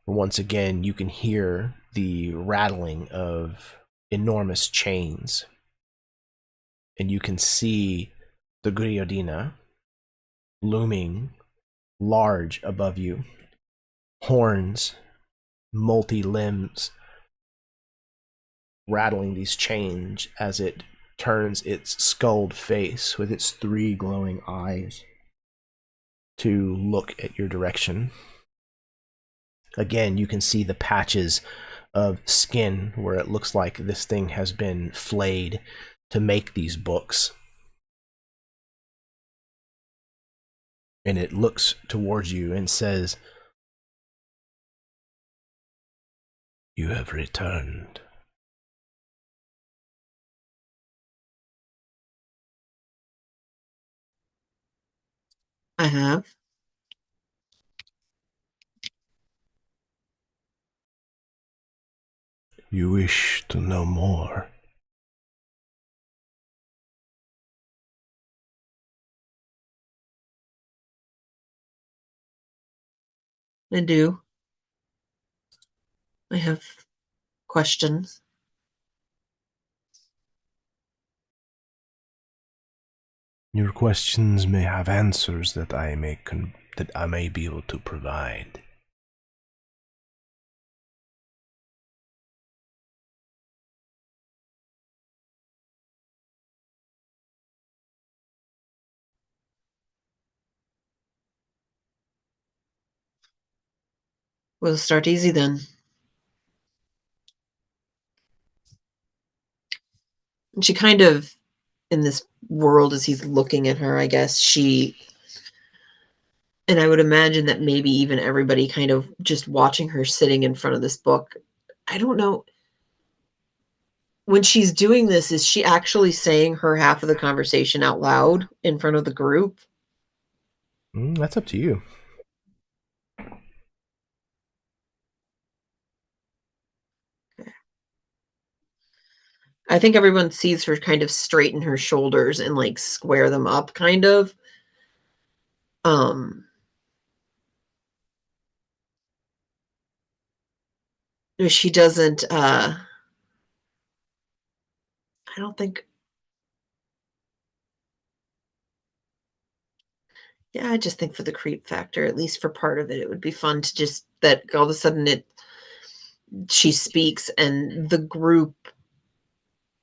Once again, you can hear the rattling of enormous chains. And you can see the Guillotine looming large above you. Horns, multi-limbs, rattling these chains as it turns its skulled face with its 3 glowing eyes to look at your direction. Again, you can see the patches of skin where it looks like this thing has been flayed to make these books. And it looks towards you and says, "You have returned." I have. You wish to know more. I do. I have questions. Your questions may have answers that I may be able to provide. We'll start easy then. she kind of, in this world as he's looking at her, I guess and I would imagine that maybe even everybody kind of just watching her sitting in front of this book. I don't know. When she's doing this, is she actually saying her half of the conversation out loud in front of the group? That's up to you. I think everyone sees her kind of straighten her shoulders and like square them up, kind of. Um, she doesn't. I don't think. Yeah, I just think for the creep factor, at least for part of it, it would be fun to just that all of a sudden she speaks and the group.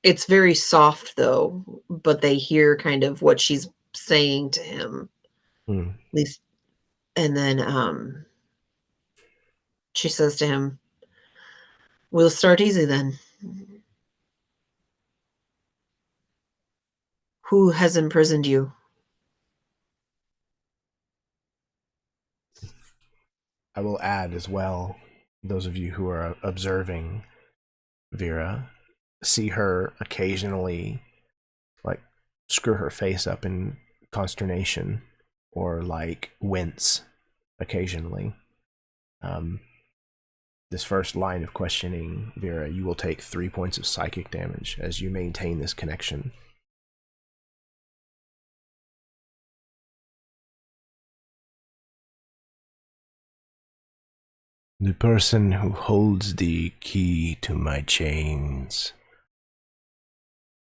It's very soft though, but they hear kind of what she's saying to him, Hmm. at least. And then she says to him, "We'll start easy then. Who has imprisoned you?" I will add as well, those of you who are observing Vera, see her occasionally like screw her face up in consternation or like wince occasionally. This first line of questioning, Vera, you will take 3 points of psychic damage as you maintain this connection. The person who holds the key to my chains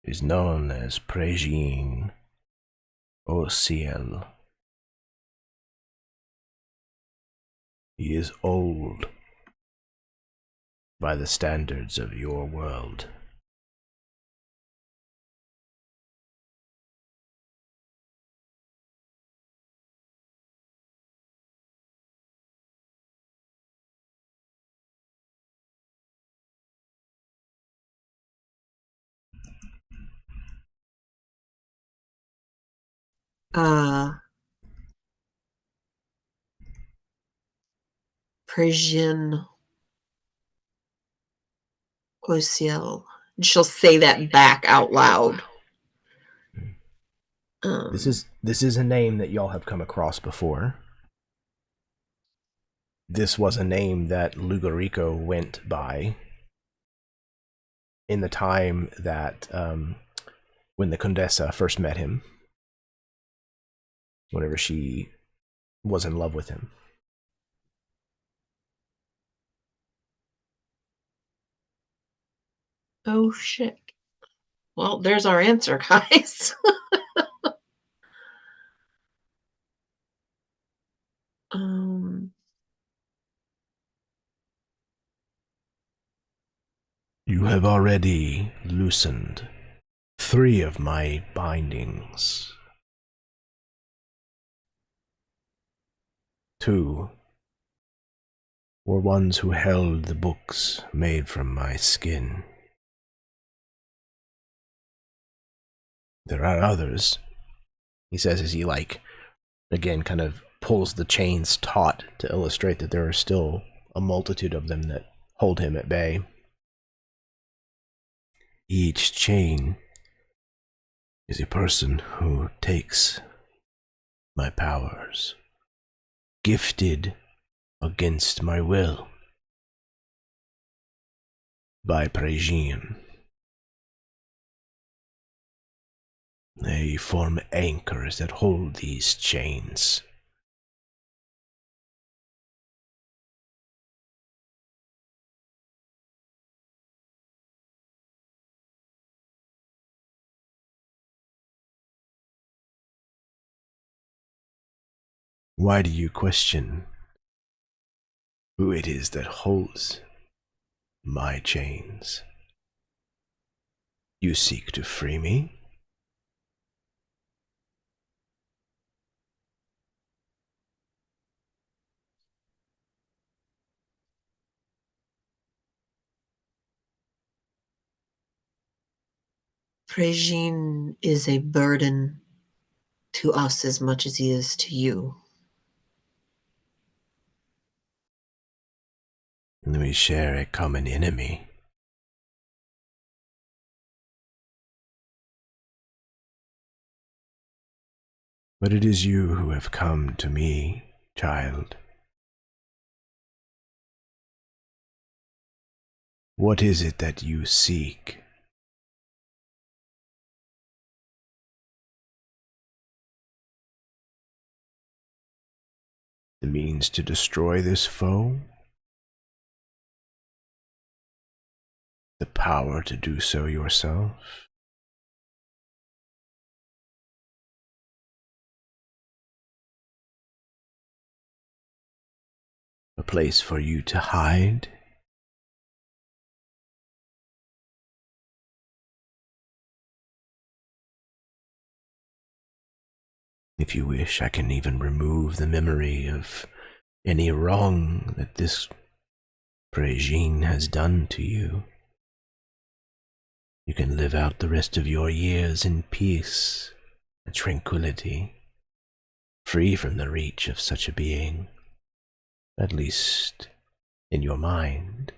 is known as Prégine au Ciel. He is old by the standards of your world. Parisian au ciel. She'll say that back out loud. This is a name that y'all have come across before. This was a name that Lugarico went by in the time that when the Condessa first met him, whenever she was in love with him. Oh shit. Well, there's our answer, guys. You have already loosened 3 of my bindings. 2 were ones who held the books made from my skin. There are others, He says as he like again kind of pulls the chains taut to illustrate that there are still a multitude of them that hold him at bay. Each chain is a person who takes my powers, gifted against my will by Prégine. They form anchors that hold these chains. Why do you question who it is that holds my chains? You seek to free me? Prégine is a burden to us as much as he is to you. And we share a common enemy. But it is you who have come to me, child. What is it that you seek? The means to destroy this foe? The power to do so yourself? A place for you to hide? If you wish, I can even remove the memory of any wrong that this Prégine has done to you. You can live out the rest of your years in peace and tranquility, free from the reach of such a being, at least in your mind.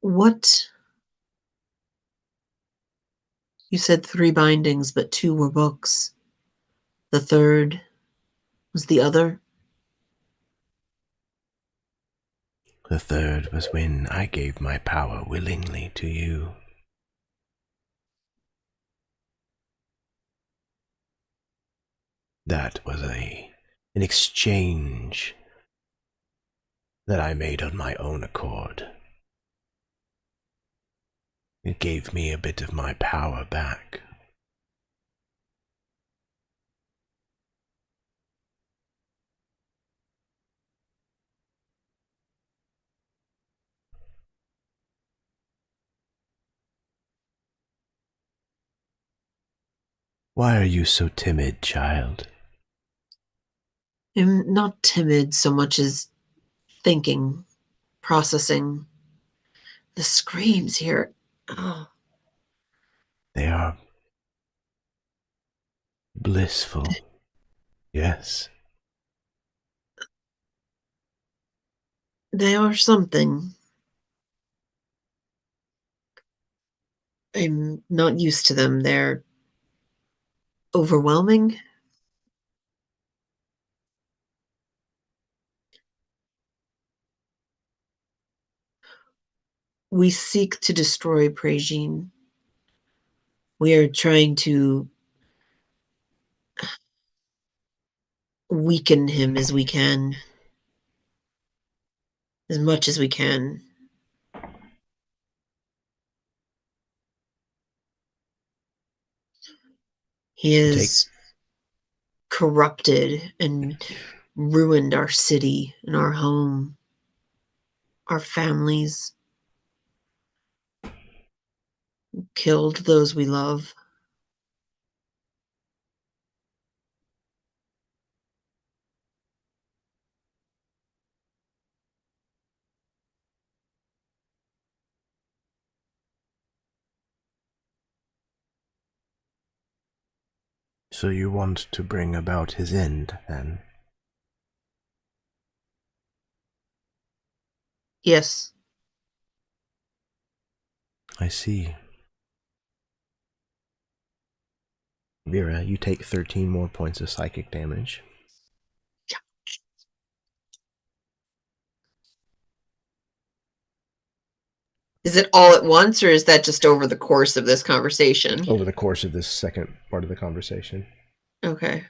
What? You said 3 bindings, but 2 were books. The third was the other? The third was when I gave my power willingly to you. That was an exchange that I made on my own accord. It gave me a bit of my power back. Why are you so timid, child? I'm not timid so much as thinking, processing. The screams here. Oh, They are blissful. Yes. they are something. I'm not used to them. They're overwhelming. We seek to destroy Prégine. We are trying to weaken him as we can, as much as we can. He is corrupted and ruined our city and our home, our families, killed those we love. So you want to bring about his end, then? Yes. I see. Vera, you take 13 more points of psychic damage. Is it all at once, or is that just over the course of this conversation? Over the course of this second part of the conversation. Okay.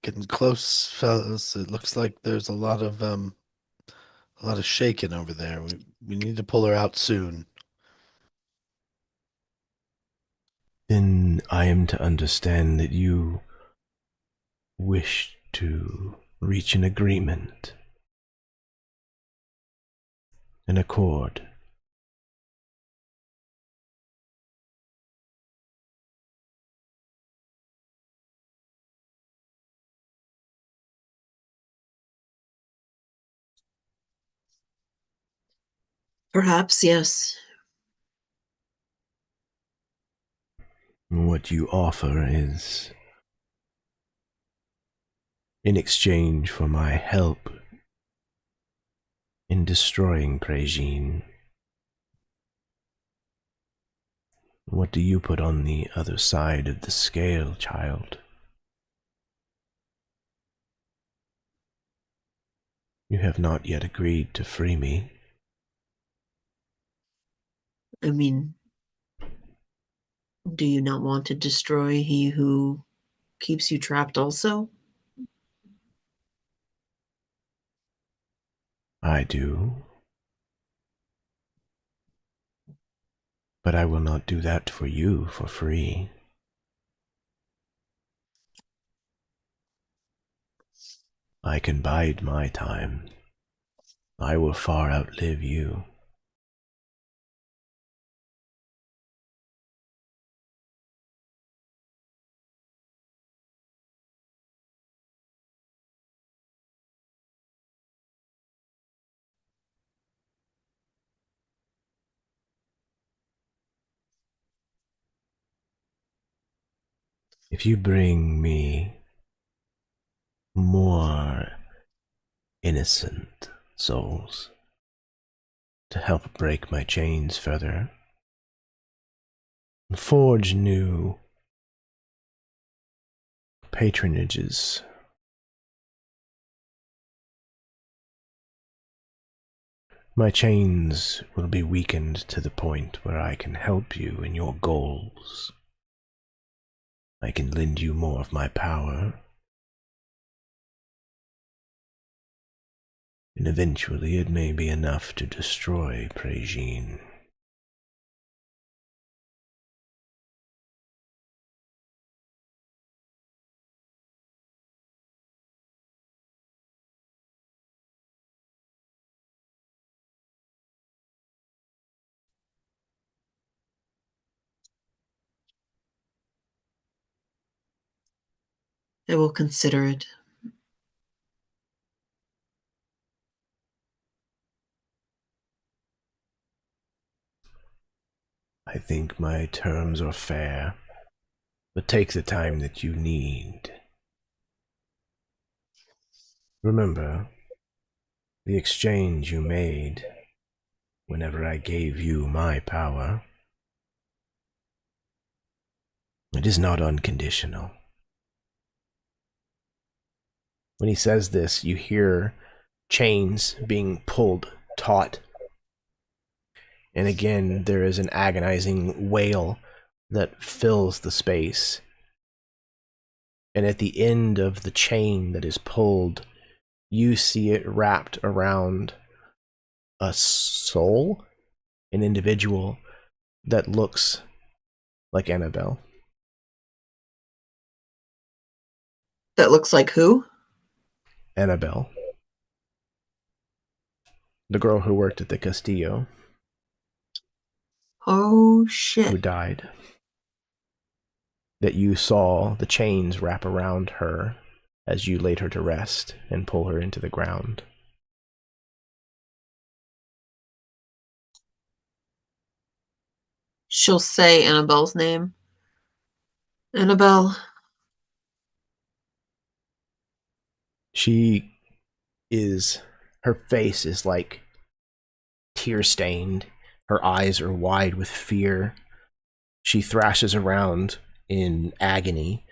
Getting close, fellas. It looks like there's a lot of shaking over there. We need to pull her out soon. Then I am to understand that you wish to reach an agreement. an accord. Perhaps, yes. What you offer is in exchange for my help in destroying Prégine. What do you put on the other side of the scale, child? You have not yet agreed to free me. I mean, do you not want to destroy he who keeps you trapped also? I do. But I will not do that for you for free. I can bide my time. I will far outlive you. If you bring me more innocent souls to help break my chains further, and forge new patronages, my chains will be weakened to the point where I can help you in your goals. I can lend you more of my power, and eventually it may be enough to destroy Prégine. I will consider it. I think my terms are fair, but take the time that you need. Remember the exchange you made whenever I gave you my power. It is not unconditional. When he says this, you hear chains being pulled taut. And again, there is an agonizing wail that fills the space. And at the end of the chain that is pulled, you see it wrapped around a soul, an individual that looks like Annabelle. That looks like who? Annabelle. The girl who worked at the Castillo, Oh, who shit. died. That you saw the chains wrap around her as you laid her to rest and pull her into the ground. She'll say Annabelle's name. Annabelle. Her face is like tear stained. Her eyes are wide with fear. She thrashes around in agony.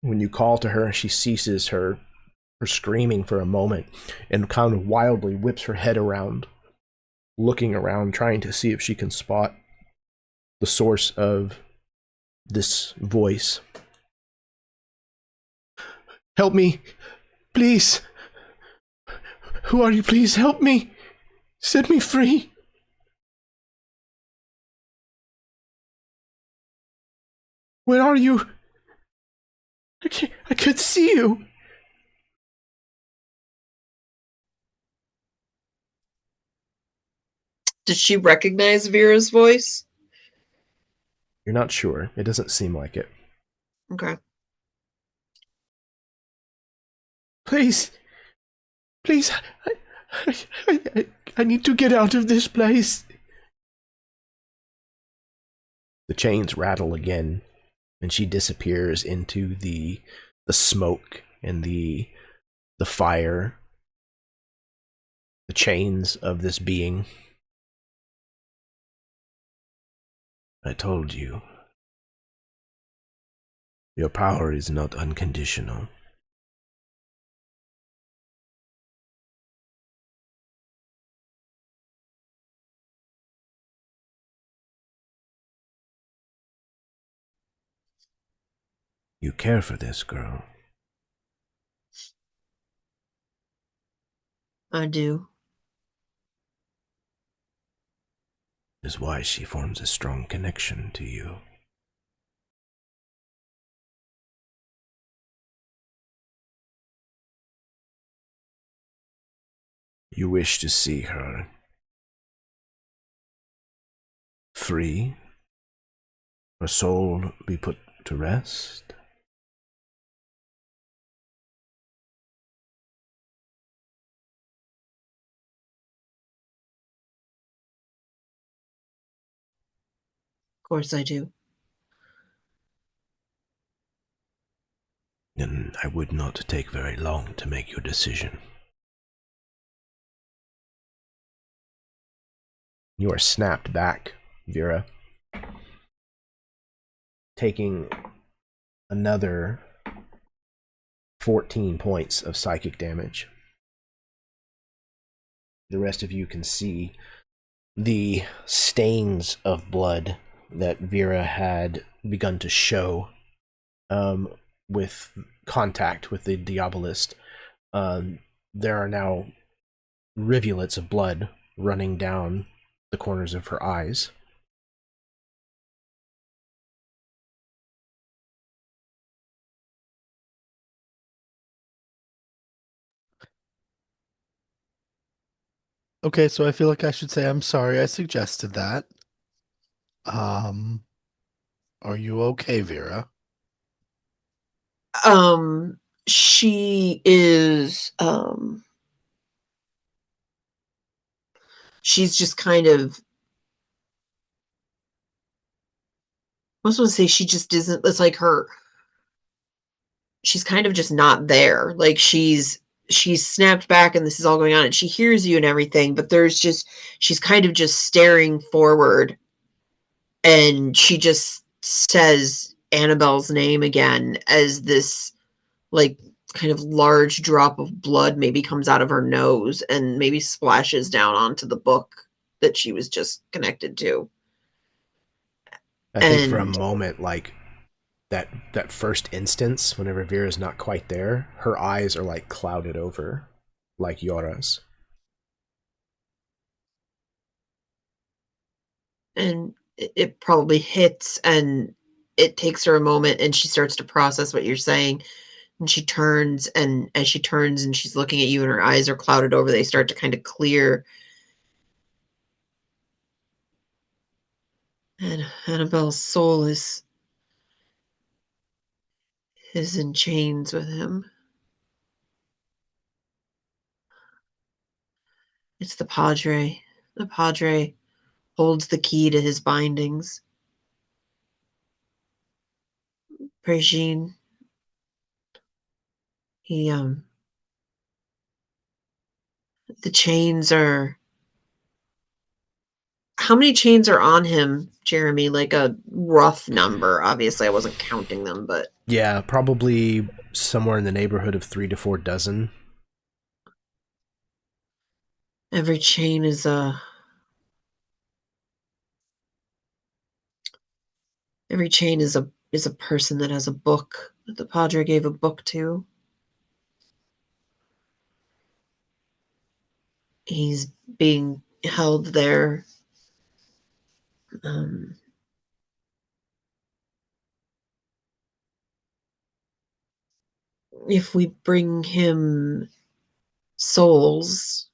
When you call to her, she ceases her screaming for a moment and kind of wildly whips her head around, looking around, trying to see if she can spot the source of this voice. Help me, please. Who are you? Please help me. Set me free. Where are you? I could see you. Did she recognize Vera's voice? You're not sure. It doesn't seem like it. Okay. Please, please, I need to get out of this place. The chains rattle again, and she disappears into the smoke and the fire, the chains of this being. I told you. Your power is not unconditional. You care for this girl. I do. Is why she forms a strong connection to you. You wish to see her free, her soul be put to rest. Of course I do. Then I would not take very long to make your decision. You are snapped back, Vera, taking another 14 points of psychic damage. The rest of you can see the stains of blood that Vera had begun to show with contact with the Diabolist. There are now rivulets of blood running down the corners of her eyes. Okay, so I feel like I should say I'm sorry I suggested that. Um, are you okay, Vera? She is she's just kind of, I was going to say she just isn't, it's like she's kind of just not there. Like she's snapped back and this is all going on and she hears you and everything, but she's kind of just staring forward, and she just says Annabelle's name again as this like kind of large drop of blood maybe comes out of her nose and maybe splashes down onto the book that she was just connected to. I think for a And moment, like that first instance, whenever Vera's not quite there, her eyes are like clouded over, like Yora's. it probably hits, and it takes her a moment, and she starts to process what you're saying, and she turns, and as she turns and she's looking at you and her eyes are clouded over, they start to kind of clear. And Annabelle's soul is in chains with him. It's the Padre. The Padre holds the key to his bindings. Brigitte, he the chains are, how many chains are on him, Jeremy? Like a rough number. Obviously I wasn't counting them, but Yeah, probably somewhere in the neighborhood of 3 to 4 dozen. every chain is a person that has a book that the Padre gave a book to. He's being held there. If we bring him souls,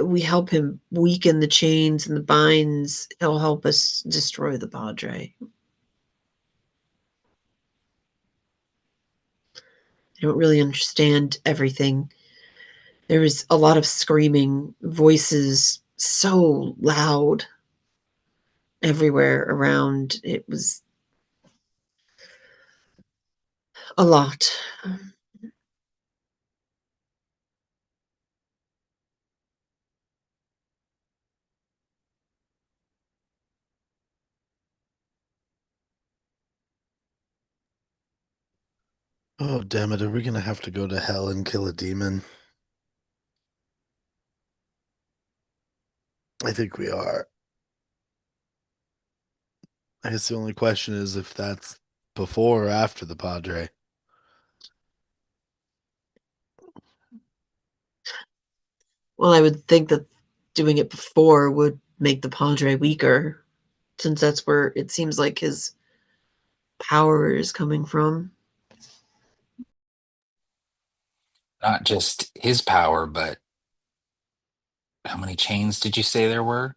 we help him weaken the chains and the binds. He'll help us destroy the Padre. I don't really understand everything. There was a lot of screaming, voices so loud everywhere around. It was a lot. Oh, damn it. Are we going to have to go to hell and kill a demon? I think we are. I guess the only question is if that's before or after the Padre. Well, I would think that doing it before would make the Padre weaker, since that's where it seems like his power is coming from. Not just his power, but how many chains did you say there were?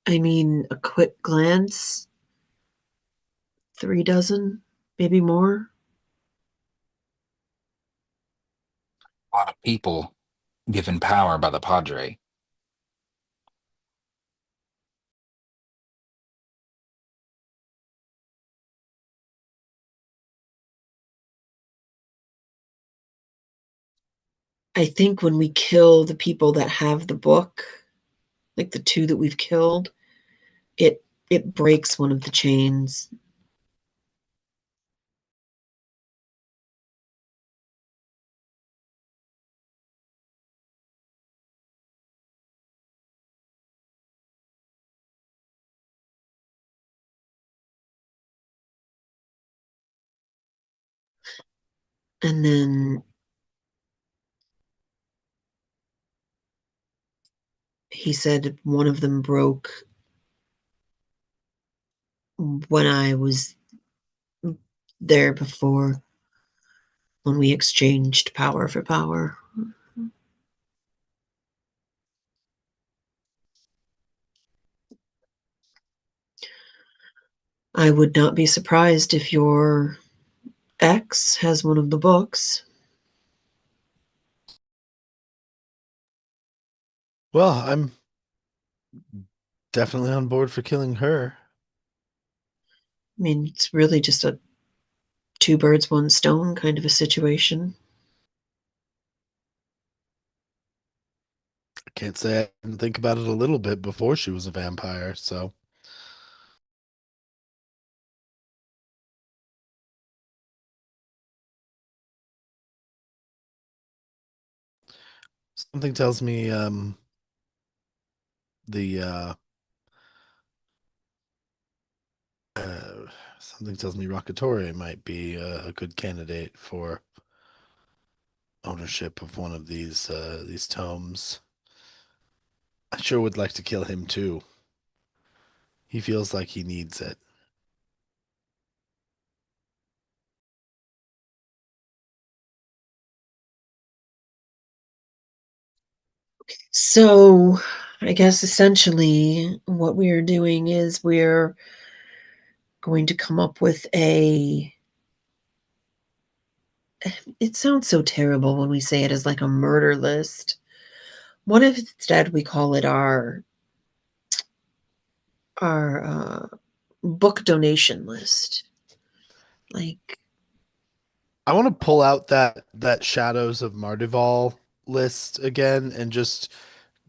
I mean, a quick glance, 3 dozen, maybe more. A lot of people given power by the Padre. I think when we kill the people that have the book, like the two that we've killed, it breaks one of the chains. And then he said one of them broke when I was there before, when we exchanged power for power. I would not be surprised if your ex has one of the books. Well, I'm definitely on board for killing her. I mean, it's really just a two birds, one stone kind of a situation. I can't say I didn't think about it a little bit before she was a vampire, so. Something tells me the something tells me Rockatore might be a good candidate for ownership of one of these tomes. I sure would like to kill him too. He feels like he needs it. So, I guess essentially what we are doing is we're going to come up with a. It sounds so terrible when we say it as like a murder list. What if instead we call it our book donation list? Like, I want to pull out that Shadows of Mardival list again and just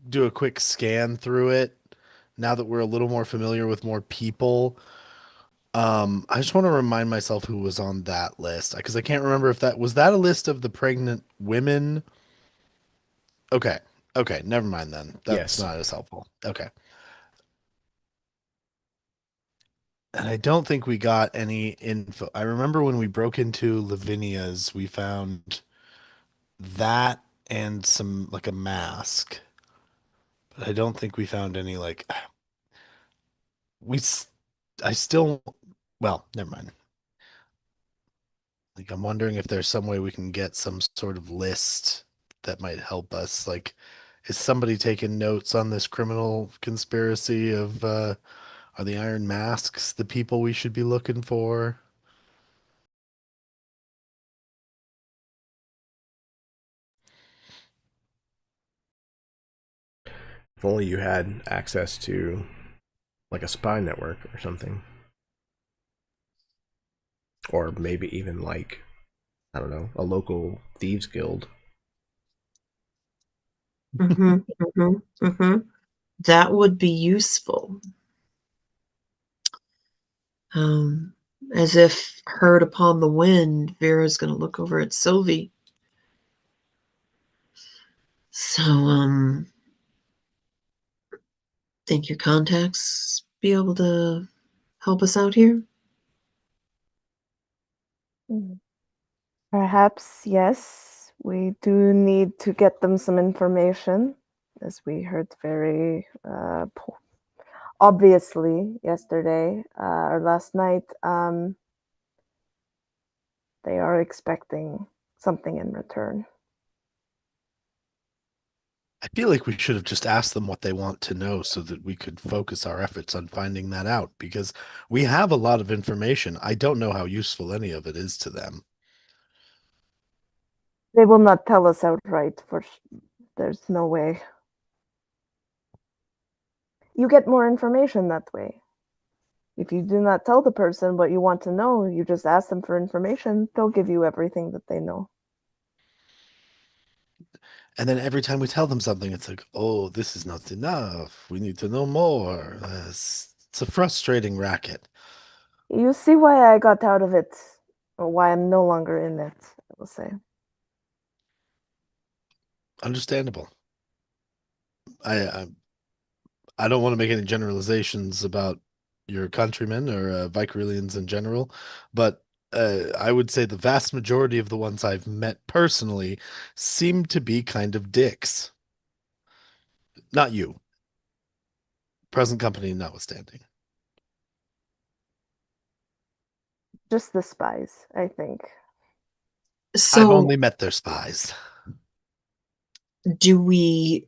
do a quick scan through it now that we're a little more familiar with more people. I just want to remind myself who was on that list because I can't remember if that was that a list of the pregnant women. Okay. Okay, never mind then. That's Yes. not as helpful. Okay. And I don't think we got any info. I remember when we broke into Lavinia's, we found that and some like a mask. But I don't think we found any like we s- I still well, never mind. Like, I'm wondering if there's some way we can get some sort of list that might help us. Like, is somebody taking notes on this criminal conspiracy of are the Iron Masks the people we should be looking for? If only you had access to like a spy network or something. Or maybe even like, I don't know, a local thieves guild. That would be useful. As if heard upon the wind, Vera's going to look over at Sylvie. So, think your contacts be able to help us out here? Perhaps, yes. We do need to get them some information, as we heard very obviously yesterday or last night. They are expecting something in return. I feel like we should have just asked them what they want to know so that we could focus our efforts on finding that out, because we have a lot of information. I don't know how useful any of it is to them. They will not tell us outright, there's no way. You get more information that way. If you do not tell the person what you want to know, you just ask them for information, they'll give you everything that they know. And then every time we tell them something, it's like, oh, this is not enough. We need to know more. It's a frustrating racket. You see why I got out of it, or why I'm no longer in it, I will say. Understandable. I don't want to make any generalizations about your countrymen or Vicarians in general, but I would say the vast majority of the ones I've met personally seem to be kind of dicks. Not you. Present company notwithstanding. Just the spies, I think. I've So, only met their spies. do we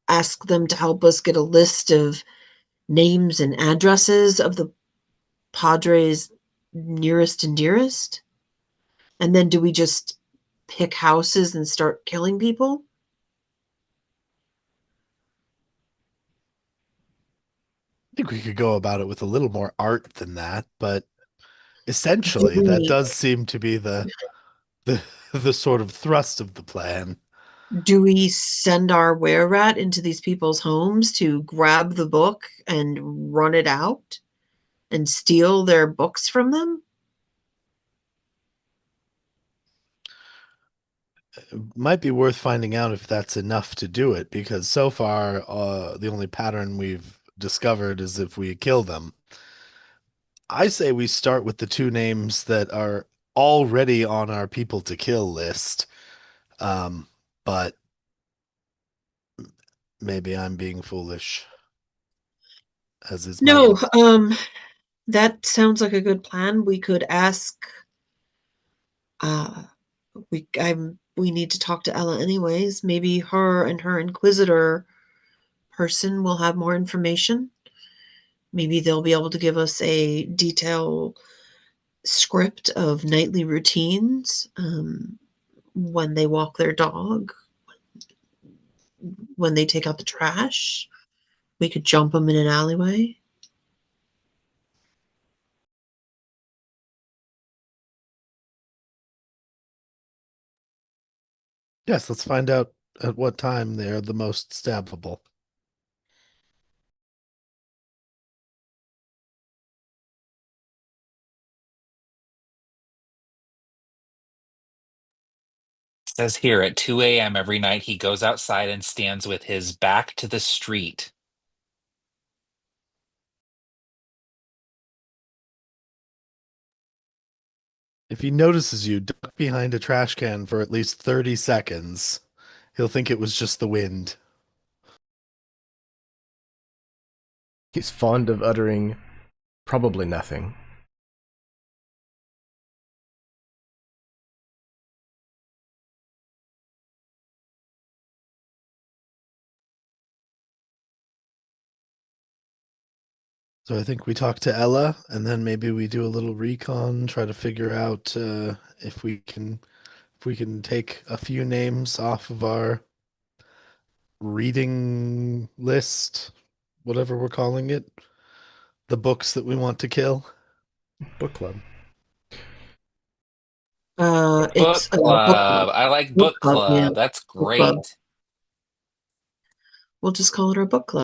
ask them to help us get a list of names and addresses of the Padres nearest and dearest? And then do we just pick houses and start killing people? I think we could go about it with a little more art than that, but Do essentially that we does seem to be the the sort of thrust of the plan. do we send our were rat into these people's homes to grab the book and run it out and steal their books from them? It might be worth finding out if that's enough to do it, because so far the only pattern we've discovered is if we kill them. I say we start with the two names that are already on our people to kill list. Um, but maybe I'm being foolish, as is my No, luck. that sounds like a good plan. We could ask uh we need to talk to Ella anyways. Maybe her and her inquisitor person will have more information. Maybe they'll be able to give us a detailed script of nightly routines, when they walk their dog, when they take out the trash. We could jump them in an alleyway. Yes, let's find out at what time they're the most stabbable. Says here at 2 a.m. every night he goes outside and stands with his back to the street. If he notices you duck behind a trash can for at least 30 seconds, he'll think it was just the wind. He's fond of uttering probably nothing. So I think we talk to Ella, and then maybe we do a little recon, try to figure out if we can take a few names off of our reading list, whatever we're calling it, the books that we want to kill. Book club. It's Book a book club. club. I like Book book club, yeah. club. That's Book club. great. We'll just call it our book club.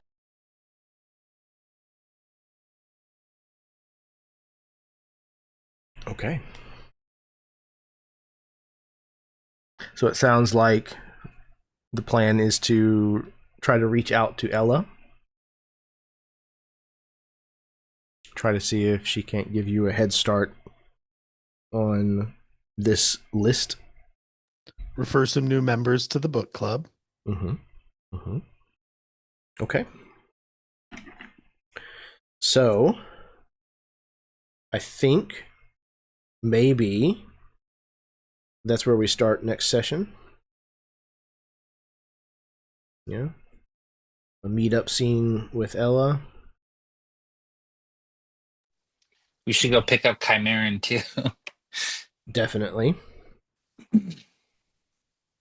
Okay. So it sounds like the plan is to try to reach out to Ella. Try to see if she can't give you a head start on this list. Refer some new members to the book club. Mm-hmm. Mm-hmm. Okay. So I think maybe that's where we start next session. Yeah. A meetup scene with Ella. We should go pick up Chimeran too. Definitely.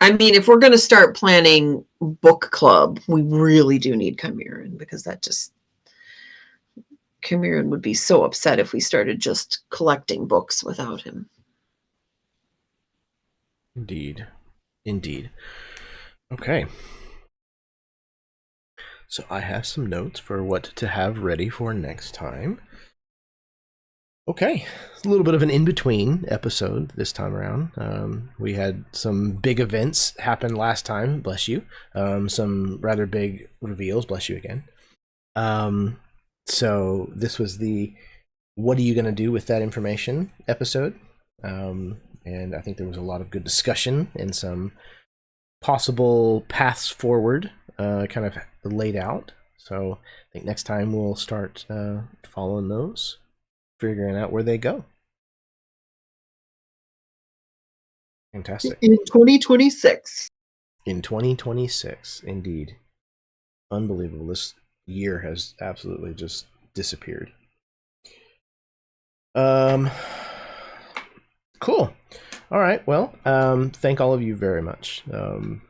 I mean, if we're going to start planning book club, we really do need Chimeran, because Chimeran would be so upset if we started just collecting books without him. Indeed. Indeed. Okay. So I have some notes for what to have ready for next time. Okay, a little bit of an in-between episode this time around. We had some big events happen last time, bless you. Some rather big reveals, bless you again. So this was the what are you going to do with that information episode. And I think there was a lot of good discussion and some possible paths forward kind of laid out. So I think next time we'll start following those, figuring out where they go. Fantastic. In 2026. In 2026, indeed. Unbelievable. This year has absolutely just disappeared. Cool. All right. Well, thank all of you very much. I'm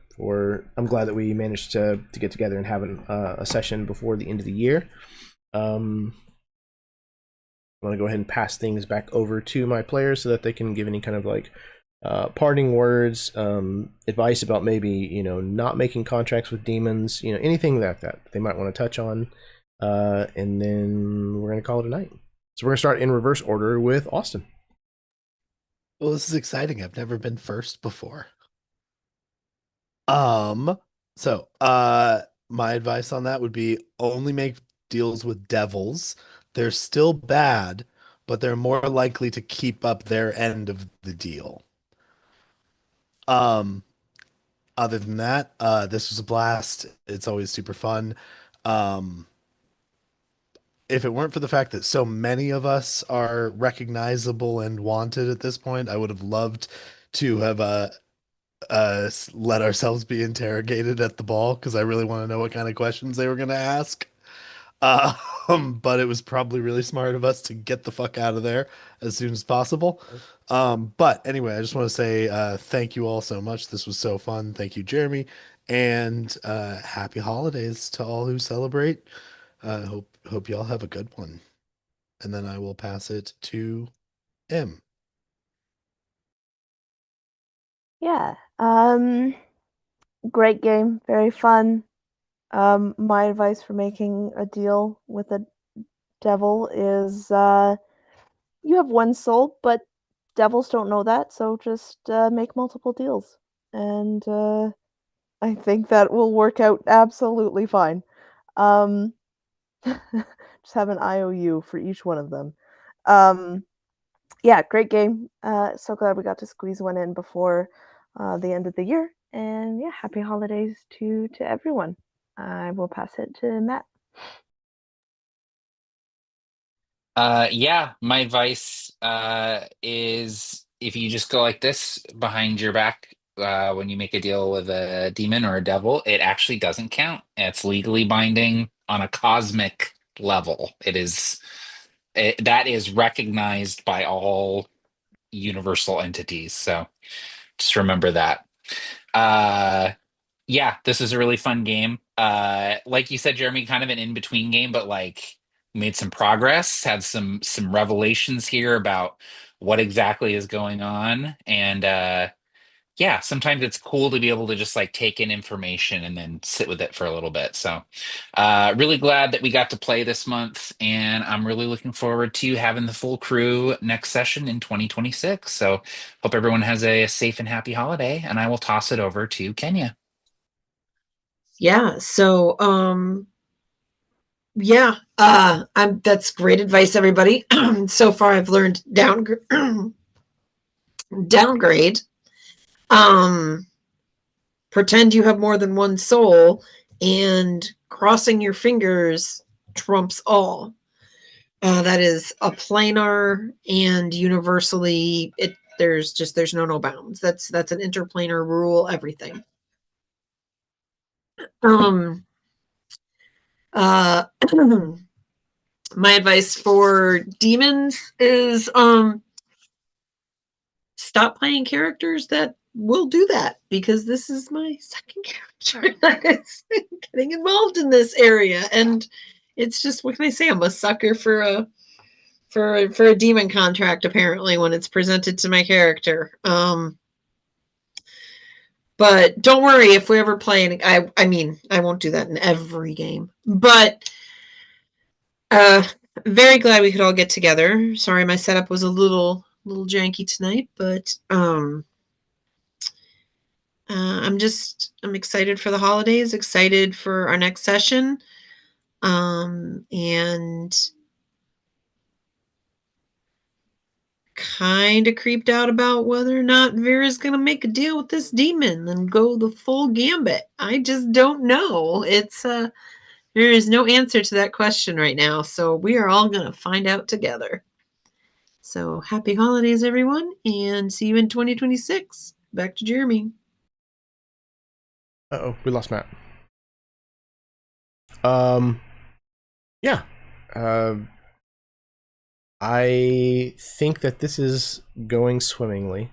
glad that we managed to get together and have a session before the end of the year. I'm going to go ahead and pass things back over to my players so that they can give any kind of like parting words, advice about maybe, not making contracts with demons, anything that they might want to touch on. And then we're going to call it a night. So we're going to start in reverse order with Austin. Well, this is exciting. I've never been first before. So my advice on that would be only make deals with devils. They're still bad, but they're more likely to keep up their end of the deal. Other than that, this was a blast. It's always super fun. If it weren't for the fact that so many of us are recognizable and wanted at this point, I would have loved to have let ourselves be interrogated at the ball, because I really want to know what kind of questions they were going to ask. But it was probably really smart of us to get the fuck out of there as soon as possible. But anyway, I just want to say thank you all so much. This was so fun. Thank you, Jeremy, and happy holidays to all who celebrate. Hope y'all have a good one. And then I will pass it to M. Yeah. Great game, very fun. My advice for making a deal with a devil is you have one soul, but devils don't know that, so just make multiple deals. And I think that will work out absolutely fine. Just have an IOU for each one of them. Yeah, great game. So glad we got to squeeze one in before the end of the year. And yeah, happy holidays to everyone. I will pass it to Matt. Yeah, my advice is if you just go like this behind your back when you make a deal with a demon or a devil, it actually doesn't count. It's legally binding on a cosmic level. That is recognized by all universal entities. So just remember that. Yeah, this is a really fun game. Like you said, Jeremy, kind of an in-between game, but like made some progress, had some revelations here about what exactly is going on. And yeah, sometimes it's cool to be able to just like take in information and then sit with it for a little bit. So really glad that we got to play this month, and I'm really looking forward to having the full crew next session in 2026. So hope everyone has a safe and happy holiday, and I will toss it over to Kenya. Yeah, so yeah, that's great advice, everybody. So far I've learned downgrade. Pretend you have more than one soul, and crossing your fingers trumps all. That is a planar and universally there's no bounds. That's an interplanar rule, everything. My advice for demons is stop playing characters that will do that, because this is my second character that is getting involved in this area, and it's just, what can I say? I'm a sucker for a demon contract, apparently, when it's presented to my character. But don't worry if we ever play any. I mean, I won't do that in every game, but very glad we could all get together. Sorry my setup was a little janky tonight, but I'm excited for the holidays, excited for our next session, and kind of creeped out about whether or not Vera's going to make a deal with this demon and go the full gambit. I just don't know. It's there is no answer to that question right now, so we are all going to find out together. So happy holidays, everyone, and see you in 2026. Back to Jeremy. Uh-oh, we lost Matt. Yeah. I think that this is going swimmingly.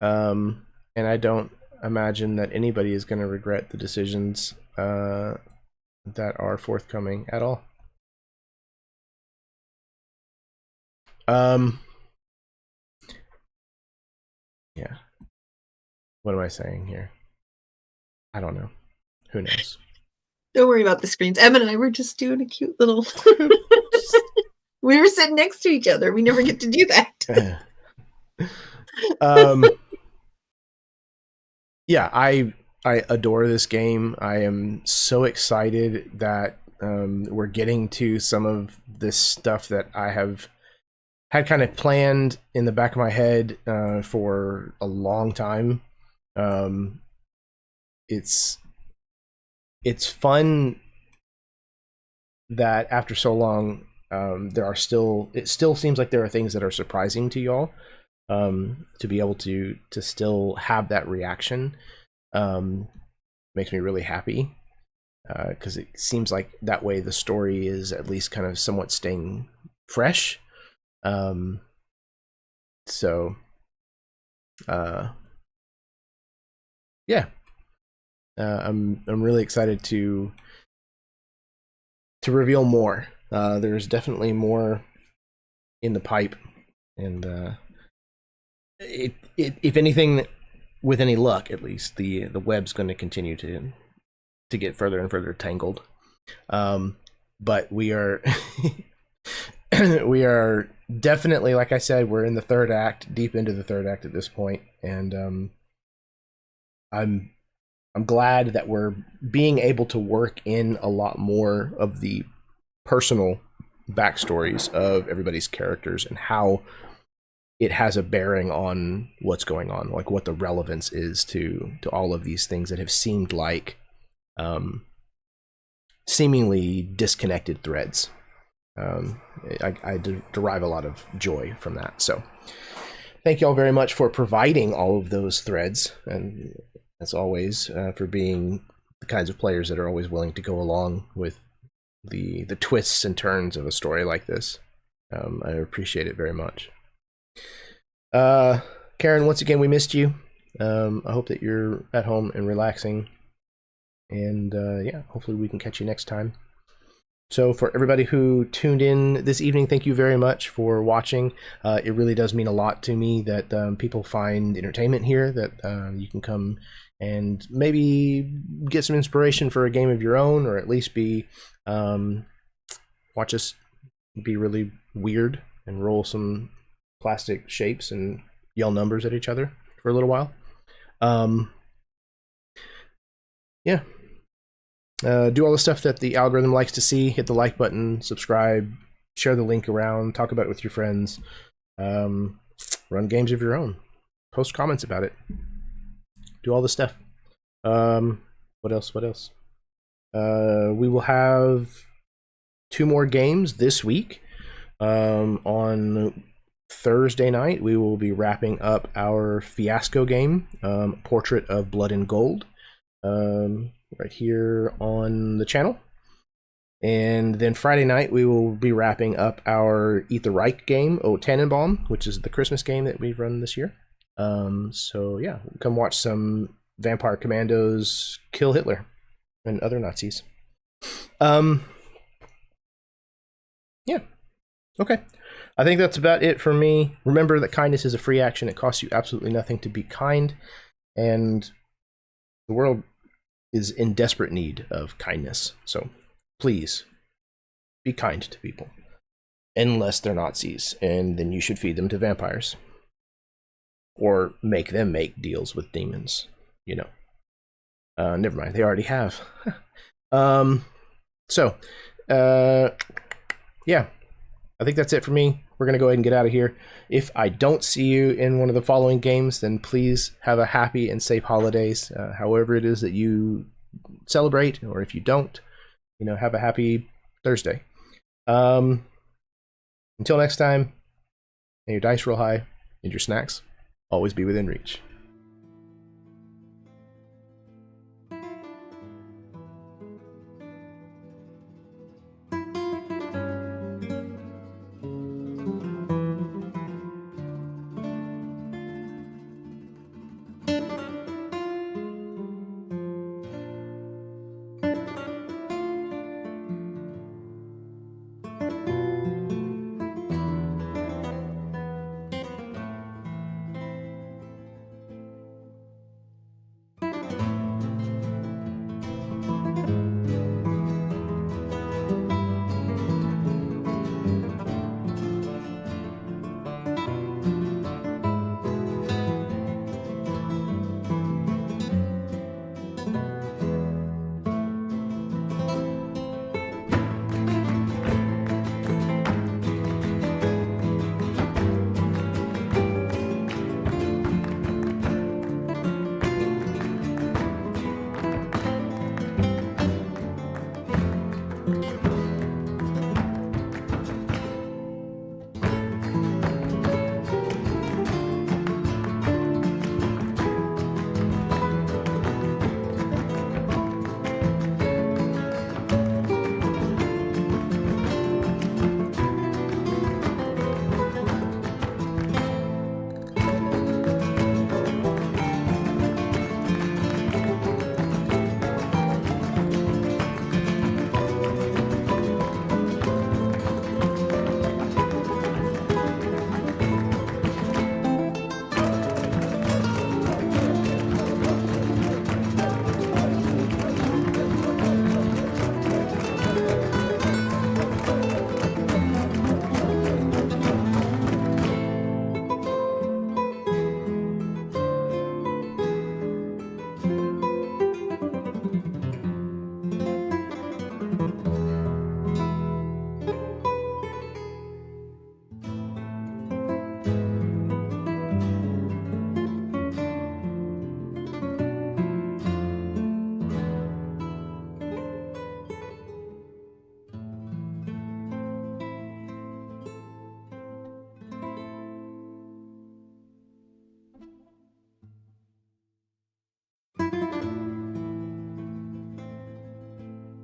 And I don't imagine that anybody is going to regret the decisions that are forthcoming at all. Yeah. What am I saying here? I don't know. Who knows? Don't worry about the screens. Em and I were just doing a cute little... We were sitting next to each other. We never get to do that. Yeah, I adore this game. I am so excited that we're getting to some of this stuff that I have had kind of planned in the back of my head for a long time. It's fun that after so long, it still seems like there are things that are surprising to y'all. To be able to still have that reaction makes me really happy, because it seems like that way the story is at least kind of somewhat staying fresh. Yeah, I'm really excited to reveal more. There's definitely more in the pipe, and if anything, with any luck, at least the web's going to continue to get further and further tangled. But we are we are definitely, like I said, we're in the third act, deep into the third act at this point, and I'm glad that we're being able to work in a lot more of the personal backstories of everybody's characters and how it has a bearing on what's going on, like what the relevance is to all of these things that have seemed like seemingly disconnected threads. I derive a lot of joy from that. So thank you all very much for providing all of those threads, and as always, for being the kinds of players that are always willing to go along with the twists and turns of a story like this. I appreciate it very much. Karen, once again, we missed you. I hope that you're at home and relaxing. And yeah, hopefully we can catch you next time. So for everybody who tuned in this evening, thank you very much for watching. It really does mean a lot to me that people find entertainment here, that you can come and maybe get some inspiration for a game of your own, or at least be watch us be really weird and roll some plastic shapes and yell numbers at each other for a little while. Yeah. Do all the stuff that the algorithm likes to see. Hit the like button, subscribe, share the link around, talk about it with your friends, run games of your own, post comments about it, do all the stuff. What else? We will have 2 more games this week. On Thursday night, we will be wrapping up our Fiasco game, Portrait of Blood and Gold, right here on the channel. And then Friday night, we will be wrapping up our Eat the Reich game, O Tannenbaum, which is the Christmas game that we've run this year. So yeah, come watch some Vampire Commandos kill Hitler and other Nazis. Yeah. Okay. I think that's about it for me. Remember that kindness is a free action. It costs you absolutely nothing to be kind. And the world is in desperate need of kindness. So please be kind to people. Unless they're Nazis. And then you should feed them to vampires. Or make them make deals with demons. You know. Never mind. They already have. Yeah. I think that's it for me. We're going to go ahead and get out of here. If I don't see you in one of the following games, then please have a happy and safe holidays, however it is that you celebrate, or if you don't, you know, have a happy Thursday. Until next time, may your dice roll high and your snacks always be within reach.